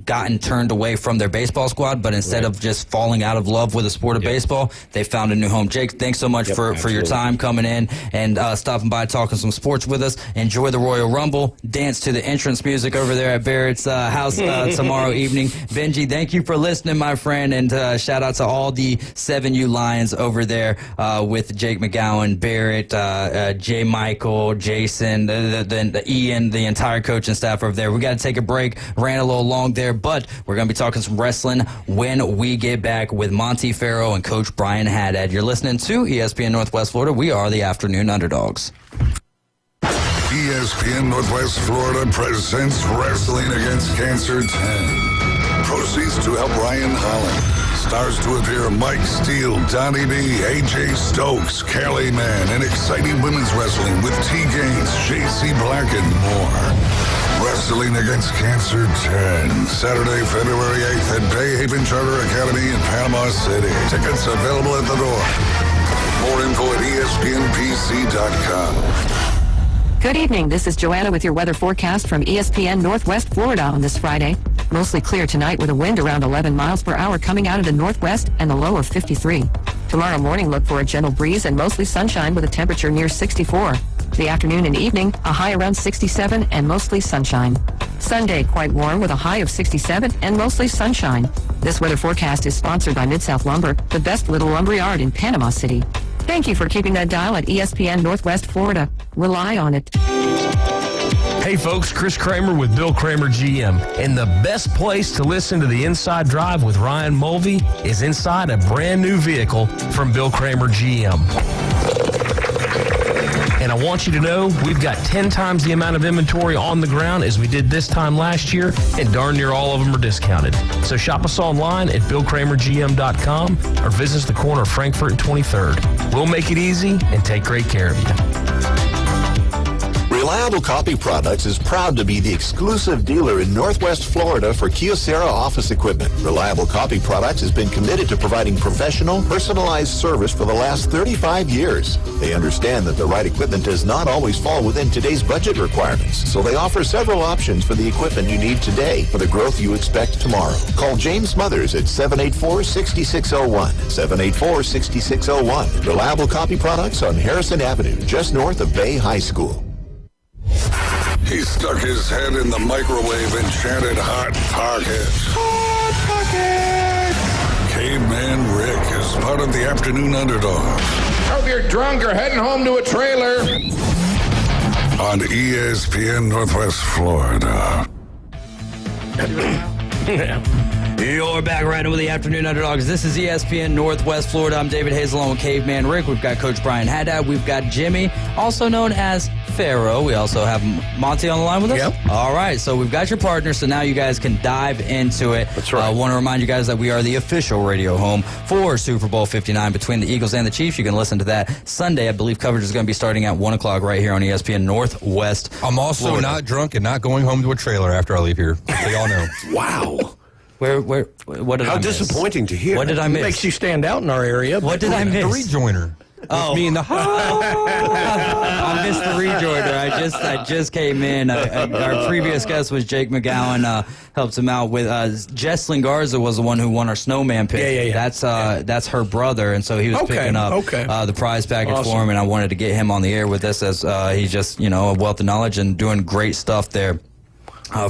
gotten turned away from their baseball squad, but instead of just falling out of love with the sport of baseball, they found a new home. Jake, thanks so much for your time coming in and stopping by, talking some sports with us. Enjoy the Royal Rumble. Dance to the entrance music over there at Barrett's house tomorrow evening. Benji, thank you for listening, my friend, and shout out to all the 7U Lions over there with Jake McGowan, Barrett, Jay Michael, Jason, the Ian, the entire coaching staff over there. We got to take a break. Ran a little long there, but we're going to be talking some wrestling when we get back with Monty Farrow and Coach Brian Haddad. You're listening to ESPN Northwest Florida. We are the Afternoon Underdogs. ESPN Northwest Florida presents Wrestling Against Cancer 10. Proceeds to help Ryan Holland. Stars to appear Mike Steele, Donnie B, AJ Stokes, Kelly Mann, and exciting women's wrestling with T. Gaines, JC Black, and more. Wrestling Against Cancer 10, Saturday, February 8th at Bay Haven Charter Academy in Panama City. Tickets available at the door. More info at ESPNPC.com. Good evening. This is Joanna with your weather forecast from ESPN Northwest Florida on this Friday. Mostly clear tonight with a wind around 11 miles per hour coming out of the northwest and a low of 53. Tomorrow morning, look for a gentle breeze and mostly sunshine with a temperature near 64. The afternoon and evening, a high around 67 and mostly sunshine. Sunday, quite warm with a high of 67 and mostly sunshine. This weather forecast is sponsored by Mid-South Lumber, the best little lumber yard in Panama City. Thank you for keeping that dial at ESPN Northwest Florida. Rely on it. Hey folks, Chris Kramer with Bill Kramer GM. And the best place to listen to the Inside Drive with Ryan Mulvey is inside a brand new vehicle from Bill Kramer GM. And I want you to know we've got 10 times the amount of inventory on the ground as we did this time last year, and darn near all of them are discounted. So shop us online at BillKramerGM.com or visit us the corner of Frankfurt and 23rd. We'll make it easy and take great care of you. Reliable Copy Products is proud to be the exclusive dealer in Northwest Florida for Kyocera office equipment. Reliable Copy Products has been committed to providing professional, personalized service for the last 35 years. They understand that the right equipment does not always fall within today's budget requirements, so they offer several options for the equipment you need today for the growth you expect tomorrow. Call James Smothers at 784-6601. 784-6601. Reliable Copy Products on Harrison Avenue, just north of Bay High School. He stuck his head in the microwave and chanted Hot Pocket. Hot Pocket! Caveman Rick is part of the Afternoon Underdogs. Hope you're drunk or heading home to a trailer. On ESPN Northwest Florida. You're back right with the Afternoon Underdogs. This is ESPN Northwest Florida. I'm David Hazel along with Caveman Rick. We've got Coach Brian Haddad. We've got Jimmy, also known as Pharaoh. We also have Monty on the line with us. Yep. All right, so we've got your partner, so now you guys can dive into it. That's right. I want to remind you guys that we are the official radio home for Super Bowl 59 between the Eagles and the Chiefs. You can listen to that Sunday. I believe coverage is going to be starting at 1 o'clock right here on ESPN Northwest I'm also Florida. not drunk and not going home to a trailer after I leave here. So y'all know. Wow. What did I How miss? disappointing to hear. What did I miss? Makes you stand out in our area. What did I miss? The rejoiner. Oh, me and the I missed the rejoiner. I just came in. Our previous guest was Jake McGowan. Helped him out with Jesslyn Garza was the one who won our snowman pick. Yeah. That's her brother, and so he was picking up the prize package for him, and I wanted to get him on the air with us as he's just a wealth of knowledge and doing great stuff there.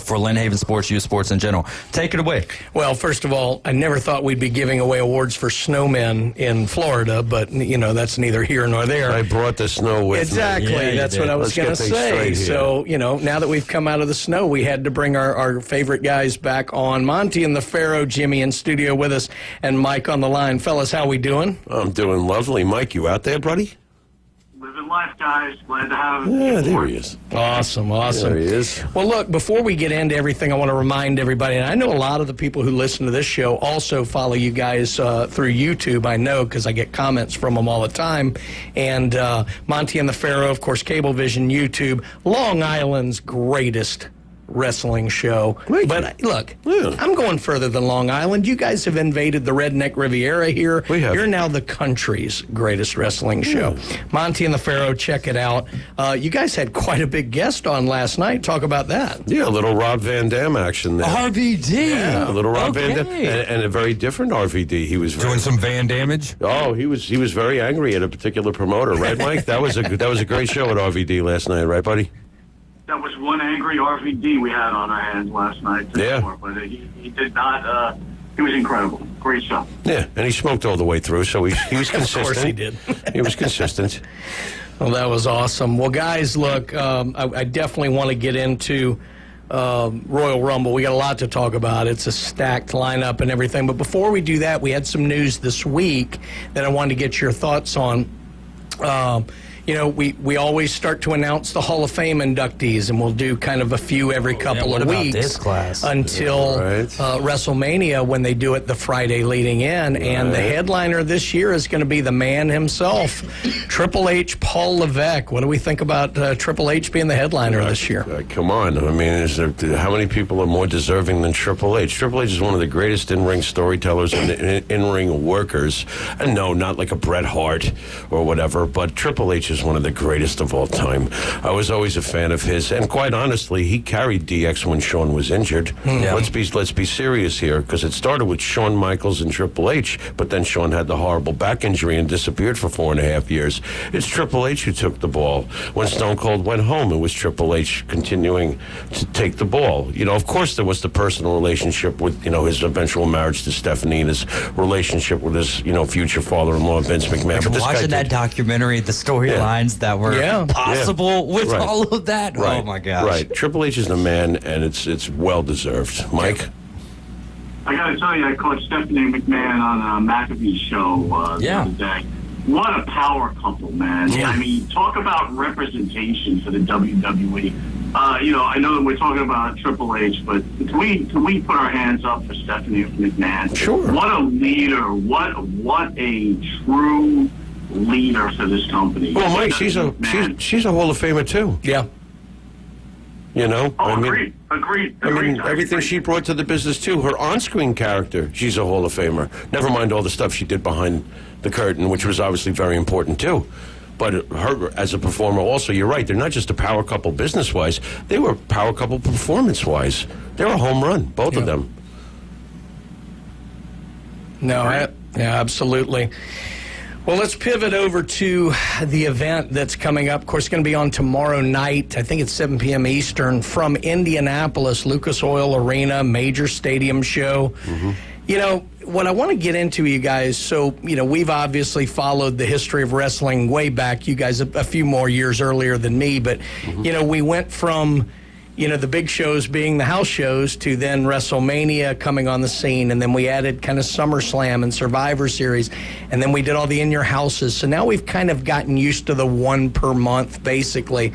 For Lynn Haven Sports, youth sports in general. Take it away. Well, first of all, I never thought we'd be giving away awards for snowmen in Florida, but, that's neither here nor there. I brought the snow with exactly. me. That's what I was going to say. So, now that we've come out of the snow, we had to bring our favorite guys back on. Monty and the Pharaoh, Jimmy in studio with us, and Mike on the line. Fellas, how we doing? I'm doing lovely. Mike, you out there, buddy? Living life, guys. Glad to have you. Yeah, there he is. Awesome. There he is. Well, look, before we get into everything, I want to remind everybody, and I know a lot of the people who listen to this show also follow you guys through YouTube. I know because I get comments from them all the time. And Monty and the Pharaoh, of course, Cablevision, YouTube, Long Island's greatest wrestling show. But look, I'm going further than Long Island. You guys have invaded the Redneck Riviera here. We have. You're now the country's greatest wrestling show. Monty and the Pharaoh, check it out. You guys had quite a big guest on last night. Talk about that. Yeah, a little Rob Van Dam action there. RVD. Yeah, a little Rob Van Dam, and a very different RVD. He was doing some Van damage. Oh, he was very angry at a particular promoter, right, Mike? That was a great show at RVD last night, right, buddy? That was one angry RVD we had on our hands last night. But he did not. He was incredible. Great show. Yeah, and he smoked all the way through, so he was consistent. Of course he did. He was consistent. Well, that was awesome. Well, guys, look, I definitely want to get into Royal Rumble. We got a lot to talk about. It's a stacked lineup and everything. But before we do that, we had some news this week that I wanted to get your thoughts on. We always start to announce the Hall of Fame inductees, and we'll do kind of a few every couple of weeks this class? until WrestleMania, when they do it the Friday leading in. And the headliner this year is going to be the man himself, Triple H, Paul Levesque. What do we think about Triple H being the headliner this year? Come on. I mean, how many people are more deserving than Triple H? Triple H is one of the greatest in-ring storytellers and in-ring workers. And no, not like a Bret Hart or whatever, but Triple H is one of the greatest of all time. I was always a fan of his, and quite honestly, he carried DX when Shawn was injured. Yeah. Let's be serious here, because it started with Shawn Michaels and Triple H, but then Shawn had the horrible back injury and disappeared for 4.5 years. It's Triple H who took the ball. When Stone Cold went home, it was Triple H continuing to take the ball. Of course, there was the personal relationship with, his eventual marriage to Stephanie and his relationship with his, future father-in-law, Vince McMahon. But this guy Watching that did- documentary, the storylines that were possible with all of that. Right. Oh my gosh! Right, Triple H is the man, and it's well deserved. Mike. I got to tell you, I caught Stephanie McMahon on McAfee's show the other day. What a power couple, man! Yeah. I mean, talk about representation for the WWE. I know that we're talking about Triple H, but can we put our hands up for Stephanie McMahon? Sure. What a leader! What a true leader for this company. Well, Mike, she's a Hall of Famer too. Yeah. Agreed. I mean, everything she brought to the business too. Her on-screen character, she's a Hall of Famer. Never mind all the stuff she did behind the curtain, which was obviously very important too. But her as a performer also, you're right, they're not just a power couple business-wise, they were a power couple performance-wise. They're a home run, both of them. No, absolutely. Well, let's pivot over to the event that's coming up. Of course, it's going to be on tomorrow night. I think it's 7 p.m. Eastern from Indianapolis, Lucas Oil Arena, major stadium show. What I want to get into, you guys, so, we've obviously followed the history of wrestling way back. You guys a few more years earlier than me, but, we went from, the big shows being the house shows to then WrestleMania coming on the scene, and then we added kind of SummerSlam and Survivor Series, and then we did all the In Your Houses. So now we've kind of gotten used to the one per month, basically.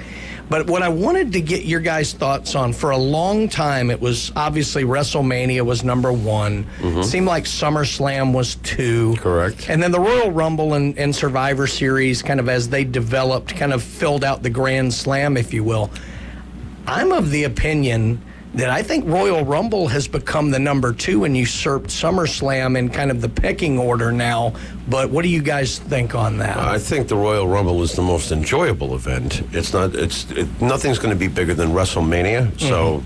But what I wanted to get your guys' thoughts on, for a long time, it was obviously WrestleMania was number one. It seemed like SummerSlam was 2. Correct. And then the Royal Rumble and Survivor Series, kind of as they developed, kind of filled out the Grand Slam, if you will. I'm of the opinion that I think Royal Rumble has become the number 2 and usurped SummerSlam in kind of the pecking order now. But what do you guys think on that? I think the Royal Rumble is the most enjoyable event. Nothing's going to be bigger than WrestleMania, so,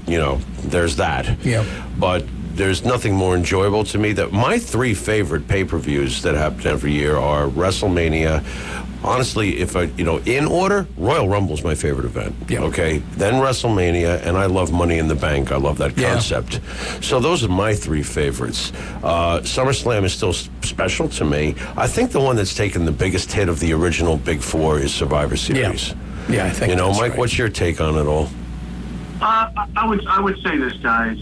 there's that. Yeah. But there's nothing more enjoyable to me. That my 3 favorite pay-per-views that happen every year are WrestleMania. Honestly, if in order, Royal Rumble's my favorite event. Yeah. Okay, then WrestleMania, and I love Money in the Bank. I love that concept. So those are my 3 favorites. SummerSlam is still special to me. I think the one that's taken the biggest hit of the original Big 4 is Survivor Series. Yeah, I think that's Mike, right. what's your take on it all? I would say this, guys.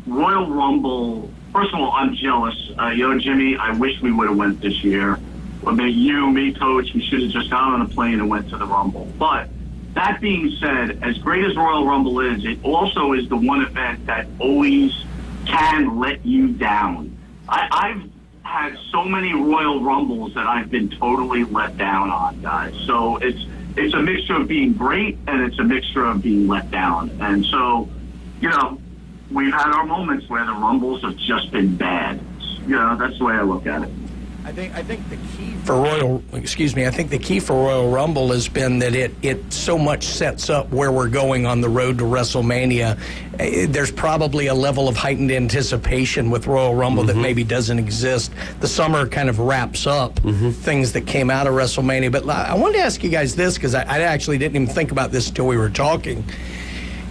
Royal Rumble. First of all, I'm jealous. Jimmy, I wish we would have went this year. Me, Coach, we should have just got on a plane and went to the Rumble. But that being said, as great as Royal Rumble is, it also is the one event that always can let you down. I've had so many Royal Rumbles that I've been totally let down on, guys. So it's a mixture of being great and it's a mixture of being let down. And so we've had our moments where the Rumbles have just been bad. That's the way I look at it. I think the key for Royal Rumble has been that it so much sets up where we're going on the road to WrestleMania. There's probably a level of heightened anticipation with Royal Rumble that maybe doesn't exist. The summer kind of wraps up things that came out of WrestleMania. But I wanted to ask you guys this, because I actually didn't even think about this until we were talking.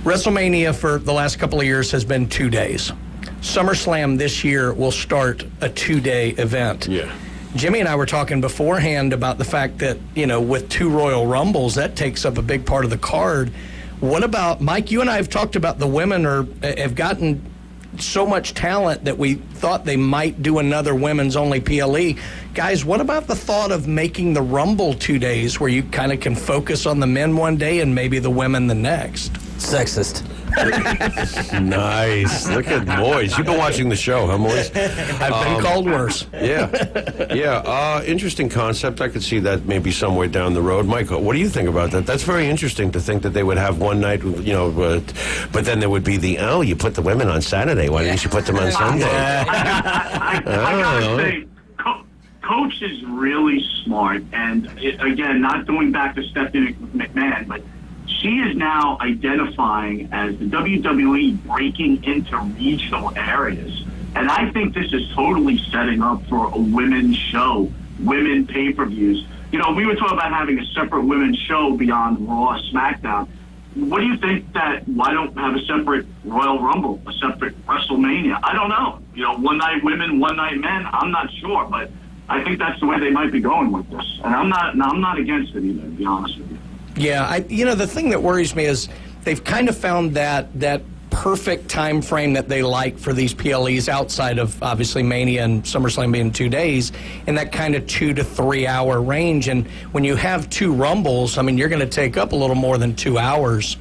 WrestleMania for the last couple of years has been 2 days. SummerSlam this year will start a 2-day event. Yeah. Jimmy and I were talking beforehand about the fact that, with 2 Royal Rumbles, that takes up a big part of the card. What about, Mike, you and I have talked about the women have gotten so much talent that we thought they might do another women's only PLE. Guys, what about the thought of making the Rumble 2 days where you kind of can focus on the men one day and maybe the women the next? Sexist. Nice. Look at Moise. You've been watching the show, huh, Moise? I've been called worse. Yeah. Interesting concept. I could see that maybe somewhere down the road. Michael, what do you think about that? That's very interesting to think that they would have one night, but then there would be you put the women on Saturday. Why didn't you put them on Sunday? I gotta say, Coach is really smart, and again, not going back to Stephanie McMahon, but she is now identifying as the WWE breaking into regional areas. And I think this is totally setting up for a women's show, women pay-per-views. We were talking about having a separate women's show beyond Raw, SmackDown. What do you think why don't have a separate Royal Rumble, a separate WrestleMania? I don't know. One night women, one night men, I'm not sure, but I think that's the way they might be going with this. And I'm not against it either, to be honest with you. Yeah, the thing that worries me is they've kind of found that perfect time frame that they like for these PLEs outside of obviously Mania and SummerSlam being 2 days, in that kind of 2 to 3 hour range. And when you have 2 Rumbles, you're going to take up a little more than 2 hours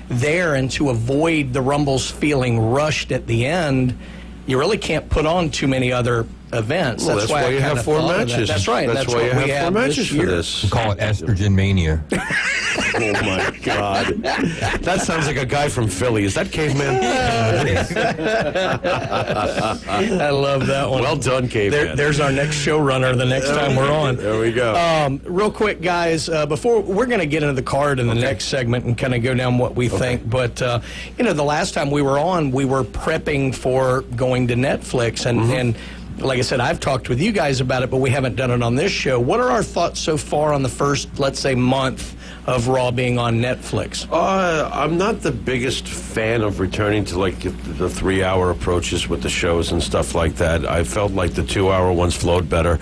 there, and to avoid the Rumbles feeling rushed at the end, you really can't put on too many other events. Well, that's why you have 4 matches. That's right. That's why you have 4 matches for this. We'll call it Estrogen Mania. Oh, my God. That sounds like a guy from Philly. Is that Caveman? I love that one. Well done, Caveman. There's our next showrunner the next time we're on. There we go. Real quick, guys, before we're going to get into the card in the next segment and kind of go down what we think. But, the last time we were on, we were prepping for going to Netflix. And like I said, I've talked with you guys about it, but we haven't done it on this show. What are our thoughts so far on the first, let's say, month of Raw being on Netflix? I'm not the biggest fan of returning to the 3 hour approaches with the shows and stuff like that. I felt like the 2 hour ones flowed better.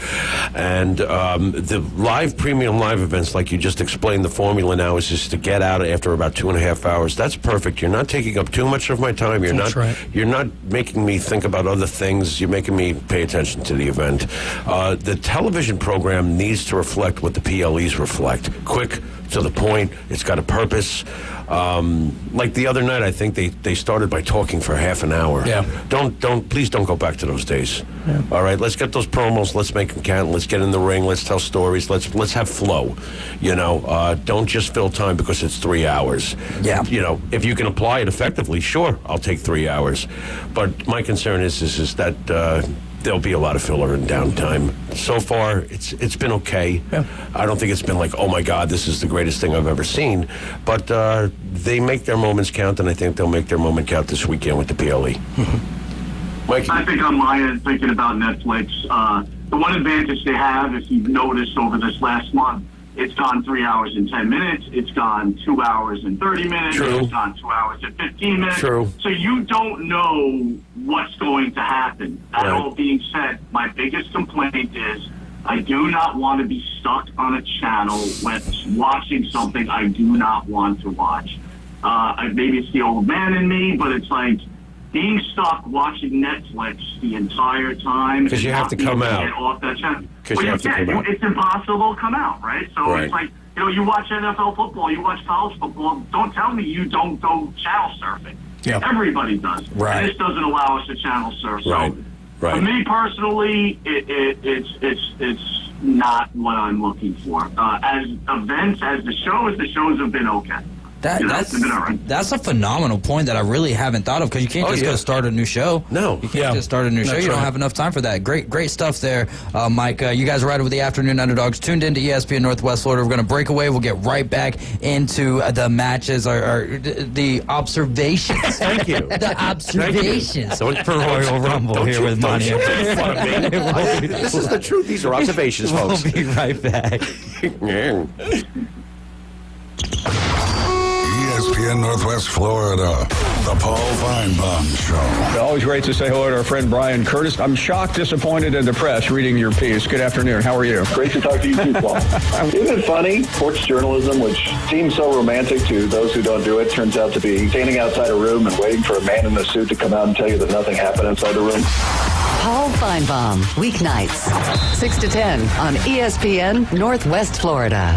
And the premium live events, like you just explained, the formula now is just to get out after about 2.5 hours. That's perfect. You're not taking up too much of my time. You're not making me think about other things. You're making me pay attention to the event. The television program needs to reflect what the PLEs reflect. Quick, to the point. It's got a purpose. Like the other night, I think they started by talking for half an hour. Yeah. Please don't go back to those days. Yeah. All right, let's get those promos. Let's make them count. Let's get in the ring. Let's tell stories. Let's have flow. Don't just fill time because it's 3 hours. Yeah. If you can apply it effectively, sure, I'll take 3 hours. But my concern is that. There'll be a lot of filler and downtime. So far, it's been okay. Yeah. I don't think it's been like, oh my God, this is the greatest thing I've ever seen. But they make their moments count, and I think they'll make their moment count this weekend with the PLE. Mike? I think on my end, thinking about Netflix, the one advantage they have, if you've noticed over this last month, it's gone 3 hours and 10 minutes. It's gone 2 hours and 30 minutes. True. It's gone 2 hours and 15 minutes. True. So you don't know what's going to happen. That all being said, my biggest complaint is I do not want to be stuck on a channel with watching something I do not want to watch. Maybe it's the old man in me, but it's like being stuck watching Netflix the entire time. Because you have to come out. Get off that channel. Because you have to come out. It's impossible to come out, right? So it's like, you watch NFL football, you watch college football. Don't tell me you don't go channel surfing. Yeah. Everybody does. Right. And this doesn't allow us to channel surf. Right. So Right. for me personally, it's not what I'm looking for. As events, as the shows have been okay. That's a phenomenal point that I really haven't thought of, because you can't just go start a new show. No. You can't just start a new show. You don't have enough time for that. Great stuff there, Mike. You guys are right with the Afternoon Underdogs. Tuned into ESPN Northwest Florida. We're going to break away. We'll get right back into the matches, or the observations. Thank you. The observations for Royal Rumble here with Monty. This is the truth. These are observations, folks. We'll be right back. ESPN Northwest Florida, the Paul Feinbaum Show. Always great to say hello to our friend Brian Curtis. I'm shocked, disappointed, and depressed reading your piece. Good afternoon. How are you? Great to talk to you too, Paul. Isn't it funny? Sports journalism, which seems so romantic to those who don't do it, turns out to be standing outside a room and waiting for a man in a suit to come out and tell you that nothing happened inside the room. Paul Feinbaum, weeknights, 6 to 10 on ESPN Northwest Florida.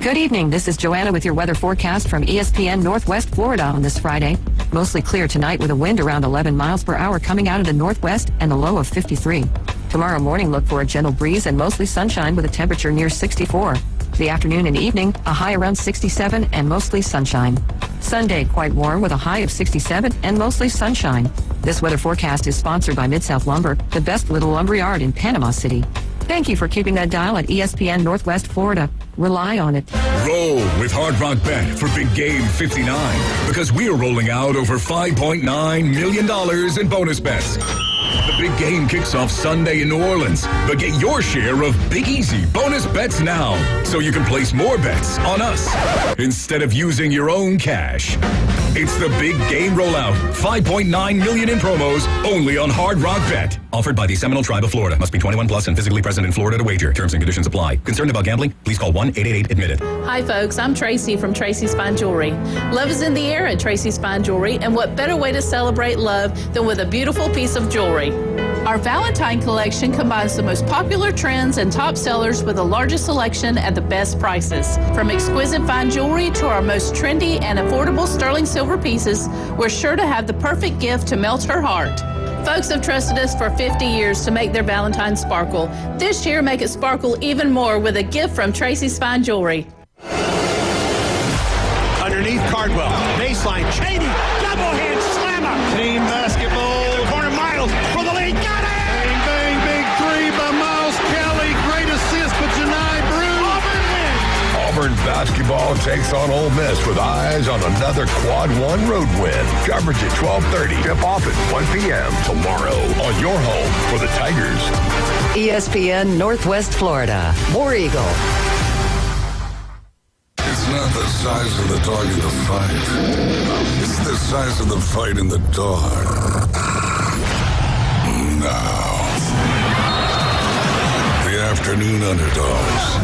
Good evening. This is Joanna with your weather forecast from ESPN Northwest Florida on this Friday. Mostly clear tonight with a wind around 11 miles per hour coming out of the northwest and a low of 53. Tomorrow morning, look for a gentle breeze and mostly sunshine with a temperature near 64. The afternoon and evening, a high around 67 and mostly sunshine. Sunday, quite warm with a high of 67 and mostly sunshine. This weather forecast is sponsored by Mid-South Lumber, the best little lumber yard in Panama City. Thank you for keeping that dial at ESPN Northwest Florida. Rely on it. Roll with Hard Rock Bet for Big Game 59, because we are rolling out over $5.9 million in bonus bets. The big game kicks off Sunday in New Orleans, but get your share of Big Easy bonus bets now, so you can place more bets on us instead of using your own cash. It's the big game rollout. $5.9 million in promos only on Hard Rock Bet. Offered by the Seminole Tribe of Florida. Must be 21 plus and physically present in Florida to wager. Terms and conditions apply. Concerned about gambling? Please call 1-888-ADMITTED. Hi folks, I'm Tracy from Tracy's Fine Jewelry. Love is in the air at Tracy's Fine Jewelry, and what better way to celebrate love than with a beautiful piece of jewelry? Our Valentine collection combines the most popular trends and top sellers with the largest selection at the best prices. From exquisite fine jewelry to our most trendy and affordable sterling silver pieces, we're sure to have the perfect gift to melt her heart. Folks have trusted us for 50 years to make their Valentine sparkle. This year, make it sparkle even more with a gift from Tracy's Fine Jewelry. Underneath Cardwell, baseline, Cheney, double hand slammer. Team basketball. In the corner, Miles for the lead, got it! Bang, bang, big three by Miles Kelly. Great assist by Janai Brew. Auburn basketball takes on Ole Miss with eyes on another Quad 1 road win. Coverage at 12:30. Tip off at 1 p.m. tomorrow on your home for the Tigers. ESPN Northwest Florida. War Eagle. It's not the size of the dog in the fight. It's the size of the fight in the dog. Now, the Afternoon Underdogs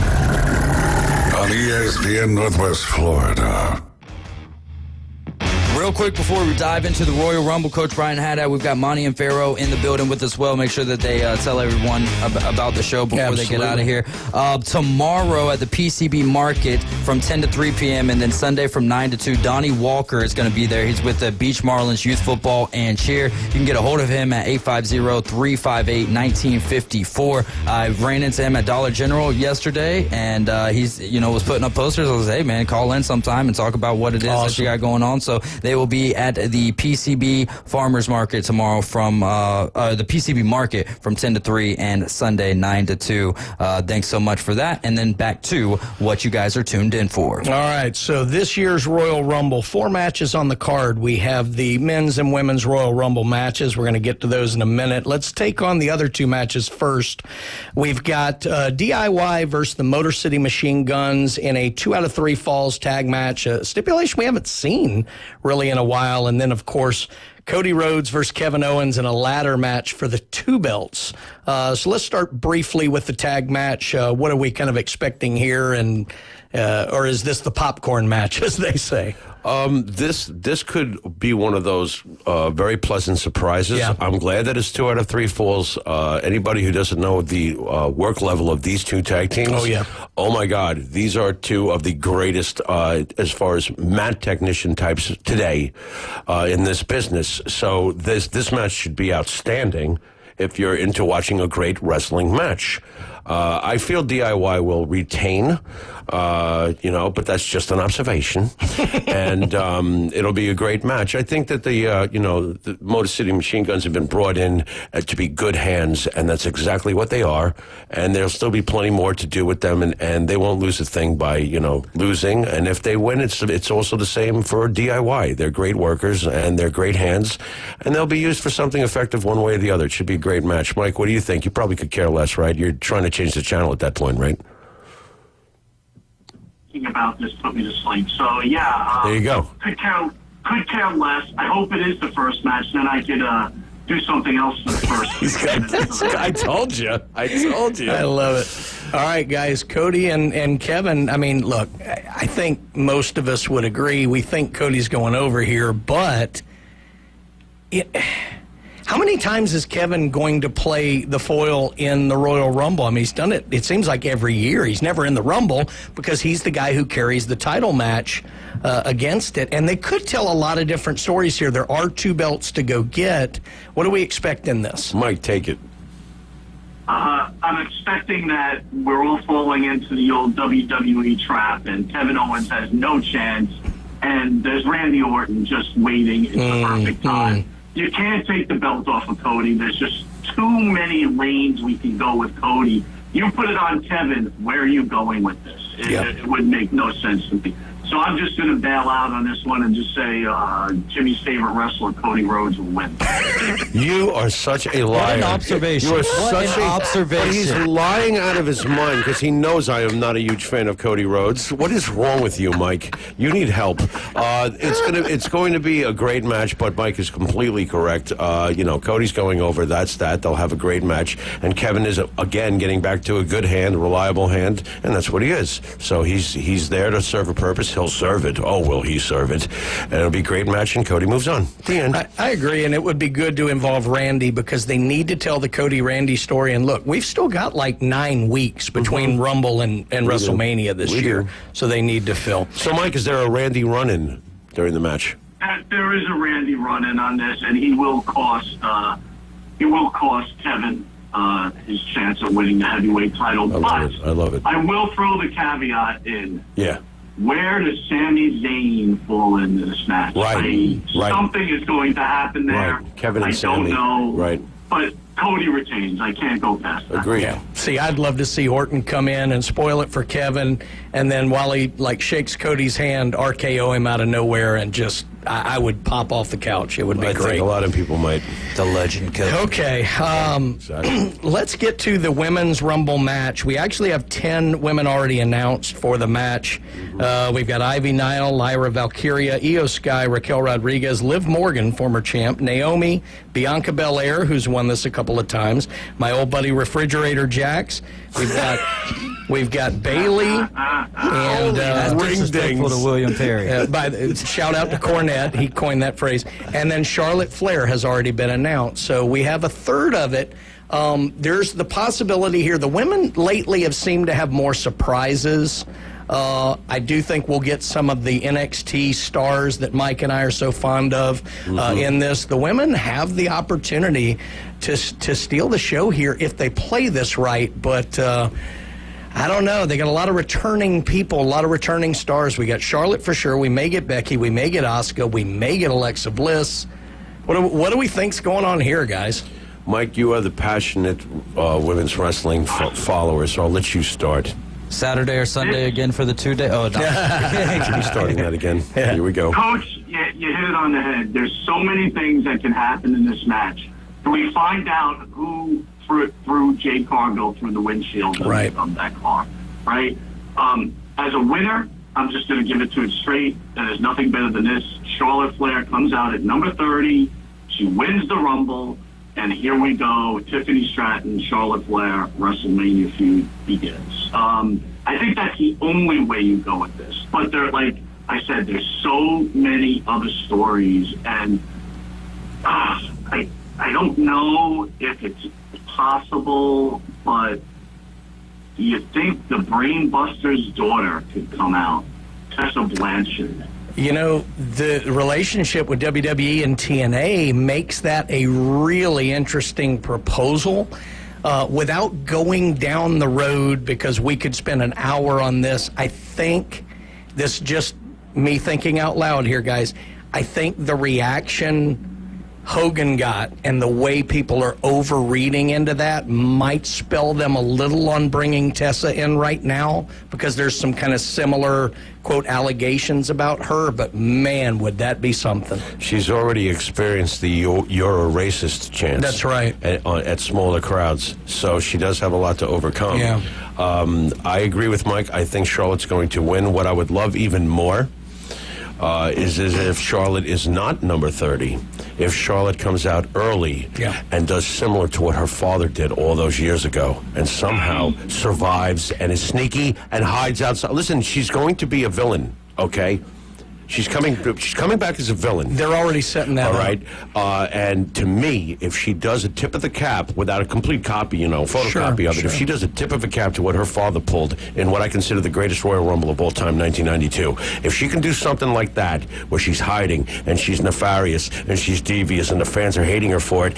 on ESPN Northwest Florida. Real quick before we dive into the Royal Rumble, Coach Brian Haddad, we've got Monty and Pharaoh in the building with us. Well, make sure that they tell everyone about the show before they get out of here. Tomorrow at the PCB Market from 10 to 3 p.m. and then Sunday from 9 to 2, Donnie Walker is going to be there. He's with the Beach Marlins Youth Football and Cheer. You can get a hold of him at 850-358-1954. I ran into him at Dollar General yesterday, and he's was putting up posters. I was like, hey, man, call in sometime and talk about what it is that you got going on. So they will be at the PCB Farmers Market tomorrow from the PCB Market from 10 to 3 and Sunday 9 to 2. Thanks so much for that. And then back to what you guys are tuned in for. All right. So this year's Royal Rumble, 4 matches on the card. We have the men's and women's Royal Rumble matches. We're going to get to those in a minute. Let's take on the other 2 matches first. We've got DIY versus the Motor City Machine Guns in a 2 out of 3 falls tag match. Stipulation we haven't seen really in a while. And then, of course, Cody Rhodes versus Kevin Owens in a ladder match for the 2 belts. So let's start briefly with the tag match. What are we kind of expecting here? And or is this the popcorn match, as they say? This could be one of those very pleasant surprises. Yeah. I'm glad that it's 2 out of 3 falls. Anybody who doesn't know the work level of these 2 tag teams, oh my God, these are 2 of the greatest as far as mat technician types today in this business. So this match should be outstanding if you're into watching a great wrestling match. I feel DIY will retain, but that's just an observation. And it'll be a great match. I think that the Motor City Machine Guns have been brought in to be good hands, and that's exactly what they are. And there'll still be plenty more to do with them, and they won't lose a thing by, losing. And if they win, it's also the same for DIY. They're great workers, and they're great hands, and they'll be used for something effective one way or the other. It should be a great match. Mike, what do you think? You probably could care less, right? You're trying to change the channel at that point, right? Thinking about this put me to sleep. So, yeah. There you go. Could care less. I hope it is the first match. Then I could do something else for the first. I told you. I love it. All right, guys. Cody and Kevin, I mean, look, I think most of us would agree. We think Cody's going over here, but how many times is Kevin going to play the foil in the Royal Rumble? I mean, he's done it, it seems like every year. He's never in the Rumble because he's the guy who carries the title match against it. And they could tell a lot of different stories here. There are 2 belts to go get. What do we expect in this? Mike, take it. I'm expecting that we're all falling into the old WWE trap, and Kevin Owens has no chance, and there's Randy Orton just waiting. It's the perfect time. You can't take the belt off of Cody. There's just too many lanes we can go with Cody. You put it on Kevin, where are you going with this? It would make no sense to me. So I'm just going to bail out on this one and just say Jimmy's favorite wrestler, Cody Rhodes, will win. You are such a liar. What an observation. You are What such an a observation. He's lying out of his mind because he knows I am not a huge fan of Cody Rhodes. What is wrong with you, Mike? You need help. It's going to be a great match, but Mike is completely correct. Cody's going over. That's that. They'll have a great match. And Kevin is, again, getting back to a good hand, a reliable hand, and that's what he is. So he's there to serve a purpose. He'll serve it. Oh, will he serve it? And it'll be a great match, and Cody moves on. The end. I agree, and it would be good to involve Randy because they need to tell the Cody-Randy story. And look, we've still got like 9 weeks between Rumble and WrestleMania this year, so they need to fill. So, Mike, is there a Randy run-in during the match? There is a Randy run-in on this, and he will cost Kevin his chance of winning the heavyweight title. I love it. I will throw the caveat in. Yeah. Where does Sami Zayn fall into this match? Right. Something is going to happen there. Right. Kevin and Sami. I don't know. Right. But Cody retains. I can't go past that. Agreed. Yeah. See, I'd love to see Orton come in and spoil it for Kevin, and then while he shakes Cody's hand, RKO him out of nowhere, and just I would pop off the couch. It would be great. I think a lot of people might. The legend Cody. Okay, let's get to the women's Rumble match. We actually have 10 women already announced for the match. We've got Ivy Nile, Lyra Valkyria, Io Sky, Raquel Rodriguez, Liv Morgan, former champ, Naomi, Bianca Belair, who's won this a couple of times, my old buddy Refrigerator Jax. We've got Bailey and Ring Dings to William Perry. Shout out to Cornette, he coined that phrase. And then Charlotte Flair has already been announced. So we have a third of it. There's the possibility here. The women lately have seemed to have more surprises. I do think we'll get some of the NXT stars that Mike and I are so fond of in this. The women have the opportunity to steal the show here if they play this right, but I don't know. They got a lot of returning people, a lot of returning stars. We got Charlotte for sure. We may get Becky. We may get Asuka. We may get Alexa Bliss. What do we think's going on here, guys? Mike, you are the passionate women's wrestling follower, so I'll let you start. Saturday or Sunday again for the 2-day? Oh, no. He's starting that again. Yeah. Here we go. Coach, you hit it on the head. There's so many things that can happen in this match. Do we find out who threw Jade Cargill through the windshield of that car? Right? As a winner, I'm just going to give it to it straight. There's nothing better than this. Charlotte Flair comes out at number 30. She wins the Rumble. And here we go. Tiffany Stratton, Charlotte Flair, WrestleMania feud begins. I think that's the only way you go with this. But like I said, there's so many other stories, and I don't know if it's possible, but do you think the Brainbuster's daughter could come out, Tessa Blanchard? You know, the relationship with WWE and TNA makes that a really interesting proposal. Without going down the road, because we could spend an hour on this, I think this just me thinking out loud here, guys. I think the reaction Hogan got and the way people are overreading into that might spell them a little on bringing Tessa in right now, because there's some kind of similar, quote, allegations about her. But man, would that be something. She's already experienced the you're a racist chance. That's right. At smaller crowds. So she does have a lot to overcome. Yeah. I agree with Mike. I think Charlotte's going to win. What I would love even more is if Charlotte is not number 30. If Charlotte comes out early and does similar to what her father did all those years ago and somehow survives and is sneaky and hides outside. Listen, she's going to be a villain, okay? She's coming back as a villain. They're already setting that all up. right. And to me, if she does a tip of the cap without a complete copy, photocopy of it, if she does a tip of a cap to what her father pulled in what I consider the greatest Royal Rumble of all time, 1992, if she can do something like that, where she's hiding and she's nefarious and she's devious and the fans are hating her for it,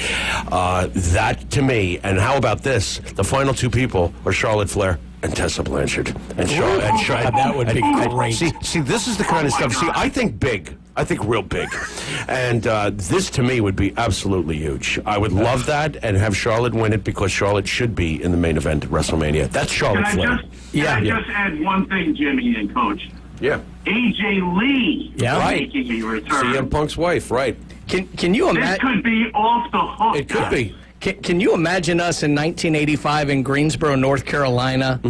that to me, and how about this? The final two people are Charlotte Flair and Tessa Blanchard. And that would be great. See, this is the kind of stuff. See, I think big. I think real big. And this, to me, would be absolutely huge. I would love that and have Charlotte win it, because Charlotte should be in the main event at WrestleMania. That's Charlotte Flair. Can I just add one thing, Jimmy and Coach? Yeah. AJ Lee making a return. CM Punk's wife, right. Can you imagine? This could be off the hook. It could be. Can you imagine us in 1985 in Greensboro, North Carolina,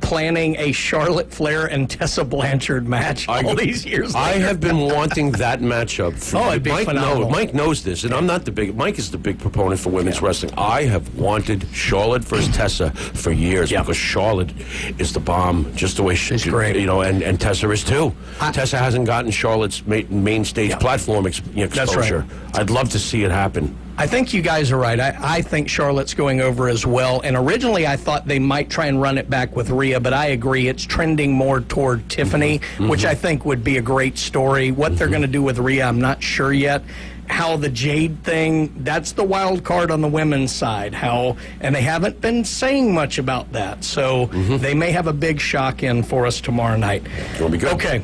planning a Charlotte Flair and Tessa Blanchard match all these years later? I have been wanting that matchup. It'd be phenomenal. Mike knows this, and I'm not the big. Mike is the big proponent for women's wrestling. I have wanted Charlotte versus Tessa for years, because Charlotte is the bomb, just the way she's great. And Tessa is too. Tessa hasn't gotten Charlotte's main stage platform exposure. That's right. I'd love to see it happen. I think you guys are right. I think Charlotte's going over as well. And originally I thought they might try and run it back with Rhea, but I agree it's trending more toward Tiffany, which I think would be a great story. What they're going to do with Rhea, I'm not sure yet. How the Jade thing, that's the wild card on the women's side. And they haven't been saying much about that. So they may have a big shock in for us tomorrow night. It'll be good. Okay.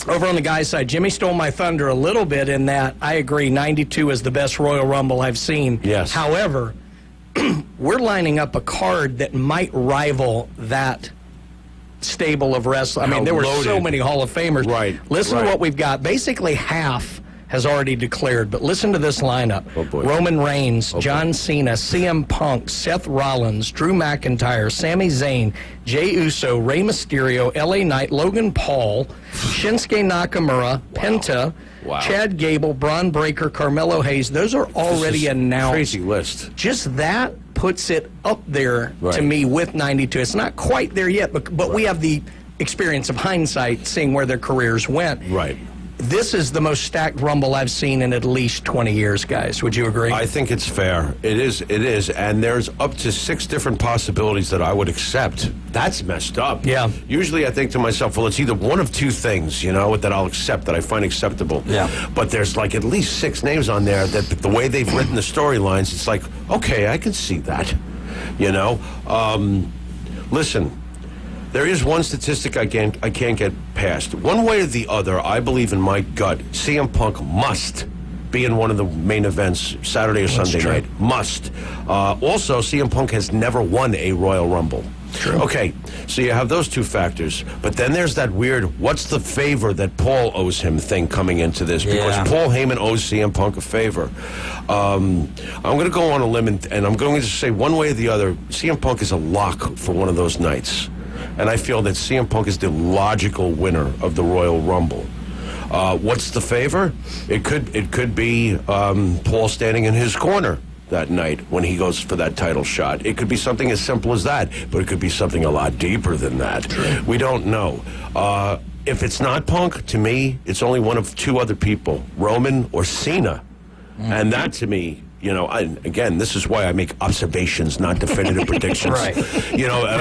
Over on the guys' side, Jimmy stole my thunder a little bit in that I agree 92 is the best Royal Rumble I've seen. Yes. However, we're lining up a card that might rival that stable of wrestling. I mean, there were so many Hall of Famers. Right. Listen to what we've got. Basically half has already declared, but listen to this lineup. Oh, boy. Roman Reigns, John Cena, CM Punk, Seth Rollins, Drew McIntyre, Sami Zayn, Jey Uso, Rey Mysterio, LA Knight, Logan Paul, Shinsuke Nakamura, Penta, Chad Gable, Braun Breaker, Carmelo Hayes. Those are already announced. Crazy list. Just that puts it up there to me with 92. It's not quite there yet, but we have the experience of hindsight, seeing where their careers went. Right. This is the most stacked Rumble I've seen in at least 20 years, guys. Would you agree? I think it's fair. It is. And there's up to 6 different possibilities that I would accept. That's messed up. Yeah. Usually I think to myself, well, it's either one of two things, that I'll accept, that I find acceptable. Yeah. But there's like at least 6 names on there that the way they've written the storylines, it's like, okay, I can see that. Listen. There is one statistic I can't get past. One way or the other, I believe in my gut, CM Punk must be in one of the main events Saturday or Sunday night. Must. Also, CM Punk has never won a Royal Rumble. True. Okay, so you have those two factors. But then there's that weird, what's the favor that Paul owes him thing coming into this? Because Paul Heyman owes CM Punk a favor. I'm going to go on a limb, and I'm going to say one way or the other, CM Punk is a lock for one of those nights. And I feel that CM Punk is the logical winner of the Royal Rumble. What's the favor? It could be Paul standing in his corner that night when he goes for that title shot. It could be something as simple as that, but it could be something a lot deeper than that. True. We don't know. If it's not Punk, to me, it's only one of 2 other people, Roman or Cena. And that, to me, again, this is why I make observations, not definitive predictions. Right. From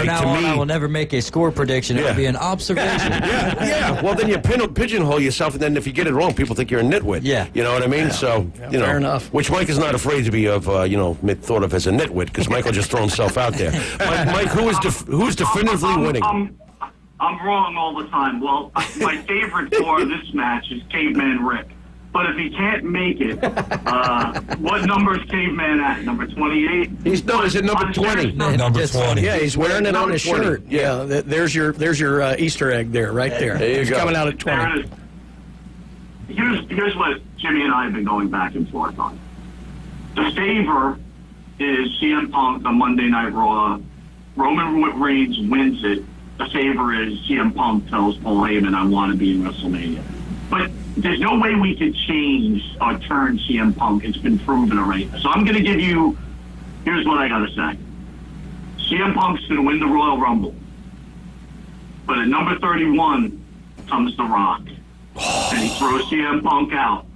now on, I will never make a score prediction. It will be an observation. Yeah. Well, then you pigeonhole yourself, and then if you get it wrong, people think you're a nitwit. Yeah. You know what I mean? So, fair enough. Which Mike is not afraid to be thought of as a nitwit, because Mike will just throw himself out there. Mike, who's definitively winning? I'm wrong all the time. Well, my favorite for this match is Caveman Rick. But if he can't make it, what number is Caveman at? Number 28? He's at number 20. Number 20. Yeah, he's wearing it on his 20. shirt. Yeah, there's your Easter egg there, right there. There you He's go. coming out at 20. Here's what Jimmy and I have been going back and forth on. The favor is CM Punk on Monday Night Raw. Roman Reigns wins it. The favor is CM Punk tells Paul Heyman, I want to be in WrestleMania. But there's no way we could change or turn CM Punk. It's been proven already. So I'm going to give you, here's what I got to say. CM Punk's going to win the Royal Rumble. But at number 31 comes The Rock. And he throws CM Punk out.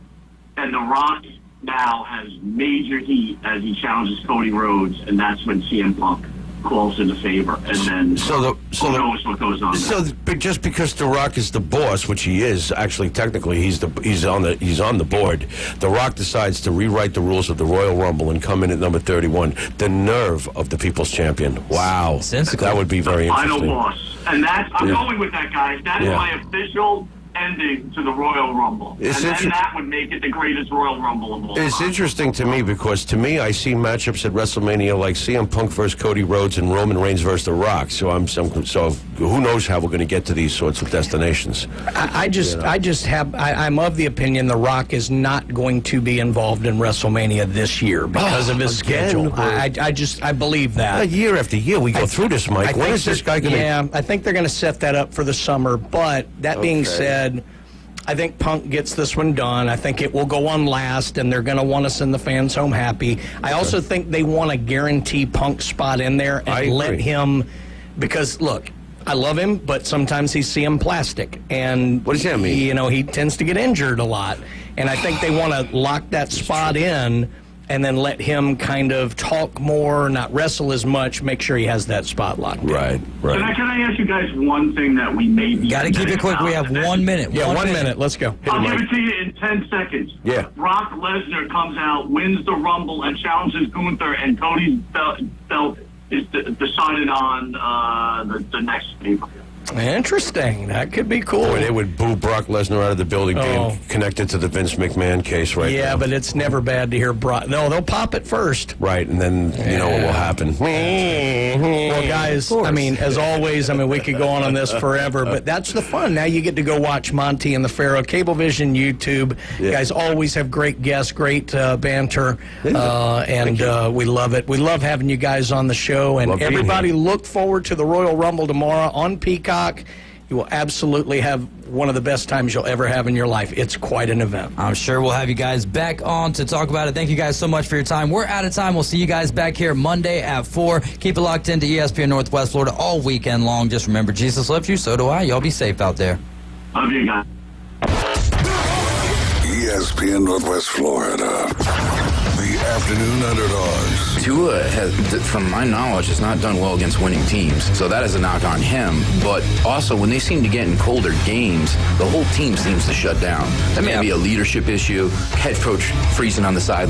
And The Rock now has major heat as he challenges Cody Rhodes. And that's when CM Punk calls in the favor, and then who knows what goes on. So, just because The Rock is the boss, which he is, actually technically he's on the board. The Rock decides to rewrite the rules of the Royal Rumble and come in at number 31. The nerve of the People's Champion! Wow, that would be very interesting. Final boss, and I'm going with that, guys. That's my official ending to the Royal Rumble, and then that would make it the greatest Royal Rumble of all time. It's interesting to me because, to me, I see matchups at WrestleMania like CM Punk versus Cody Rhodes and Roman Reigns versus The Rock. So so who knows how we're going to get to these sorts of destinations? I'm of the opinion The Rock is not going to be involved in WrestleMania this year because of his schedule. I believe that. Year after year we go through this, Mike. When is this guy going to? Yeah, I think they're going to set that up for the summer. But that being said, I think Punk gets this one done. I think it will go on last, and they're going to want to send the fans home happy. I also think they want to guarantee Punk's spot in there and let him, because, look, I love him, but sometimes he's CM plastic. And what does that mean? He tends to get injured a lot. And I think they want to lock that spot in and then let him kind of talk more, not wrestle as much, make sure he has that spot locked in. Right. Can I ask you guys one thing that we may be... Got to keep it quick. We have 1 minute. Yeah, 1 minute. Let's go. I'll give it to you in 10 seconds. Yeah. Brock Lesnar comes out, wins the Rumble, and challenges Gunther, and Cody's belt is decided on the next pay-per-view. Interesting. That could be cool. Boy, they would boo Brock Lesnar out of the building being connected to the Vince McMahon case right now. Yeah, but it's never bad to hear Brock. No, they'll pop it first. Right, and then you know what will happen. Well, guys, I mean, as always, we could go on this forever, but that's the fun. Now you get to go watch Monty and the Pharaoh, Cablevision, YouTube. You guys always have great guests, great banter, and we love it. We love having you guys on the show, and everybody look forward to the Royal Rumble tomorrow on Peacock. You will absolutely have one of the best times you'll ever have in your life. It's quite an event. I'm sure we'll have you guys back on to talk about it. Thank you guys so much for your time. We're out of time. We'll see you guys back here Monday at 4. Keep it locked into ESPN Northwest Florida all weekend long. Just remember, Jesus loves you, so do I. Y'all be safe out there. Love you guys. ESPN Northwest Florida. The Afternoon Underdogs. Tua, from my knowledge, has not done well against winning teams, so that is a knock on him. But also, when they seem to get in colder games, the whole team seems to shut down. That may be a leadership issue, head coach freezing on the sideline.